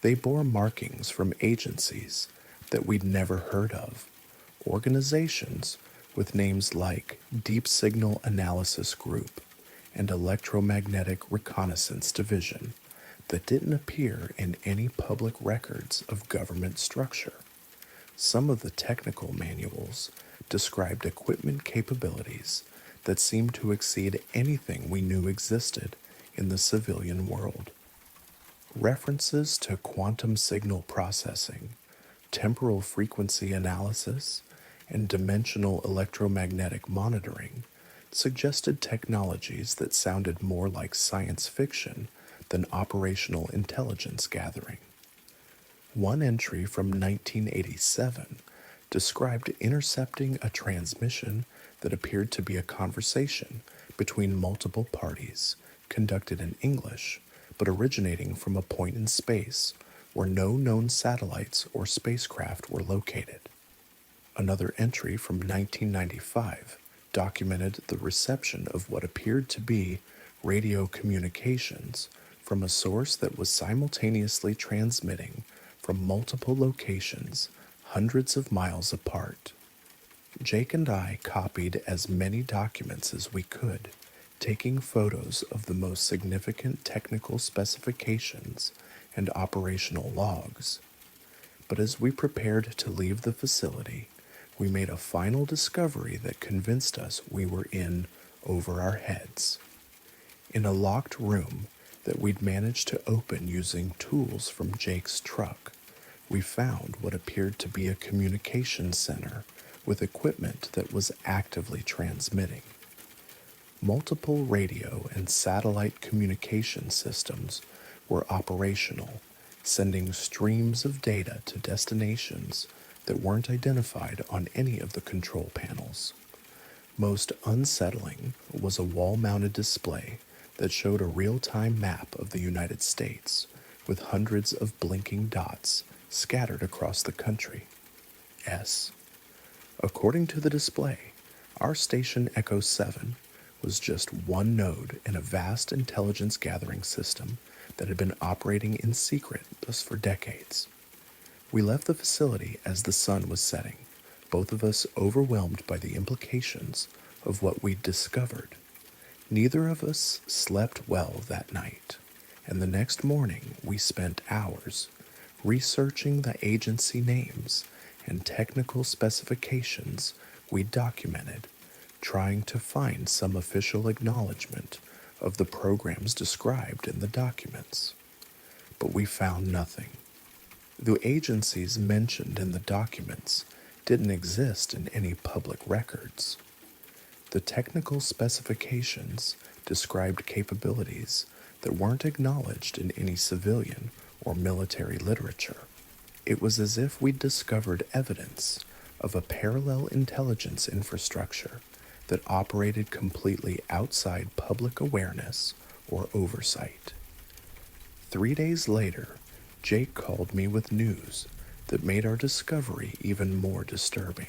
They bore markings from agencies that we'd never heard of, organizations with names like Deep Signal Analysis Group and Electromagnetic Reconnaissance Division that didn't appear in any public records of government structure. Some of the technical manuals described equipment capabilities that seemed to exceed anything we knew existed in the civilian world. References to quantum signal processing, temporal frequency analysis, and dimensional electromagnetic monitoring suggested technologies that sounded more like science fiction than operational intelligence gathering. One entry from 1987 described intercepting a transmission that appeared to be a conversation between multiple parties, conducted in English, but originating from a point in space where no known satellites or spacecraft were located. Another entry from 1995 documented the reception of what appeared to be radio communications from a source that was simultaneously transmitting from multiple locations hundreds of miles apart. Jake and I copied as many documents as we could, taking photos of the most significant technical specifications and operational logs. But as we prepared to leave the facility, we made a final discovery that convinced us we were in over our heads. In a locked room that we'd managed to open using tools from Jake's truck, we found what appeared to be a communication center with equipment that was actively transmitting. Multiple radio and satellite communication systems were operational, sending streams of data to destinations that weren't identified on any of the control panels. Most unsettling was a wall mounted display that showed a real time map of the United States with hundreds of blinking dots scattered across the country. S. According to the display, our station Echo 7 was just one node in a vast intelligence gathering system that had been operating in secret thus for decades. We left the facility as the sun was setting, both of us overwhelmed by the implications of what we'd discovered. Neither of us slept well that night, and the next morning we spent hours researching the agency names and technical specifications we documented, trying to find some official acknowledgement of the programs described in the documents. But we found nothing. The agencies mentioned in the documents didn't exist in any public records. The technical specifications described capabilities that weren't acknowledged in any civilian or military literature. It was as if we'd discovered evidence of a parallel intelligence infrastructure that operated completely outside public awareness or oversight. 3 days later, Jake called me with news that made our discovery even more disturbing.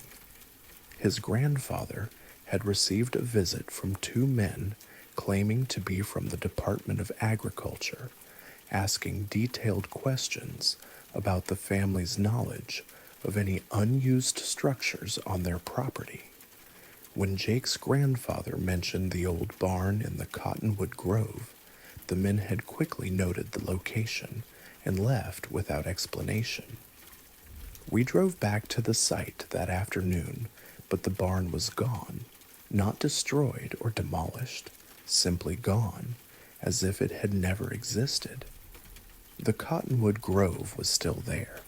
His grandfather had received a visit from two men claiming to be from the Department of Agriculture, asking detailed questions about the family's knowledge of any unused structures on their property. When Jake's grandfather mentioned the old barn in the Cottonwood Grove, the men had quickly noted the location and left without explanation. We drove back to the site that afternoon, but the barn was gone, not destroyed or demolished, simply gone, as if it had never existed. The Cottonwood Grove was still there,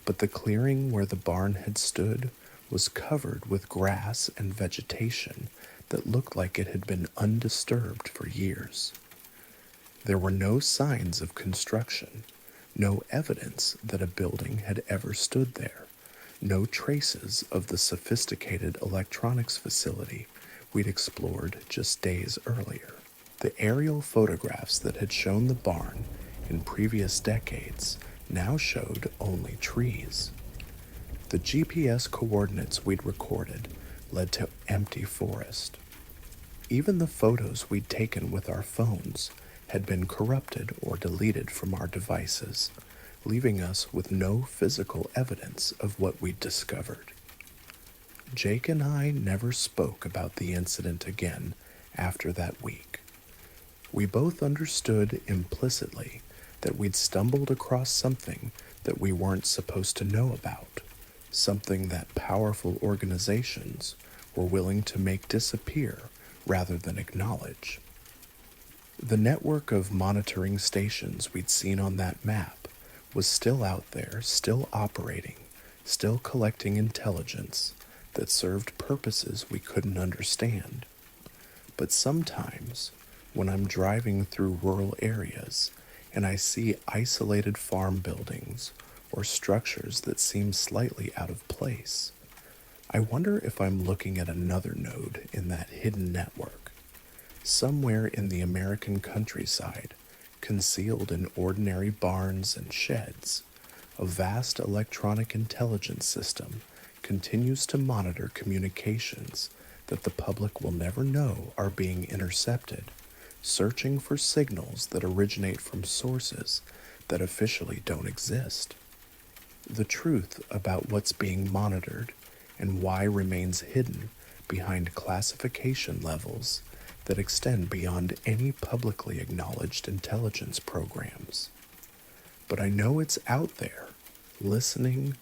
but the clearing where the barn had stood was covered with grass and vegetation that looked like it had been undisturbed for years. There were no signs of construction, no evidence that a building had ever stood there, no traces of the sophisticated electronics facility we'd explored just days earlier. The aerial photographs that had shown the barn in previous decades now showed only trees. The GPS coordinates we'd recorded led to empty forest. Even the photos we'd taken with our phones had been corrupted or deleted from our devices, leaving us with no physical evidence of what we'd discovered. Jake and I never spoke about the incident again after that week. We both understood implicitly that we'd stumbled across something that we weren't supposed to know about, something that powerful organizations were willing to make disappear rather than acknowledge. The network of monitoring stations we'd seen on that map was still out there, still operating, still collecting intelligence that served purposes we couldn't understand. But sometimes, when I'm driving through rural areas and I see isolated farm buildings or structures that seem slightly out of place, I wonder if I'm looking at another node in that hidden network. Somewhere in the American countryside, concealed in ordinary barns and sheds, a vast electronic intelligence system continues to monitor communications that the public will never know are being intercepted, searching for signals that originate from sources that officially don't exist. The truth about what's being monitored and why remains hidden behind classification levels that extend beyond any publicly acknowledged intelligence programs. But I know it's out there, listening,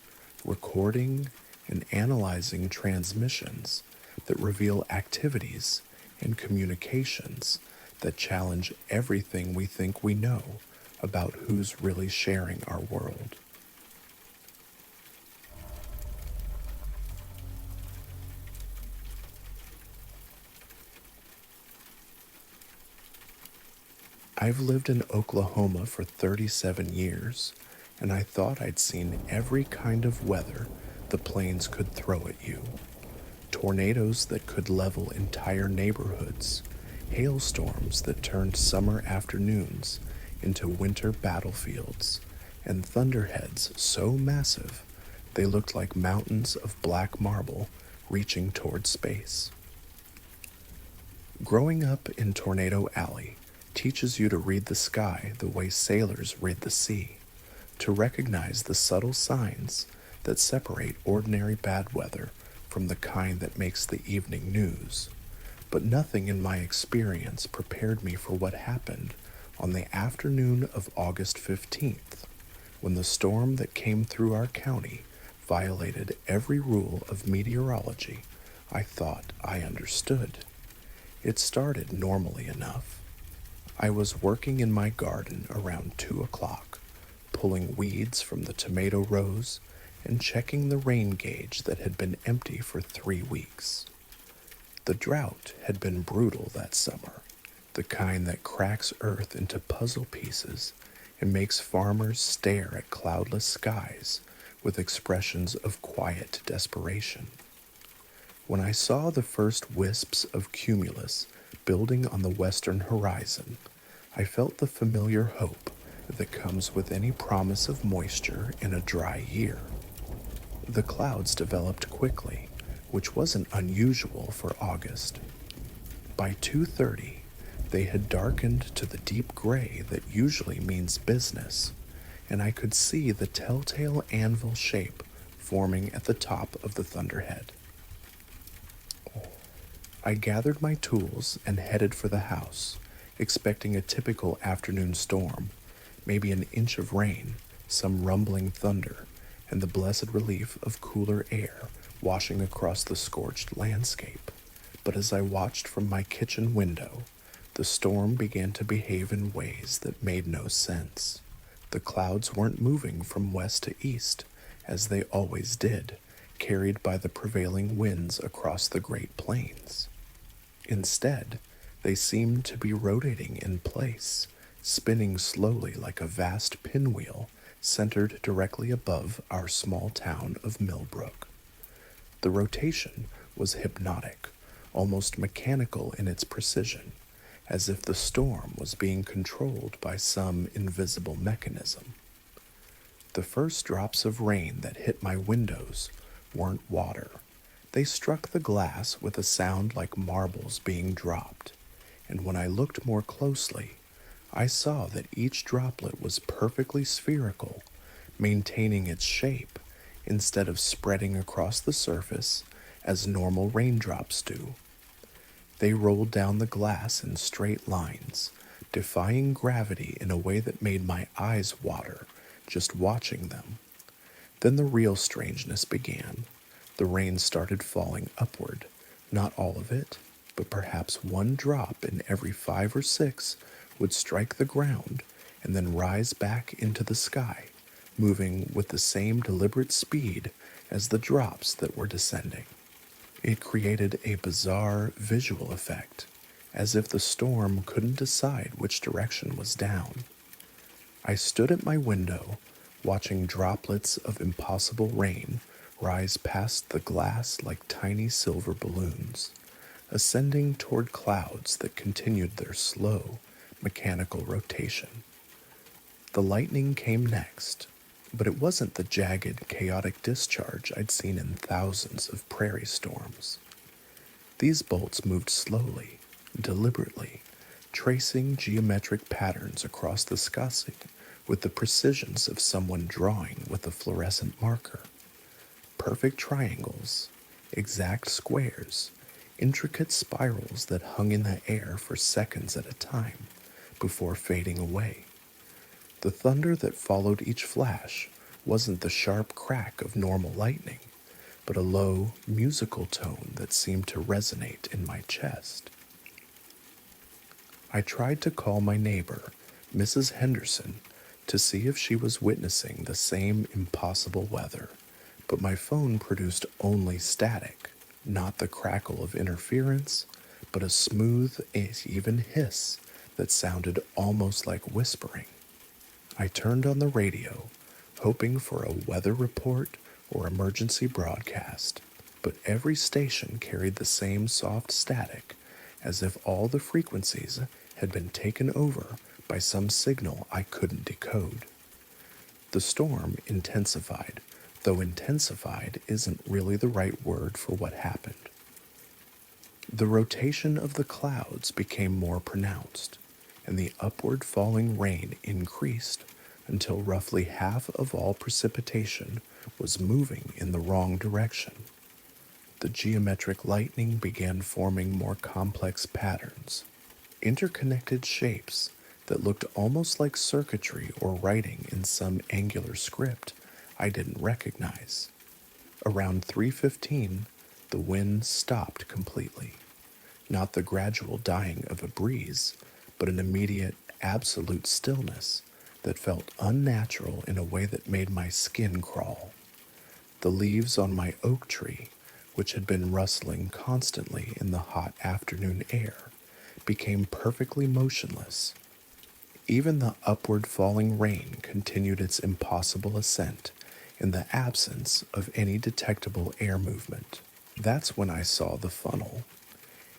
recording, and analyzing transmissions that reveal activities and communications that challenge everything we think we know about who's really sharing our world. I've lived in Oklahoma for 37 years, and I thought I'd seen every kind of weather the plains could throw at you. tornadoes that could level entire neighborhoods, hailstorms that turned summer afternoons into winter battlefields, and thunderheads so massive they looked like mountains of black marble reaching toward space. Growing up in Tornado Alley teaches you to read the sky the way sailors read the sea, to recognize the subtle signs that separate ordinary bad weather from the kind that makes the evening news. But nothing in my experience prepared me for what happened on the afternoon of August 15th, when the storm that came through our county violated every rule of meteorology I thought I understood. It started normally enough. I was working in my garden around 2 o'clock, pulling weeds from the tomato rows and checking the rain gauge that had been empty for 3 weeks. The drought had been brutal that summer, the kind that cracks earth into puzzle pieces and makes farmers stare at cloudless skies with expressions of quiet desperation. When I saw the first wisps of cumulus building on the western horizon, I felt the familiar hope that comes with any promise of moisture in a dry year. The clouds developed quickly, which wasn't unusual for August. By 2:30, they had darkened to the deep gray that usually means business, and I could see the telltale anvil shape forming at the top of the thunderhead. I gathered my tools and headed for the house, expecting a typical afternoon storm, maybe an inch of rain, some rumbling thunder, and the blessed relief of cooler air washing across the scorched landscape. But as I watched from my kitchen window, the storm began to behave in ways that made no sense. The clouds weren't moving from west to east, as they always did, carried by the prevailing winds across the Great Plains. Instead, they seemed to be rotating in place, spinning slowly like a vast pinwheel centered directly above our small town of Millbrook. The rotation was hypnotic, almost mechanical in its precision, as if the storm was being controlled by some invisible mechanism. The first drops of rain that hit my windows weren't water. They struck the glass with a sound like marbles being dropped, and when I looked more closely, I saw that each droplet was perfectly spherical, maintaining its shape instead of spreading across the surface as normal raindrops do. They rolled down the glass in straight lines, defying gravity in a way that made my eyes water just watching them. Then the real strangeness began. The rain started falling upward, not all of it, but perhaps one drop in every 5 or 6 would strike the ground and then rise back into the sky, moving with the same deliberate speed as the drops that were descending. It created a bizarre visual effect, as if the storm couldn't decide which direction was down. I stood at my window, watching droplets of impossible rain rise past the glass like tiny silver balloons, ascending toward clouds that continued their slow, mechanical rotation. The lightning came next, but it wasn't the jagged, chaotic discharge I'd seen in thousands of prairie storms. These bolts moved slowly, deliberately, tracing geometric patterns across the sky with the precisions of someone drawing with a fluorescent marker. Perfect triangles, exact squares, intricate spirals that hung in the air for seconds at a time before fading away. The thunder that followed each flash wasn't the sharp crack of normal lightning, but a low, musical tone that seemed to resonate in my chest. I tried to call my neighbor, Mrs. Henderson, to see if she was witnessing the same impossible weather, but my phone produced only static, not the crackle of interference, but a smooth, even hiss that sounded almost like whispering. I turned on the radio, hoping for a weather report or emergency broadcast, but every station carried the same soft static, as if all the frequencies had been taken over by some signal I couldn't decode. The storm intensified, though intensified isn't really the right word for what happened. The rotation of the clouds became more pronounced, and the upward falling rain increased until roughly half of all precipitation was moving in the wrong direction. The geometric lightning began forming more complex patterns, interconnected shapes that looked almost like circuitry or writing in some angular script I didn't recognize. Around 3:15, the wind stopped completely. Not the gradual dying of a breeze, but an immediate, absolute stillness that felt unnatural in a way that made my skin crawl. The leaves on my oak tree, which had been rustling constantly in the hot afternoon air, became perfectly motionless. Even the upward falling rain continued its impossible ascent in the absence of any detectable air movement. That's when I saw the funnel.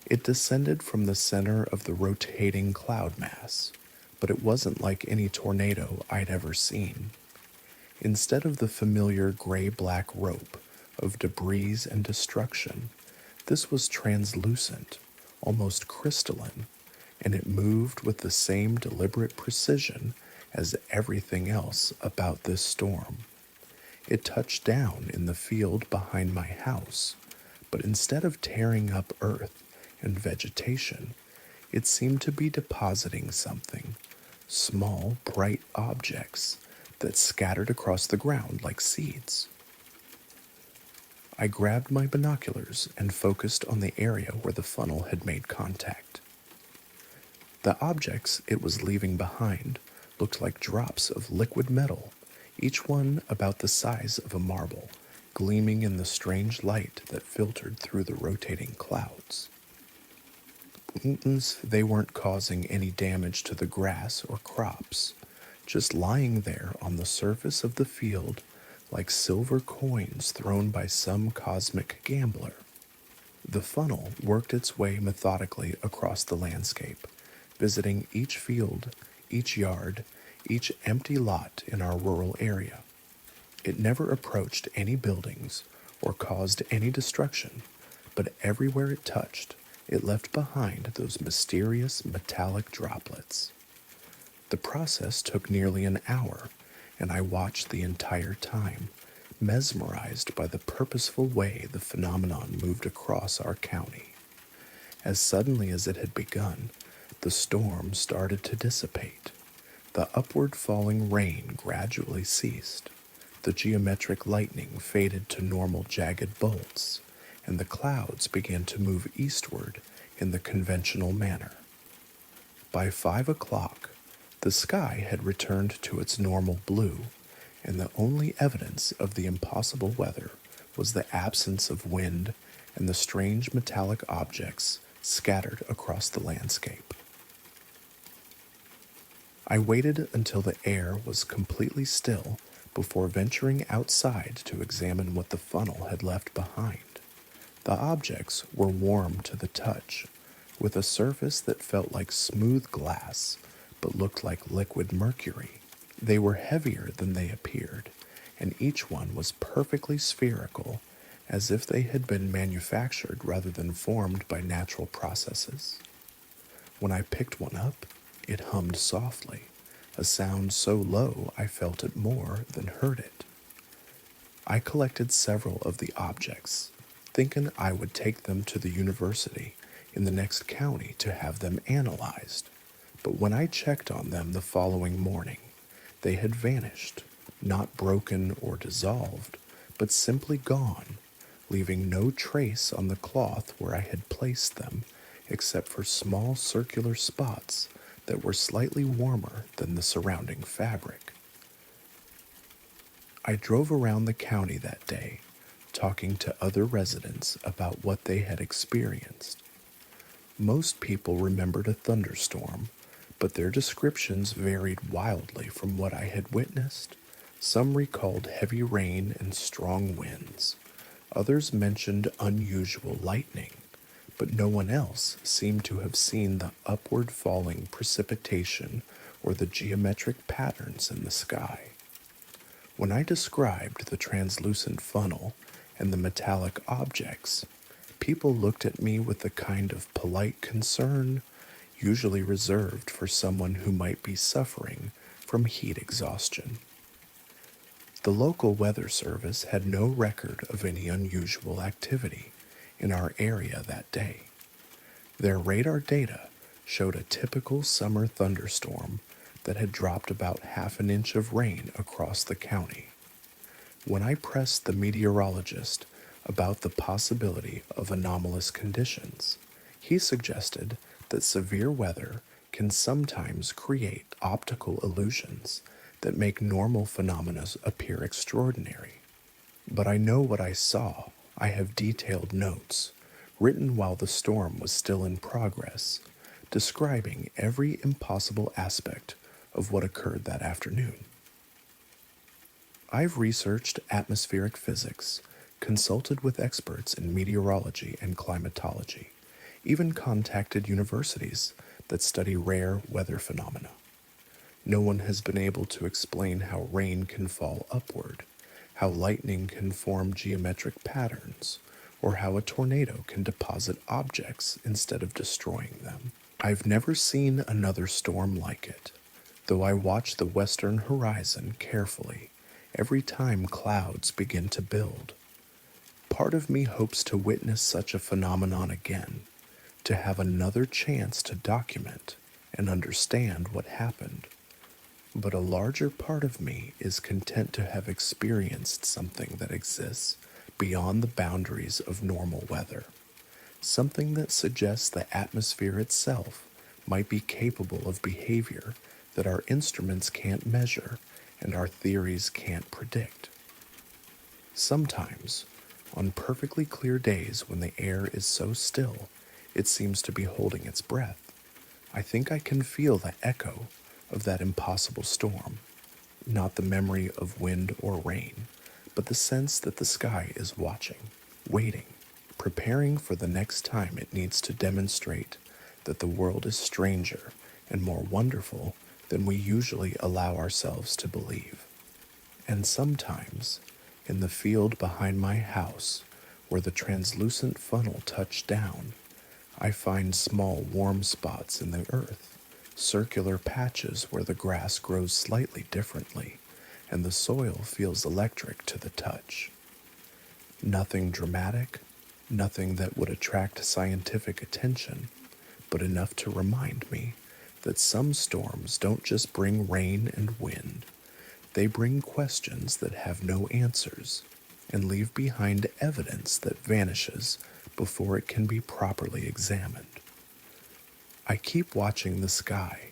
It descended from the center of the rotating cloud mass, but it wasn't like any tornado I'd ever seen. Instead of the familiar gray-black rope of debris and destruction, this was translucent, almost crystalline, and it moved with the same deliberate precision as everything else about this storm. It touched down in the field behind my house, but instead of tearing up earth and vegetation, it seemed to be depositing something, small, bright objects that scattered across the ground like seeds. I grabbed my binoculars and focused on the area where the funnel had made contact. The objects it was leaving behind looked like drops of liquid metal, each one about the size of a marble, gleaming in the strange light that filtered through the rotating clouds. They weren't causing any damage to the grass or crops, just lying there on the surface of the field like silver coins thrown by some cosmic gambler. The funnel worked its way methodically across the landscape, visiting each field, each yard, each empty lot in our rural area. It never approached any buildings or caused any destruction, but everywhere it touched, it left behind those mysterious metallic droplets. The process took nearly an hour, and I watched the entire time, mesmerized by the purposeful way the phenomenon moved across our county. As suddenly as it had begun, the storm started to dissipate. The upward falling rain gradually ceased. The geometric lightning faded to normal jagged bolts, and the clouds began to move eastward in the conventional manner. By 5 o'clock, the sky had returned to its normal blue, and the only evidence of the impossible weather was the absence of wind and the strange metallic objects scattered across the landscape. I waited until the air was completely still before venturing outside to examine what the funnel had left behind. The objects were warm to the touch, with a surface that felt like smooth glass but looked like liquid mercury. They were heavier than they appeared, and each one was perfectly spherical, as if they had been manufactured rather than formed by natural processes. When I picked one up, it hummed softly, a sound so low I felt it more than heard it. I collected several of the objects, thinking I would take them to the university in the next county to have them analyzed. But when I checked on them the following morning, they had vanished, not broken or dissolved, but simply gone, leaving no trace on the cloth where I had placed them, except for small circular spots that were slightly warmer than the surrounding fabric. I drove around the county that day, talking to other residents about what they had experienced. Most people remembered a thunderstorm, but their descriptions varied wildly from what I had witnessed. Some recalled heavy rain and strong winds. Others mentioned unusual lightning, but no one else seemed to have seen the upward falling precipitation or the geometric patterns in the sky. When I described the translucent funnel and the metallic objects, people looked at me with the kind of polite concern usually reserved for someone who might be suffering from heat exhaustion. The local weather service had no record of any unusual activity in our area that day. Their radar data showed a typical summer thunderstorm that had dropped about half an inch of rain across the county. When I pressed the meteorologist about the possibility of anomalous conditions, he suggested that severe weather can sometimes create optical illusions that make normal phenomena appear extraordinary. But I know what I saw. I have detailed notes, written while the storm was still in progress, describing every impossible aspect of what occurred that afternoon. I've researched atmospheric physics, consulted with experts in meteorology and climatology, even contacted universities that study rare weather phenomena. No one has been able to explain how rain can fall upward, how lightning can form geometric patterns, or how a tornado can deposit objects instead of destroying them. I've never seen another storm like it, though I watch the western horizon carefully every time clouds begin to build. Part of me hopes to witness such a phenomenon again, to have another chance to document and understand what happened. But a larger part of me is content to have experienced something that exists beyond the boundaries of normal weather, something that suggests the atmosphere itself might be capable of behavior that our instruments can't measure and our theories can't predict. Sometimes, on perfectly clear days when the air is so still it seems to be holding its breath, I think I can feel the echo of that impossible storm, not the memory of wind or rain, but the sense that the sky is watching, waiting, preparing for the next time it needs to demonstrate that the world is stranger and more wonderful than we usually allow ourselves to believe. And sometimes, in the field behind my house, where the translucent funnel touched down, I find small warm spots in the earth, circular patches where the grass grows slightly differently, and the soil feels electric to the touch. Nothing dramatic, nothing that would attract scientific attention, but enough to remind me that some storms don't just bring rain and wind. They bring questions that have no answers and leave behind evidence that vanishes before it can be properly examined. I keep watching the sky,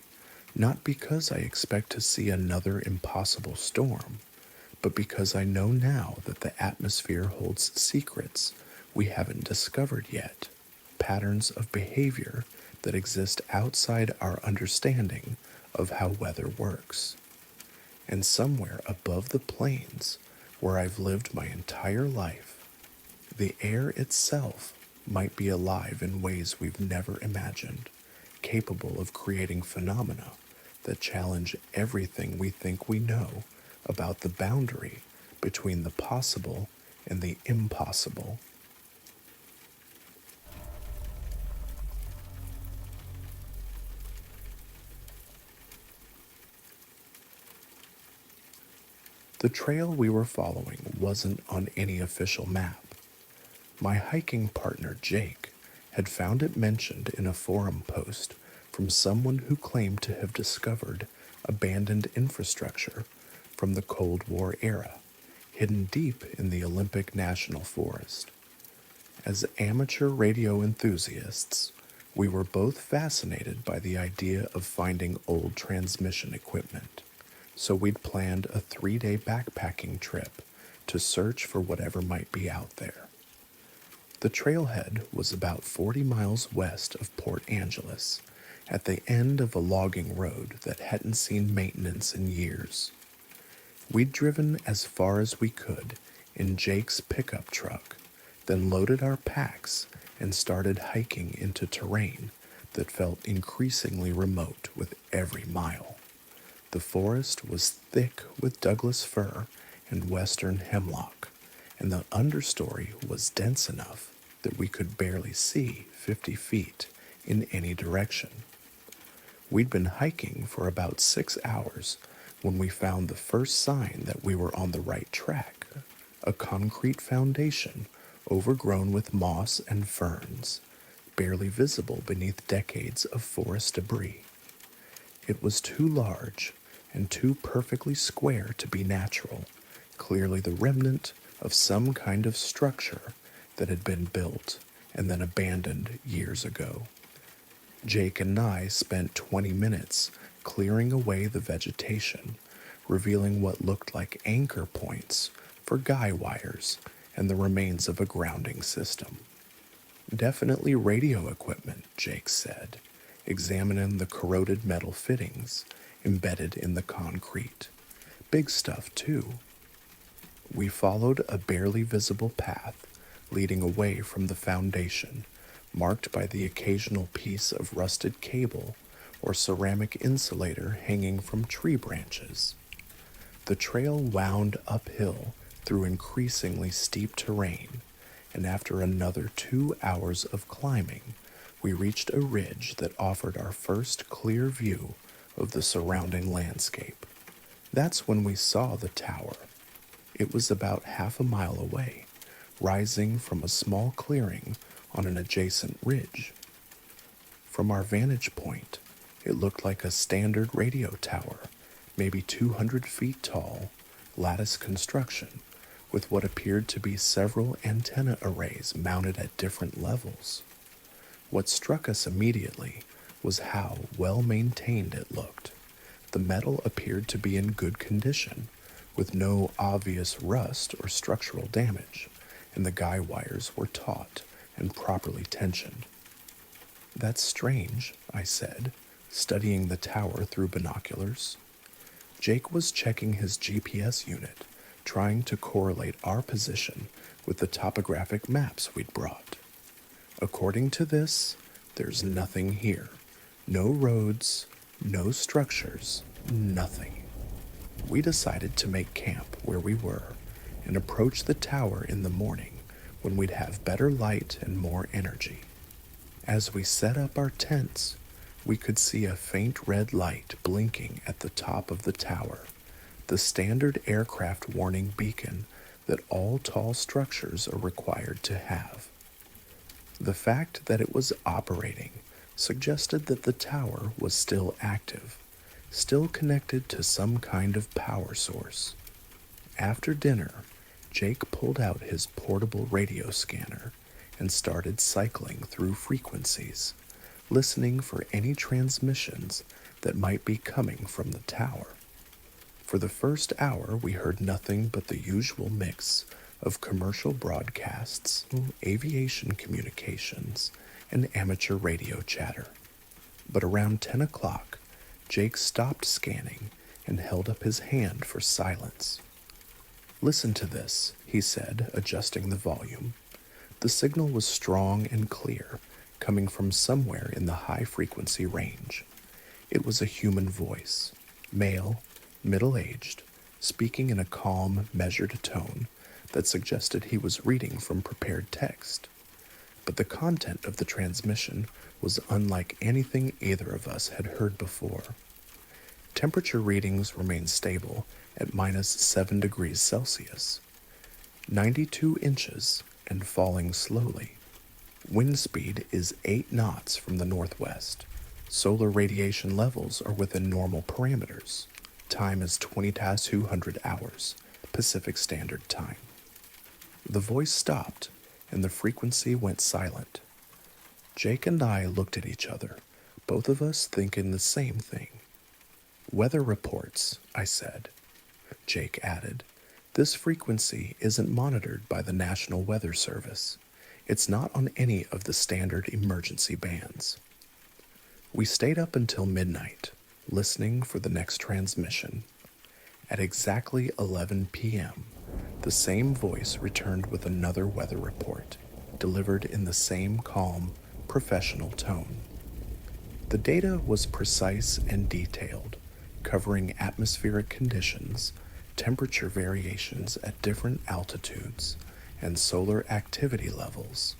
not because I expect to see another impossible storm, but because I know now that the atmosphere holds secrets we haven't discovered yet, patterns of behavior that exist outside our understanding of how weather works. And somewhere above the plains, where I've lived my entire life, the air itself might be alive in ways we've never imagined, capable of creating phenomena that challenge everything we think we know about the boundary between the possible and the impossible. The trail we were following wasn't on any official map. My hiking partner, Jake, had found it mentioned in a forum post from someone who claimed to have discovered abandoned infrastructure from the Cold War era, hidden deep in the Olympic National Forest. As amateur radio enthusiasts, we were both fascinated by the idea of finding old transmission equipment, so we'd planned a 3-day backpacking trip to search for whatever might be out there. The trailhead was about 40 miles west of Port Angeles, at the end of a logging road that hadn't seen maintenance in years. We'd driven as far as we could in Jake's pickup truck, then loaded our packs and started hiking into terrain that felt increasingly remote with every mile. The forest was thick with Douglas fir and western hemlock, and the understory was dense enough that we could barely see 50 feet in any direction. We'd been hiking for about 6 hours when we found the first sign that we were on the right track, a concrete foundation overgrown with moss and ferns, barely visible beneath decades of forest debris. It was too large and too perfectly square to be natural, clearly the remnant of some kind of structure that had been built and then abandoned years ago. Jake and I spent 20 minutes clearing away the vegetation, revealing what looked like anchor points for guy wires and the remains of a grounding system. Definitely radio equipment, Jake said, examining the corroded metal fittings embedded in the concrete. Big stuff, too. We followed a barely visible path leading away from the foundation, marked by the occasional piece of rusted cable or ceramic insulator hanging from tree branches. The trail wound uphill through increasingly steep terrain, and after another 2 hours of climbing, we reached a ridge that offered our first clear view of the surrounding landscape. That's when we saw the tower. It was about half a mile away, rising from a small clearing on an adjacent ridge. From our vantage point, it looked like a standard radio tower, maybe 200 feet tall, lattice construction, with what appeared to be several antenna arrays mounted at different levels. What struck us immediately was how well maintained it looked. The metal appeared to be in good condition, with no obvious rust or structural damage, and the guy wires were taut and properly tensioned. That's strange, I said, studying the tower through binoculars. Jake was checking his GPS unit, trying to correlate our position with the topographic maps we'd brought. According to this, there's nothing here. No roads, no structures, nothing. We decided to make camp where we were and approach the tower in the morning when we'd have better light and more energy. As we set up our tents, we could see a faint red light blinking at the top of the tower, the standard aircraft warning beacon that all tall structures are required to have. The fact that it was operating suggested that the tower was still active, still connected to some kind of power source. After dinner, Jake pulled out his portable radio scanner and started cycling through frequencies, listening for any transmissions that might be coming from the tower. For the first hour, we heard nothing but the usual mix of commercial broadcasts, aviation communications, and amateur radio chatter. But around 10 o'clock, Jake stopped scanning and held up his hand for silence. "Listen to this," he said, adjusting the volume. The signal was strong and clear, coming from somewhere in the high-frequency range. It was a human voice, male, middle-aged, speaking in a calm, measured tone that suggested he was reading from prepared text. But the content of the transmission was unlike anything either of us had heard before. Temperature readings remained stable at -7 degrees Celsius, 92 inches, and falling slowly. Wind speed is 8 knots from the northwest. Solar radiation levels are within normal parameters. Time is 20:200 hours, Pacific Standard Time. The voice stopped, and the frequency went silent. Jake and I looked at each other, both of us thinking the same thing. "Weather reports," I said. Jake added, "This frequency isn't monitored by the National Weather Service. It's not on any of the standard emergency bands." We stayed up until midnight, listening for the next transmission. At exactly 11 p.m., the The same voice returned with another weather report, delivered in the same calm, professional tone. The data was precise and detailed, covering atmospheric conditions, temperature variations at different altitudes, and solar activity levels.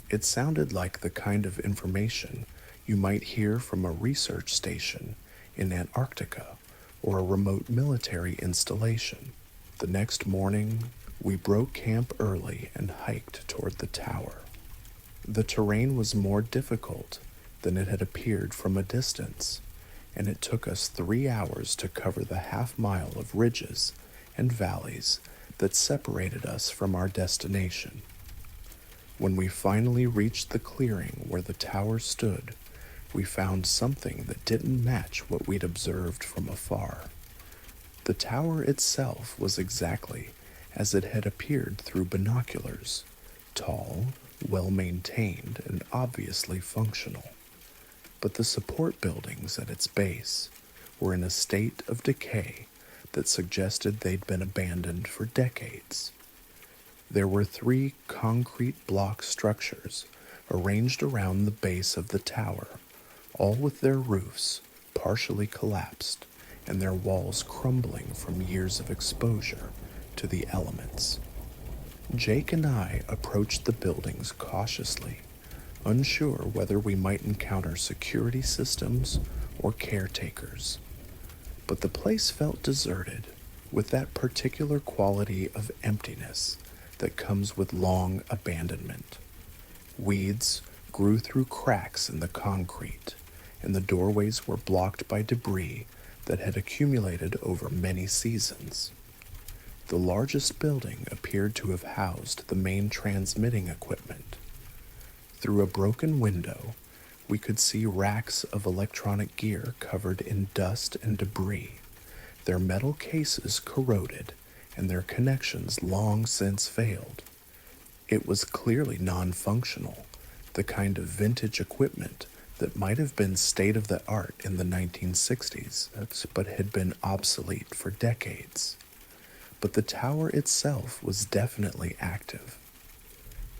It sounded like the kind of information you might hear from a research station in Antarctica or a remote military installation. The next morning, we broke camp early and hiked toward the tower. The terrain was more difficult than it had appeared from a distance, and it took us 3 hours to cover the half-mile of ridges and valleys that separated us from our destination. When we finally reached the clearing where the tower stood, we found something that didn't match what we'd observed from afar. The tower itself was exactly as it had appeared through binoculars, tall, well-maintained, and obviously functional. But the support buildings at its base were in a state of decay that suggested they'd been abandoned for decades. There were 3 concrete block structures arranged around the base of the tower, all with their roofs partially collapsed and their walls crumbling from years of exposure to the elements. Jake and I approached the buildings cautiously, unsure whether we might encounter security systems or caretakers. But the place felt deserted, with that particular quality of emptiness that comes with long abandonment. Weeds grew through cracks in the concrete, and the doorways were blocked by debris that had accumulated over many seasons. The largest building appeared to have housed the main transmitting equipment. Through a broken window, we could see racks of electronic gear covered in dust and debris, their metal cases corroded and their connections long since failed. It was clearly non-functional, the kind of vintage equipment that might have been state-of-the-art in the 1960s, but had been obsolete for decades. But the tower itself was definitely active.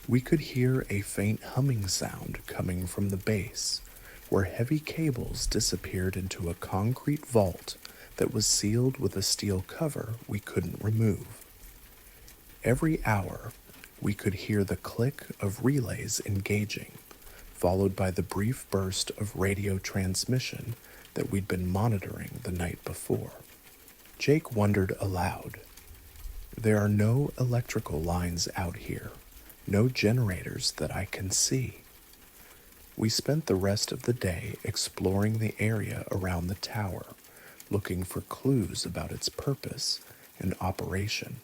We could hear a faint humming sound coming from the base, where heavy cables disappeared into a concrete vault that was sealed with a steel cover we couldn't remove. Every hour, we could hear the click of relays engaging, followed by the brief burst of radio transmission that we'd been monitoring the night before. Jake wondered aloud. There are no electrical lines out here, no generators that I can see. We spent the rest of the day exploring the area around the tower, looking for clues about its purpose and operation.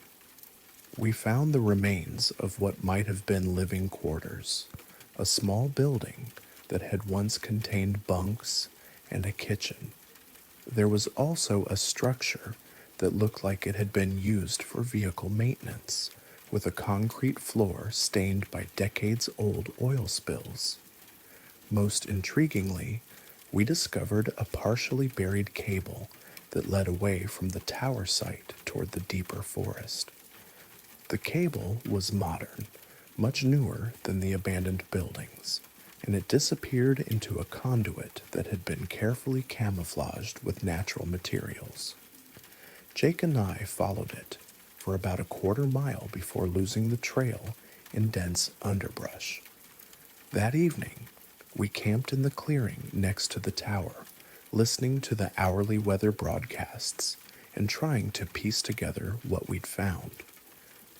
We found the remains of what might have been living quarters, a small building that had once contained bunks and a kitchen. There was also a structure that looked like it had been used for vehicle maintenance, with a concrete floor stained by decades-old oil spills. Most intriguingly, we discovered a partially buried cable that led away from the tower site toward the deeper forest. The cable was modern, much newer than the abandoned buildings, and it disappeared into a conduit that had been carefully camouflaged with natural materials. Jake and I followed it for about a quarter mile before losing the trail in dense underbrush. That evening, we camped in the clearing next to the tower, listening to the hourly weather broadcasts and trying to piece together what we'd found.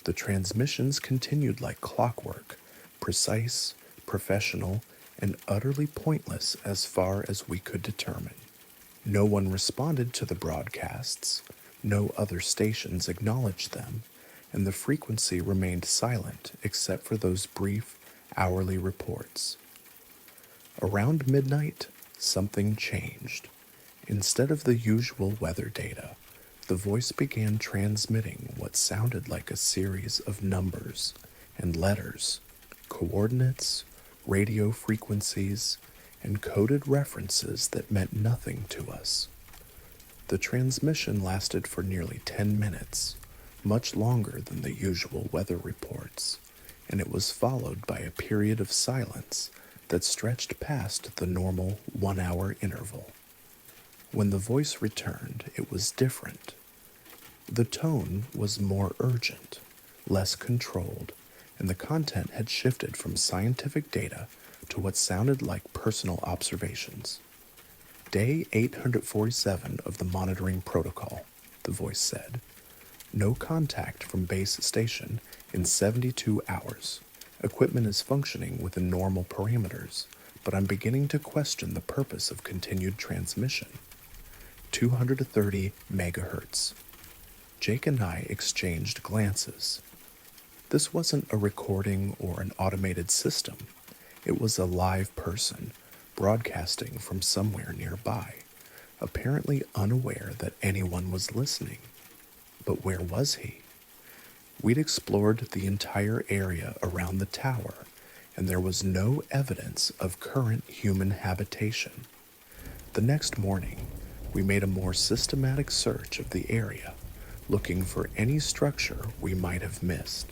The transmissions continued like clockwork, precise, professional, and utterly pointless as far as we could determine. No one responded to the broadcasts, no other stations acknowledged them, and the frequency remained silent except for those brief, hourly reports. Around midnight, something changed. Instead of the usual weather data, the voice began transmitting what sounded like a series of numbers and letters, coordinates, radio frequencies, and coded references that meant nothing to us. The transmission lasted for nearly 10 minutes, much longer than the usual weather reports, and it was followed by a period of silence that stretched past the normal 1 hour interval. When the voice returned, it was different. The tone was more urgent, less controlled, and the content had shifted from scientific data to what sounded like personal observations. Day 847 of the monitoring protocol, the voice said. No contact from base station in 72 hours. Equipment is functioning within normal parameters, but I'm beginning to question the purpose of continued transmission. 230 megahertz. Jake and I exchanged glances. This wasn't a recording or an automated system. It was a live person broadcasting from somewhere nearby, apparently unaware that anyone was listening. But where was he? We'd explored the entire area around the tower, and there was no evidence of current human habitation. The next morning, we made a more systematic search of the area, looking for any structure we might have missed.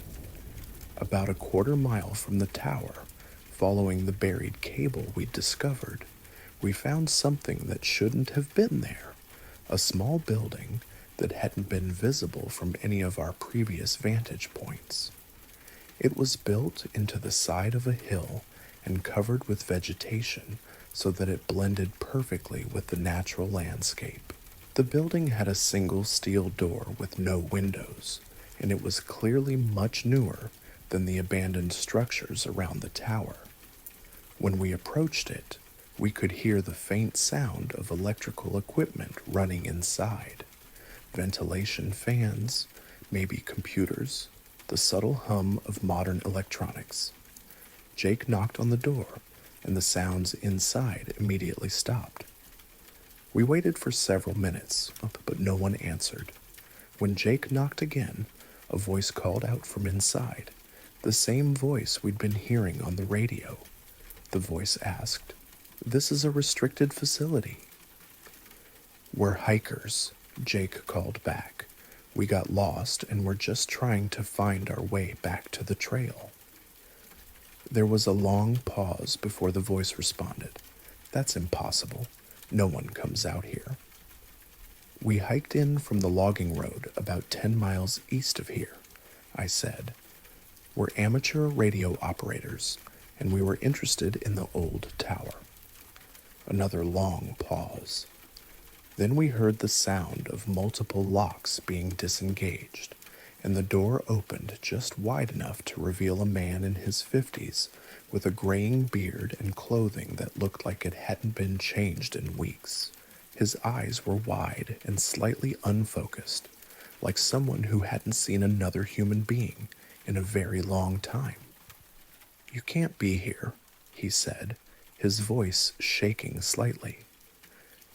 About a quarter-mile from the tower, following the buried cable we'd discovered, we found something that shouldn't have been there, a small building that hadn't been visible from any of our previous vantage points. It was built into the side of a hill and covered with vegetation so that it blended perfectly with the natural landscape. The building had a single steel door with no windows, and it was clearly much newer than the abandoned structures around the tower. When we approached it, we could hear the faint sound of electrical equipment running inside. Ventilation fans, maybe computers, the subtle hum of modern electronics. Jake knocked on the door, and the sounds inside immediately stopped. We waited for several minutes, but no one answered. When Jake knocked again, a voice called out from inside, the same voice we'd been hearing on the radio. The voice asked, "This is a restricted facility." "We're hikers," Jake called back. "We got lost and we're just trying to find our way back to the trail." There was a long pause before the voice responded. "That's impossible. No one comes out here." "We hiked in from the logging road about 10 miles east of here," I said. "We're amateur radio operators, and we were interested in the old tower." Another long pause. Then we heard the sound of multiple locks being disengaged, and the door opened just wide enough to reveal a man in his 50s with a graying beard and clothing that looked like it hadn't been changed in weeks. His eyes were wide and slightly unfocused, like someone who hadn't seen another human being in a very long time. "You can't be here," he said, his voice shaking slightly.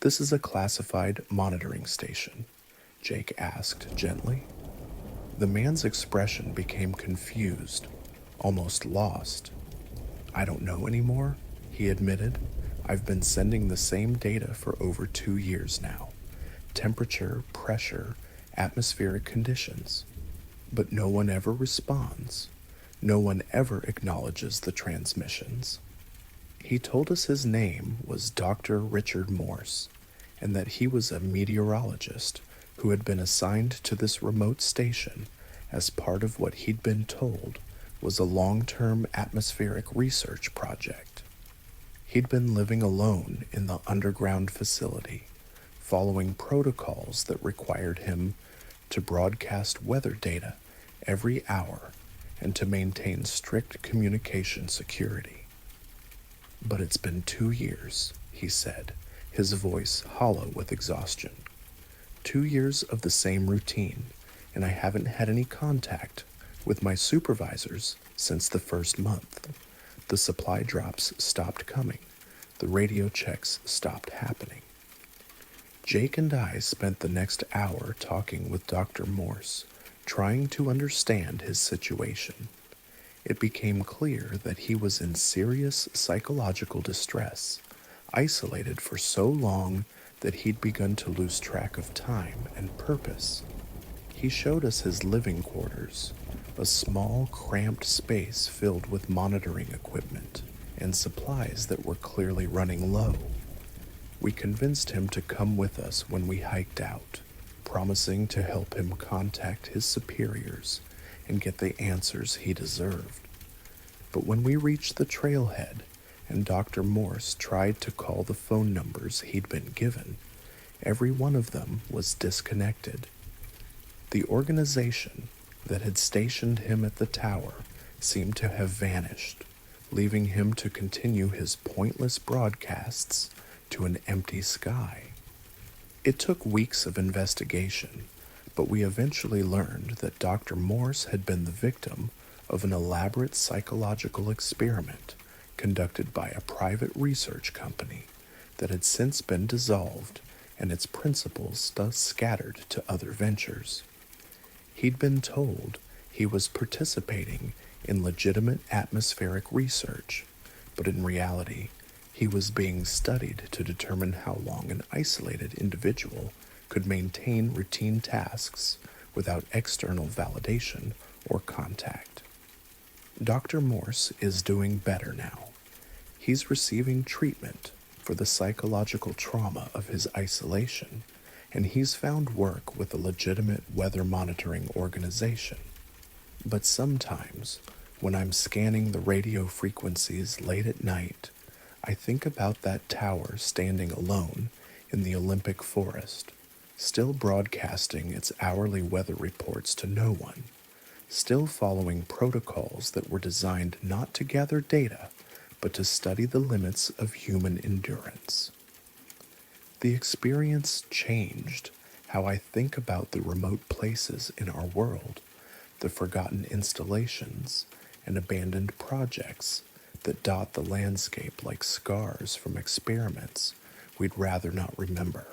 "This is a classified monitoring station," Jake asked gently. The man's expression became confused, almost lost. "I don't know anymore," he admitted. "I've been sending the same data for over 2 years now. Temperature, pressure, atmospheric conditions. But no one ever responds. No one ever acknowledges the transmissions." He told us his name was Dr. Richard Morse, and that he was a meteorologist who had been assigned to this remote station as part of what he'd been told was a long-term atmospheric research project. He'd been living alone in the underground facility, following protocols that required him to broadcast weather data every hour and to maintain strict communication security. "But it's been 2 years," he said, his voice hollow with exhaustion. 2 years of the same routine, and I haven't had any contact with my supervisors since the first month. The supply drops stopped coming. The radio checks stopped happening." Jake and I spent the next hour talking with Dr. Morse, trying to understand his situation. It became clear that he was in serious psychological distress, isolated for so long that he'd begun to lose track of time and purpose. He showed us his living quarters, a small, cramped space filled with monitoring equipment and supplies that were clearly running low. We convinced him to come with us when we hiked out, promising to help him contact his superiors and get the answers he deserved. But when we reached the trailhead and Dr. Morse tried to call the phone numbers he'd been given, every one of them was disconnected. The organization that had stationed him at the tower seemed to have vanished, leaving him to continue his pointless broadcasts to an empty sky. It took weeks of investigation, but we eventually learned that Dr. Morse had been the victim of an elaborate psychological experiment conducted by a private research company that had since been dissolved and its principals thus scattered to other ventures. He'd been told he was participating in legitimate atmospheric research, but in reality, he was being studied to determine how long an isolated individual could maintain routine tasks without external validation or contact. Dr. Morse is doing better now. He's receiving treatment for the psychological trauma of his isolation, and he's found work with a legitimate weather monitoring organization. But sometimes, when I'm scanning the radio frequencies late at night, I think about that tower standing alone in the Olympic forest, still broadcasting its hourly weather reports to no one, still following protocols that were designed not to gather data, but to study the limits of human endurance. The experience changed how I think about the remote places in our world, the forgotten installations and abandoned projects that dot the landscape like scars from experiments we'd rather not remember.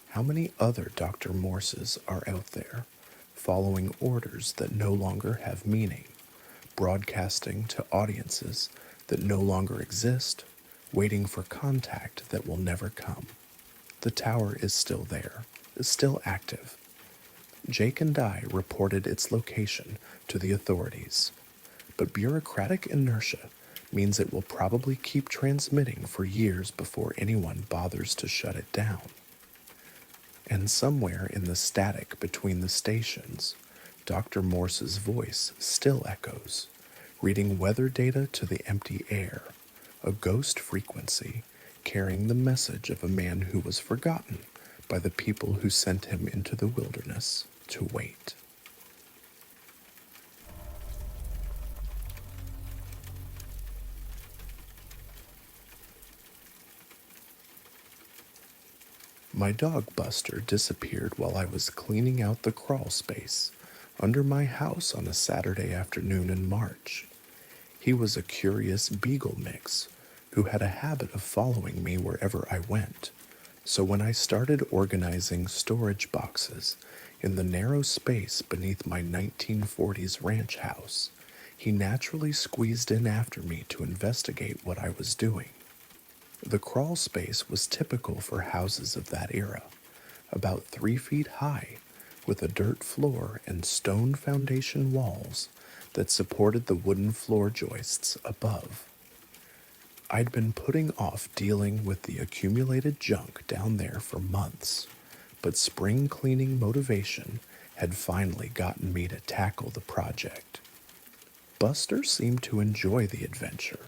How many other Dr. Morses are out there, following orders that no longer have meaning, broadcasting to audiences that no longer exist, waiting for contact that will never come? The tower is still there, is still active. Jake and I reported its location to the authorities, but bureaucratic inertia means it will probably keep transmitting for years before anyone bothers to shut it down. And somewhere in the static between the stations, Dr. Morse's voice still echoes, reading weather data to the empty air, a ghost frequency carrying the message of a man who was forgotten by the people who sent him into the wilderness to wait. My dog Buster disappeared while I was cleaning out the crawl space under my house on a Saturday afternoon in March. He was a curious beagle mix who had a habit of following me wherever I went, so when I started organizing storage boxes in the narrow space beneath my 1940s ranch house, he naturally squeezed in after me to investigate what I was doing. The crawl space was typical for houses of that era, about 3 feet high, with a dirt floor and stone foundation walls that supported the wooden floor joists above. I'd been putting off dealing with the accumulated junk down there for months, but spring cleaning motivation had finally gotten me to tackle the project. Buster seemed to enjoy the adventure,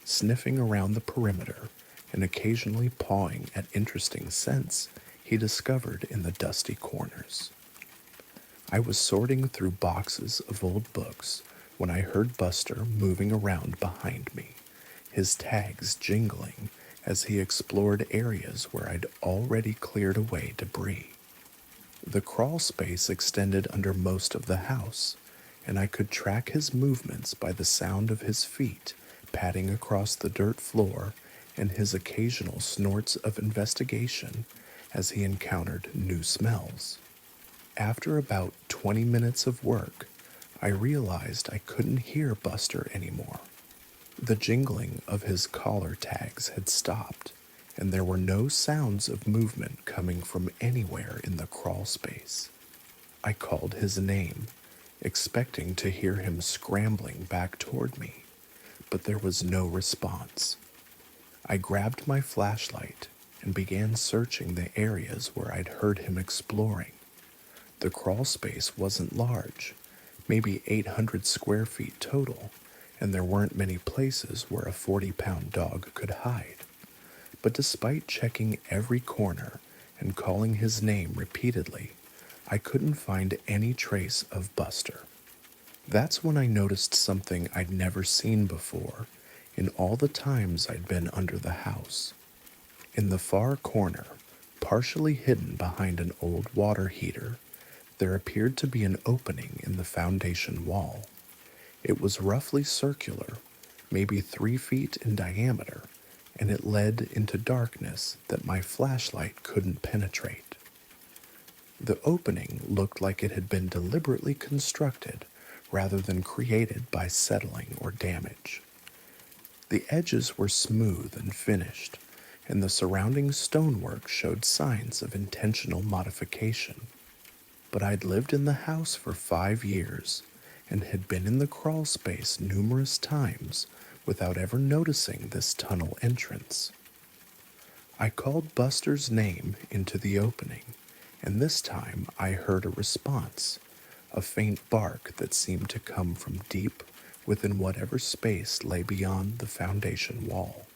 sniffing around the perimeter and occasionally pawing at interesting scents he discovered in the dusty corners. I was sorting through boxes of old books when I heard Buster moving around behind me, his tags jingling as he explored areas where I'd already cleared away debris. The crawl space extended under most of the house, and I could track his movements by the sound of his feet padding across the dirt floor and his occasional snorts of investigation as he encountered new smells. After about 20 minutes of work, I realized I couldn't hear Buster anymore. The jingling of his collar tags had stopped, and there were no sounds of movement coming from anywhere in the crawl space. I called his name, expecting to hear him scrambling back toward me, but there was no response. I grabbed my flashlight and began searching the areas where I'd heard him exploring. The crawl space wasn't large, maybe 800 square feet total, and there weren't many places where a 40-pound dog could hide. But despite checking every corner and calling his name repeatedly, I couldn't find any trace of Buster. That's when I noticed something I'd never seen before in all the times I'd been under the house. In the far corner, partially hidden behind an old water heater, there appeared to be an opening in the foundation wall. It was roughly circular, maybe 3 feet in diameter, and it led into darkness that my flashlight couldn't penetrate. The opening looked like it had been deliberately constructed rather than created by settling or damage. The edges were smooth and finished, and the surrounding stonework showed signs of intentional modification. But I'd lived in the house for 5 years and had been in the crawl space numerous times without ever noticing this tunnel entrance. I called Buster's name into the opening, and this time I heard a response, a faint bark that seemed to come from deep within whatever space lay beyond the foundation wall.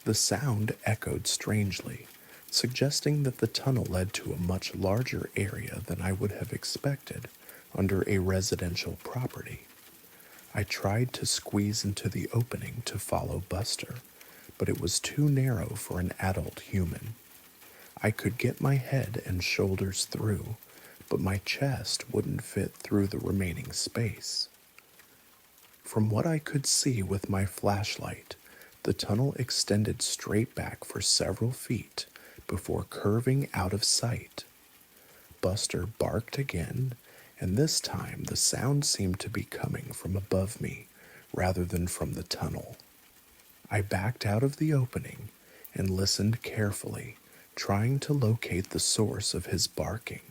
The sound echoed strangely, suggesting that the tunnel led to a much larger area than I would have expected under a residential property. I tried to squeeze into the opening to follow Buster, but it was too narrow for an adult human. I could get my head and shoulders through, but my chest wouldn't fit through the remaining space. From what I could see with my flashlight, the tunnel extended straight back for several feet before curving out of sight. Buster barked again, and this time the sound seemed to be coming from above me rather than from the tunnel. I backed out of the opening and listened carefully, trying to locate the source of his barking.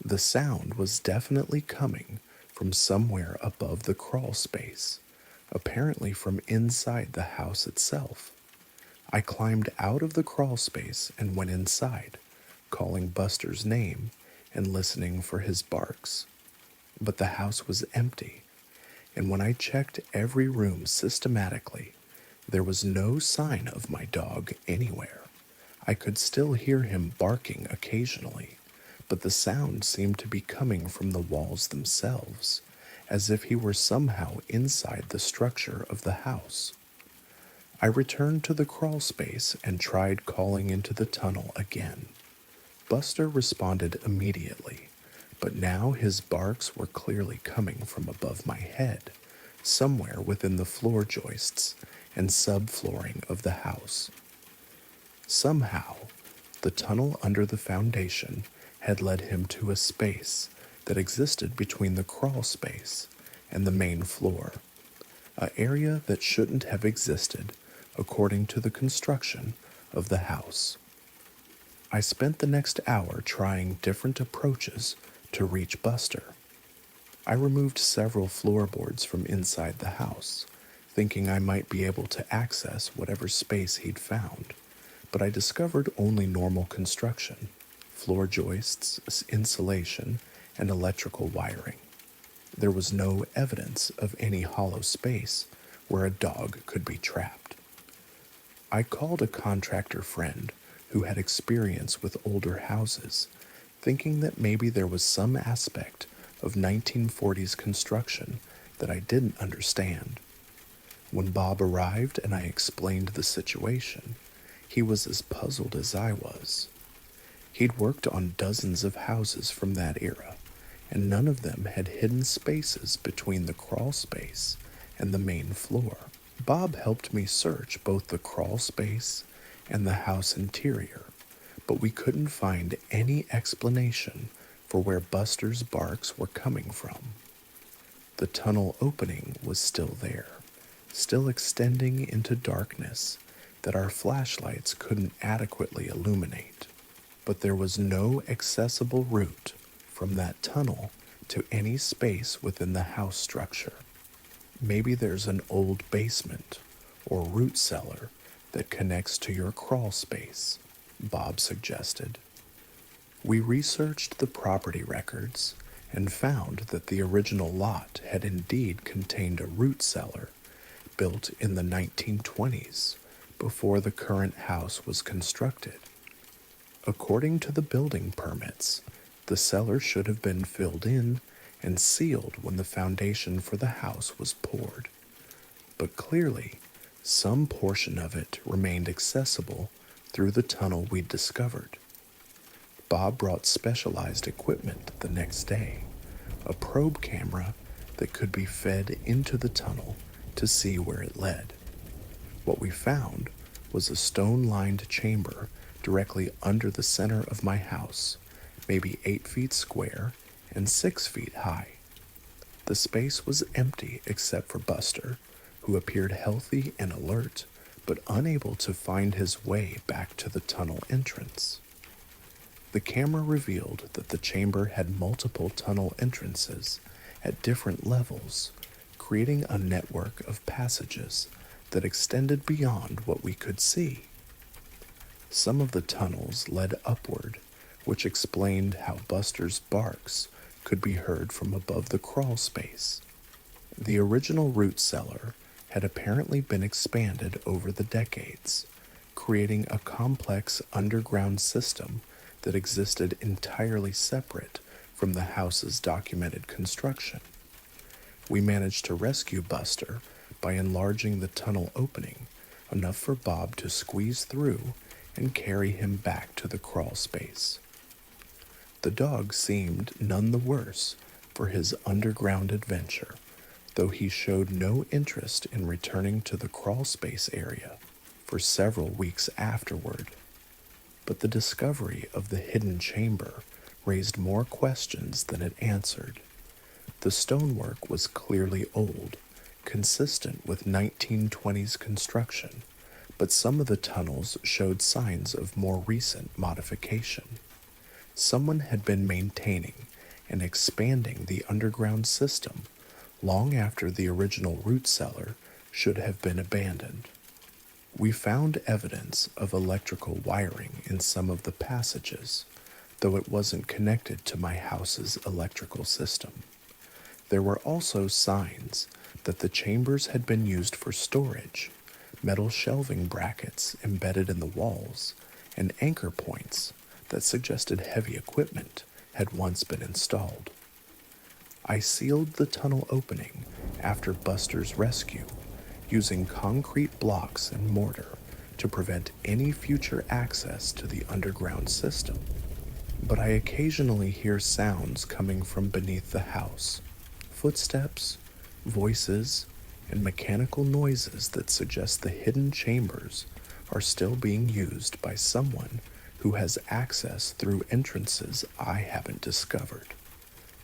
The sound was definitely coming from somewhere above the crawl space, apparently from inside the house itself. I climbed out of the crawl space and went inside, calling Buster's name and listening for his barks. But the house was empty, and when I checked every room systematically, there was no sign of my dog anywhere. I could still hear him barking occasionally, but the sound seemed to be coming from the walls themselves, as if he were somehow inside the structure of the house. I returned to the crawl space and tried calling into the tunnel again. Buster responded immediately, but now his barks were clearly coming from above my head, somewhere within the floor joists and subflooring of the house. Somehow, the tunnel under the foundation had led him to a space that existed between the crawl space and the main floor, an area that shouldn't have existed according to the construction of the house. I spent the next hour trying different approaches to reach Buster. I removed several floorboards from inside the house, thinking I might be able to access whatever space he'd found, but I discovered only normal construction, floor joists, insulation, and electrical wiring. There was no evidence of any hollow space where a dog could be trapped. I called a contractor friend who had experience with older houses, thinking that maybe there was some aspect of 1940s construction that I didn't understand. When Bob arrived and I explained the situation, he was as puzzled as I was. He'd worked on dozens of houses from that era, and none of them had hidden spaces between the crawl space and the main floor. Bob helped me search both the crawl space and the house interior, but we couldn't find any explanation for where Buster's barks were coming from. The tunnel opening was still there, still extending into darkness that our flashlights couldn't adequately illuminate, but there was no accessible route from that tunnel to any space within the house structure. Maybe there's an old basement or root cellar that connects to your crawl space, Bob suggested. We researched the property records and found that the original lot had indeed contained a root cellar built in the 1920s before the current house was constructed. According to the building permits, the cellar should have been filled in and sealed when the foundation for the house was poured. But clearly, some portion of it remained accessible through the tunnel we'd discovered. Bob brought specialized equipment the next day, a probe camera that could be fed into the tunnel to see where it led. What we found was a stone-lined chamber directly under the center of my house, maybe 8 feet square and 6 feet high. The space was empty except for Buster, who appeared healthy and alert, but unable to find his way back to the tunnel entrance. The camera revealed that the chamber had multiple tunnel entrances at different levels, creating a network of passages that extended beyond what we could see. Some of the tunnels led upward, which explained how Buster's barks could be heard from above the crawl space. The original root cellar had apparently been expanded over the decades, creating a complex underground system that existed entirely separate from the house's documented construction. We managed to rescue Buster by enlarging the tunnel opening enough for Bob to squeeze through and carry him back to the crawl space. The dog seemed none the worse for his underground adventure, though he showed no interest in returning to the crawl space area for several weeks afterward. But the discovery of the hidden chamber raised more questions than it answered. The stonework was clearly old, consistent with 1920s construction, but some of the tunnels showed signs of more recent modification. Someone had been maintaining and expanding the underground system long after the original root cellar should have been abandoned. We found evidence of electrical wiring in some of the passages, though it wasn't connected to my house's electrical system. There were also signs that the chambers had been used for storage, metal shelving brackets embedded in the walls, and anchor points that suggested heavy equipment had once been installed. I sealed the tunnel opening after Buster's rescue, using concrete blocks and mortar to prevent any future access to the underground system. But I occasionally hear sounds coming from beneath the house, footsteps, voices, and mechanical noises that suggest the hidden chambers are still being used by someone who has access through entrances I haven't discovered.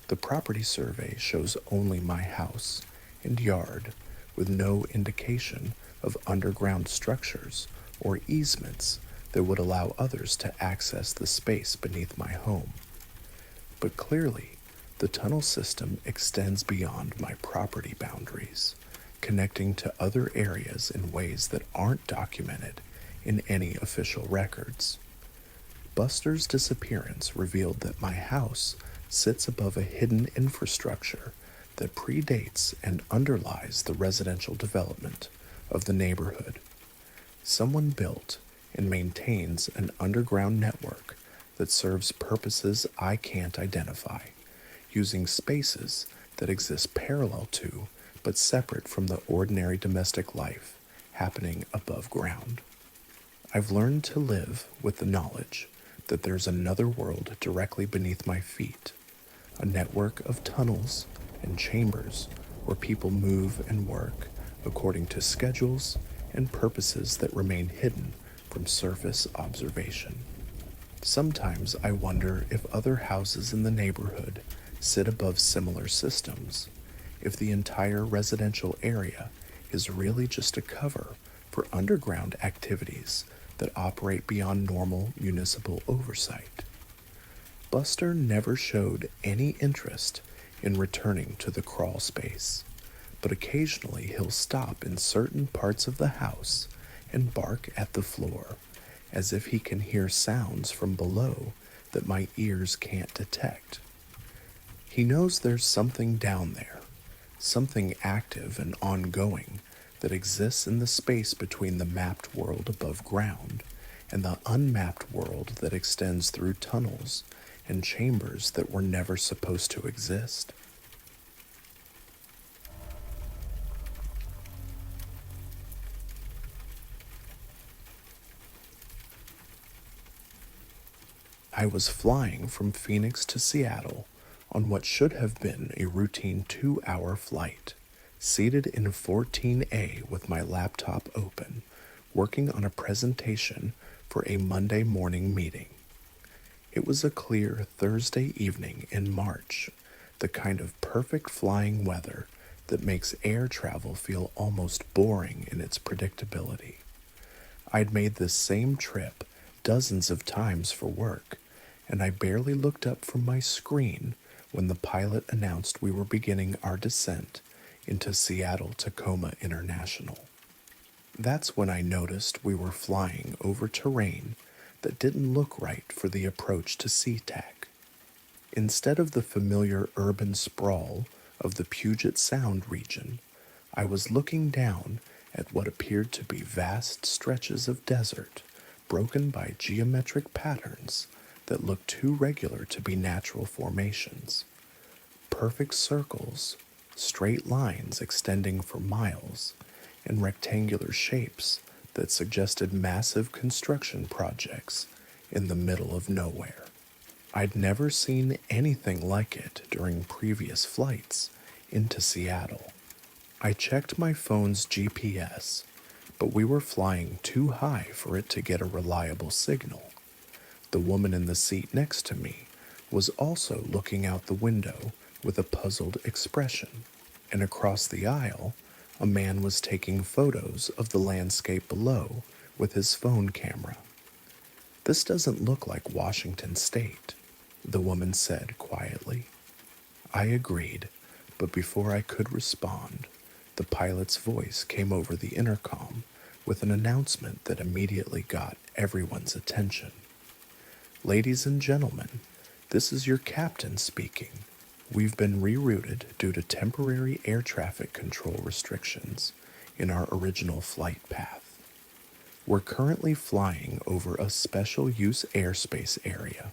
The property survey shows only my house and yard, with no indication of underground structures or easements that would allow others to access the space beneath my home. But clearly, the tunnel system extends beyond my property boundaries, connecting to other areas in ways that aren't documented in any official records. Buster's disappearance revealed that my house sits above a hidden infrastructure that predates and underlies the residential development of the neighborhood. Someone built and maintains an underground network that serves purposes I can't identify, using spaces that exist parallel to but separate from the ordinary domestic life happening above ground. I've learned to live with the knowledge that there's another world directly beneath my feet, a network of tunnels and chambers where people move and work according to schedules and purposes that remain hidden from surface observation. Sometimes I wonder if other houses in the neighborhood sit above similar systems, if the entire residential area is really just a cover for underground activities that operate beyond normal municipal oversight. Buster never showed any interest in returning to the crawl space, but occasionally he'll stop in certain parts of the house and bark at the floor, as if he can hear sounds from below that my ears can't detect. He knows there's something down there, something active and ongoing that exists in the space between the mapped world above ground and the unmapped world that extends through tunnels and chambers that were never supposed to exist. I was flying from Phoenix to Seattle on what should have been a routine 2-hour flight, seated in 14A with my laptop open, working on a presentation for a Monday morning meeting. It was a clear Thursday evening in March, the kind of perfect flying weather that makes air travel feel almost boring in its predictability. I'd made this same trip dozens of times for work, and I barely looked up from my screen when the pilot announced we were beginning our descent into Seattle-Tacoma International. That's when I noticed we were flying over terrain that didn't look right for the approach to SeaTac. Instead of the familiar urban sprawl of the Puget Sound region, I was looking down at what appeared to be vast stretches of desert broken by geometric patterns that looked too regular to be natural formations. Perfect circles, straight lines extending for miles, and rectangular shapes that suggested massive construction projects in the middle of nowhere. I'd never seen anything like it during previous flights into Seattle. I checked my phone's GPS, but we were flying too high for it to get a reliable signal. The woman in the seat next to me was also looking out the window with a puzzled expression, and across the aisle, a man was taking photos of the landscape below with his phone camera. "This doesn't look like Washington State," the woman said quietly. I agreed, but before I could respond, the pilot's voice came over the intercom with an announcement that immediately got everyone's attention. "Ladies and gentlemen, this is your captain speaking. We've been rerouted due to temporary air traffic control restrictions in our original flight path. We're currently flying over a special use airspace area,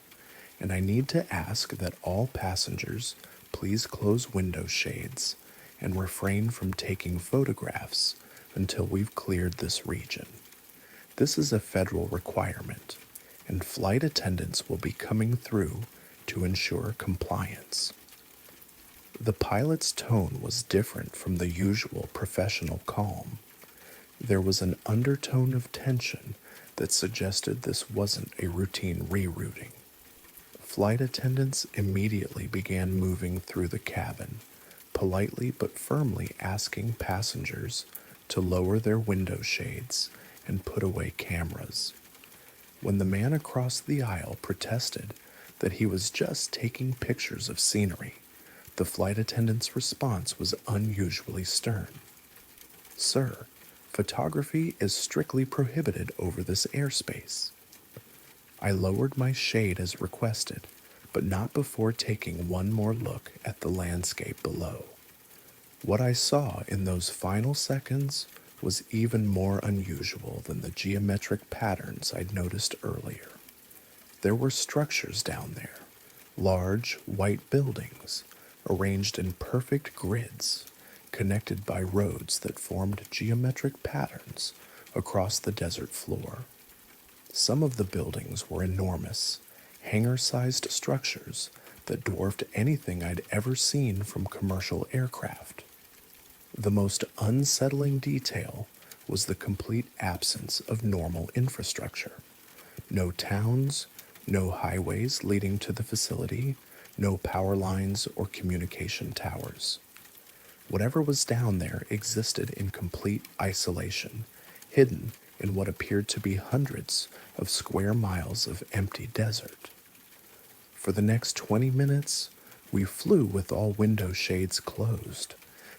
and I need to ask that all passengers please close window shades and refrain from taking photographs until we've cleared this region. This is a federal requirement, and flight attendants will be coming through to ensure compliance." The pilot's tone was different from the usual professional calm. There was an undertone of tension that suggested this wasn't a routine rerouting. Flight attendants immediately began moving through the cabin, politely but firmly asking passengers to lower their window shades and put away cameras. When the man across the aisle protested that he was just taking pictures of scenery, the flight attendant's response was unusually stern. "Sir, photography is strictly prohibited over this airspace." I lowered my shade as requested, but not before taking one more look at the landscape below. What I saw in those final seconds was even more unusual than the geometric patterns I'd noticed earlier. There were structures down there, large white buildings, arranged in perfect grids, connected by roads that formed geometric patterns across the desert floor. Some of the buildings were enormous, hangar-sized structures that dwarfed anything I'd ever seen from commercial aircraft. The most unsettling detail was the complete absence of normal infrastructure. No towns, no highways leading to the facility, no power lines or communication towers. Whatever was down there existed in complete isolation, hidden in what appeared to be hundreds of square miles of empty desert. For the next 20 minutes, we flew with all window shades closed,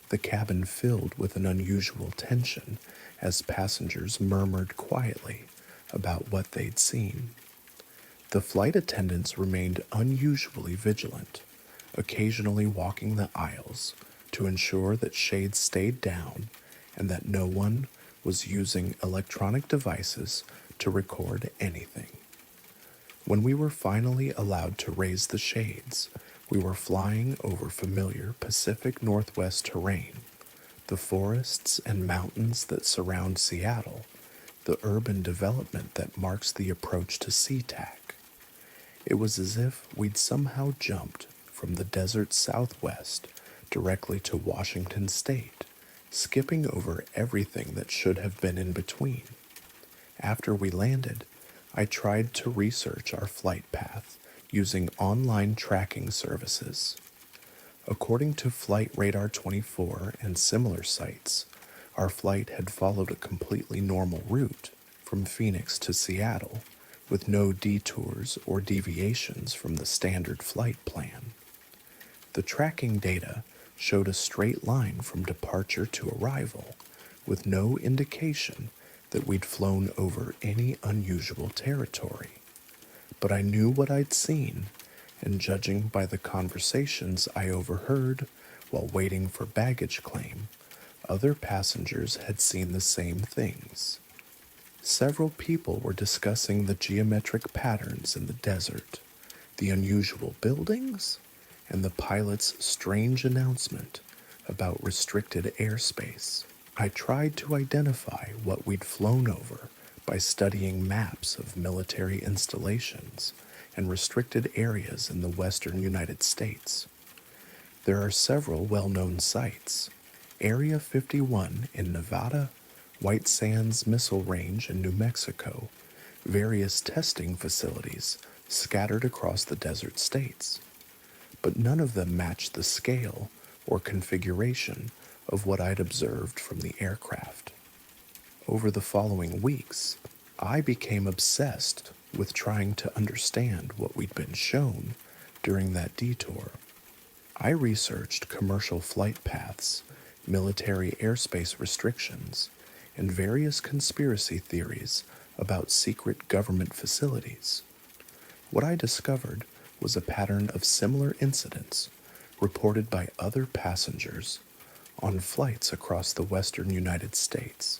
the cabin filled with an unusual tension as passengers murmured quietly about what they'd seen. The flight attendants remained unusually vigilant, occasionally walking the aisles to ensure that shades stayed down and that no one was using electronic devices to record anything. When we were finally allowed to raise the shades, we were flying over familiar Pacific Northwest terrain, the forests and mountains that surround Seattle, the urban development that marks the approach to SeaTac. It was as if we'd somehow jumped from the desert Southwest directly to Washington State, skipping over everything that should have been in between. After we landed, I tried to research our flight path using online tracking services. According to Flight Radar 24 and similar sites, our flight had followed a completely normal route from Phoenix to Seattle, with no detours or deviations from the standard flight plan. The tracking data showed a straight line from departure to arrival, with no indication that we'd flown over any unusual territory. But I knew what I'd seen, and judging by the conversations I overheard while waiting for baggage claim, other passengers had seen the same things. Several people were discussing the geometric patterns in the desert, the unusual buildings, and the pilot's strange announcement about restricted airspace. I tried to identify what we'd flown over by studying maps of military installations and restricted areas in the western United States. There are several well-known sites: Area 51 in Nevada, White Sands Missile Range in New Mexico, various testing facilities scattered across the desert states. But none of them matched the scale or configuration of what I'd observed from the aircraft. Over the following weeks, I became obsessed with trying to understand what we'd been shown during that detour. I researched commercial flight paths, military airspace restrictions, and various conspiracy theories about secret government facilities. What I discovered was a pattern of similar incidents reported by other passengers on flights across the western United States.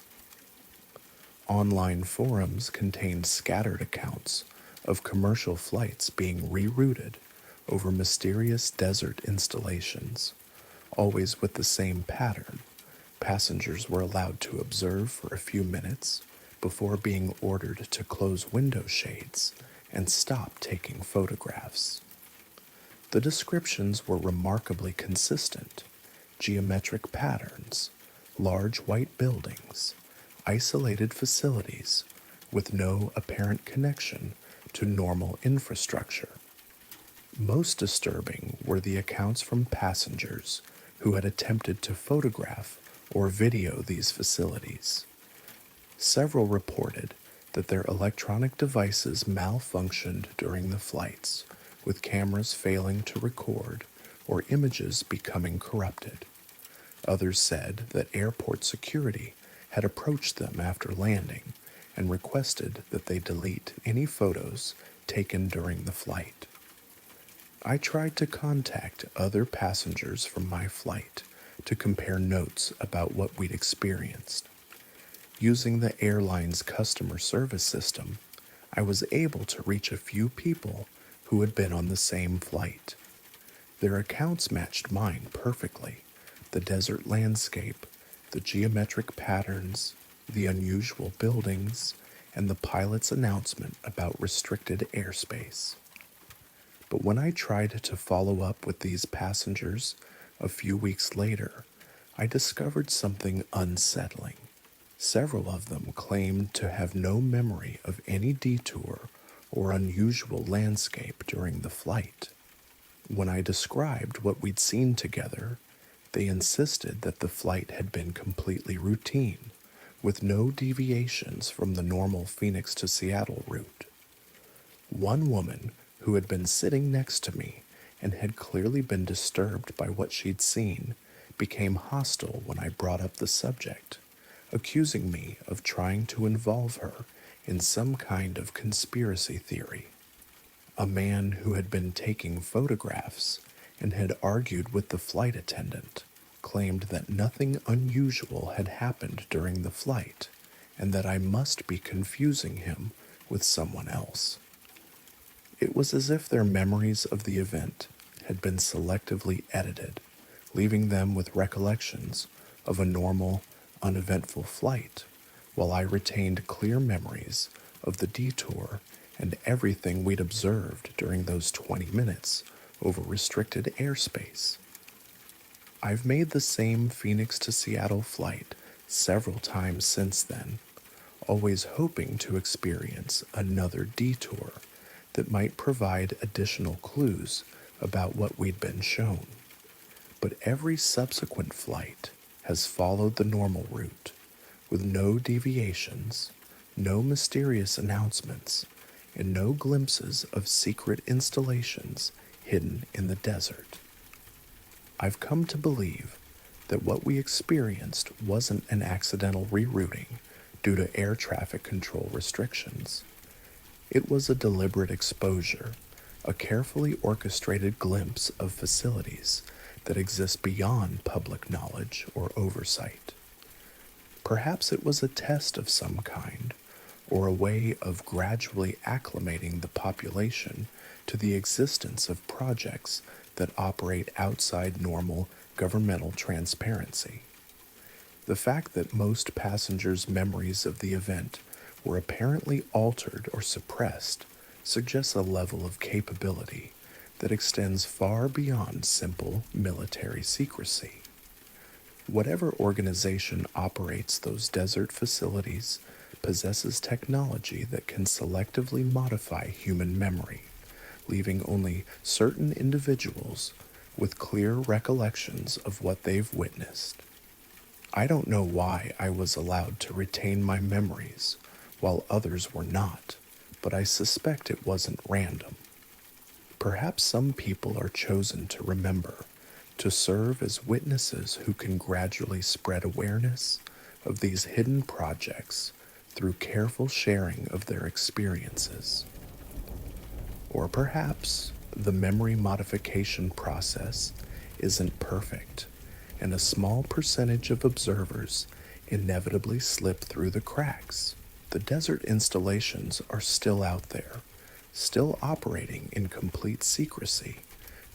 Online forums contained scattered accounts of commercial flights being rerouted over mysterious desert installations, always with the same pattern. Passengers were allowed to observe for a few minutes before being ordered to close window shades and stop taking photographs. The descriptions were remarkably consistent: geometric patterns, large white buildings, isolated facilities with no apparent connection to normal infrastructure. Most disturbing were the accounts from passengers who had attempted to photograph or video these facilities. Several reported that their electronic devices malfunctioned during the flights, with cameras failing to record or images becoming corrupted. Others said that airport security had approached them after landing and requested that they delete any photos taken during the flight. I tried to contact other passengers from my flight to compare notes about what we'd experienced. Using the airline's customer service system, I was able to reach a few people who had been on the same flight. Their accounts matched mine perfectly: the desert landscape, the geometric patterns, the unusual buildings, and the pilot's announcement about restricted airspace. But when I tried to follow up with these passengers a few weeks later, I discovered something unsettling. Several of them claimed to have no memory of any detour or unusual landscape during the flight. When I described what we'd seen together, they insisted that the flight had been completely routine, with no deviations from the normal Phoenix to Seattle route. One woman who had been sitting next to me and had clearly been disturbed by what she'd seen, became hostile when I brought up the subject, accusing me of trying to involve her in some kind of conspiracy theory. A man who had been taking photographs and had argued with the flight attendant claimed that nothing unusual had happened during the flight and that I must be confusing him with someone else. It was as if their memories of the event had been selectively edited, leaving them with recollections of a normal, uneventful flight, while I retained clear memories of the detour and everything we'd observed during those 20 minutes over restricted airspace. I've made the same Phoenix to Seattle flight several times since then, always hoping to experience another detour that might provide additional clues about what we'd been shown. But every subsequent flight has followed the normal route, with no deviations, no mysterious announcements, and no glimpses of secret installations hidden in the desert. I've come to believe that what we experienced wasn't an accidental rerouting due to air traffic control restrictions. It was a deliberate exposure, a carefully orchestrated glimpse of facilities that exist beyond public knowledge or oversight. Perhaps it was a test of some kind, or a way of gradually acclimating the population to the existence of projects that operate outside normal governmental transparency. The fact that most passengers' memories of the event were apparently altered or suppressed suggests a level of capability that extends far beyond simple military secrecy. Whatever organization operates those desert facilities possesses technology that can selectively modify human memory, leaving only certain individuals with clear recollections of what they've witnessed. I don't know why I was allowed to retain my memories while others were not, but I suspect it wasn't random. Perhaps some people are chosen to remember, to serve as witnesses who can gradually spread awareness of these hidden projects through careful sharing of their experiences. Or perhaps the memory modification process isn't perfect, and a small percentage of observers inevitably slip through the cracks. The desert installations are still out there, still operating in complete secrecy,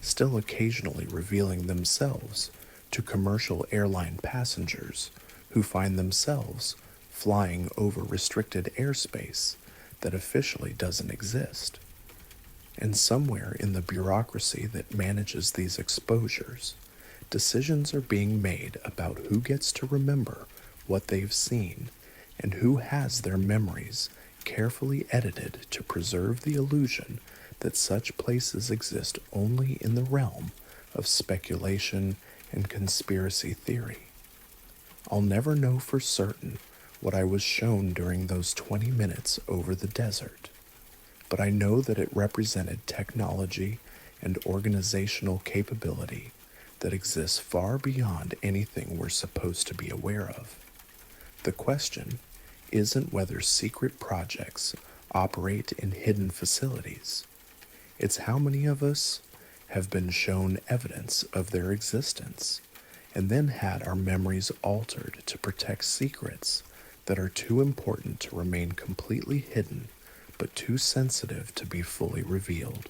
still occasionally revealing themselves to commercial airline passengers who find themselves flying over restricted airspace that officially doesn't exist. And somewhere in the bureaucracy that manages these exposures, decisions are being made about who gets to remember what they've seen and who has their memories carefully edited to preserve the illusion that such places exist only in the realm of speculation and conspiracy theory. I'll never know for certain what I was shown during those 20 minutes over the desert, but I know that it represented technology and organizational capability that exists far beyond anything we're supposed to be aware of. The question isn't whether secret projects operate in hidden facilities. It's how many of us have been shown evidence of their existence and then had our memories altered to protect secrets that are too important to remain completely hidden but too sensitive to be fully revealed.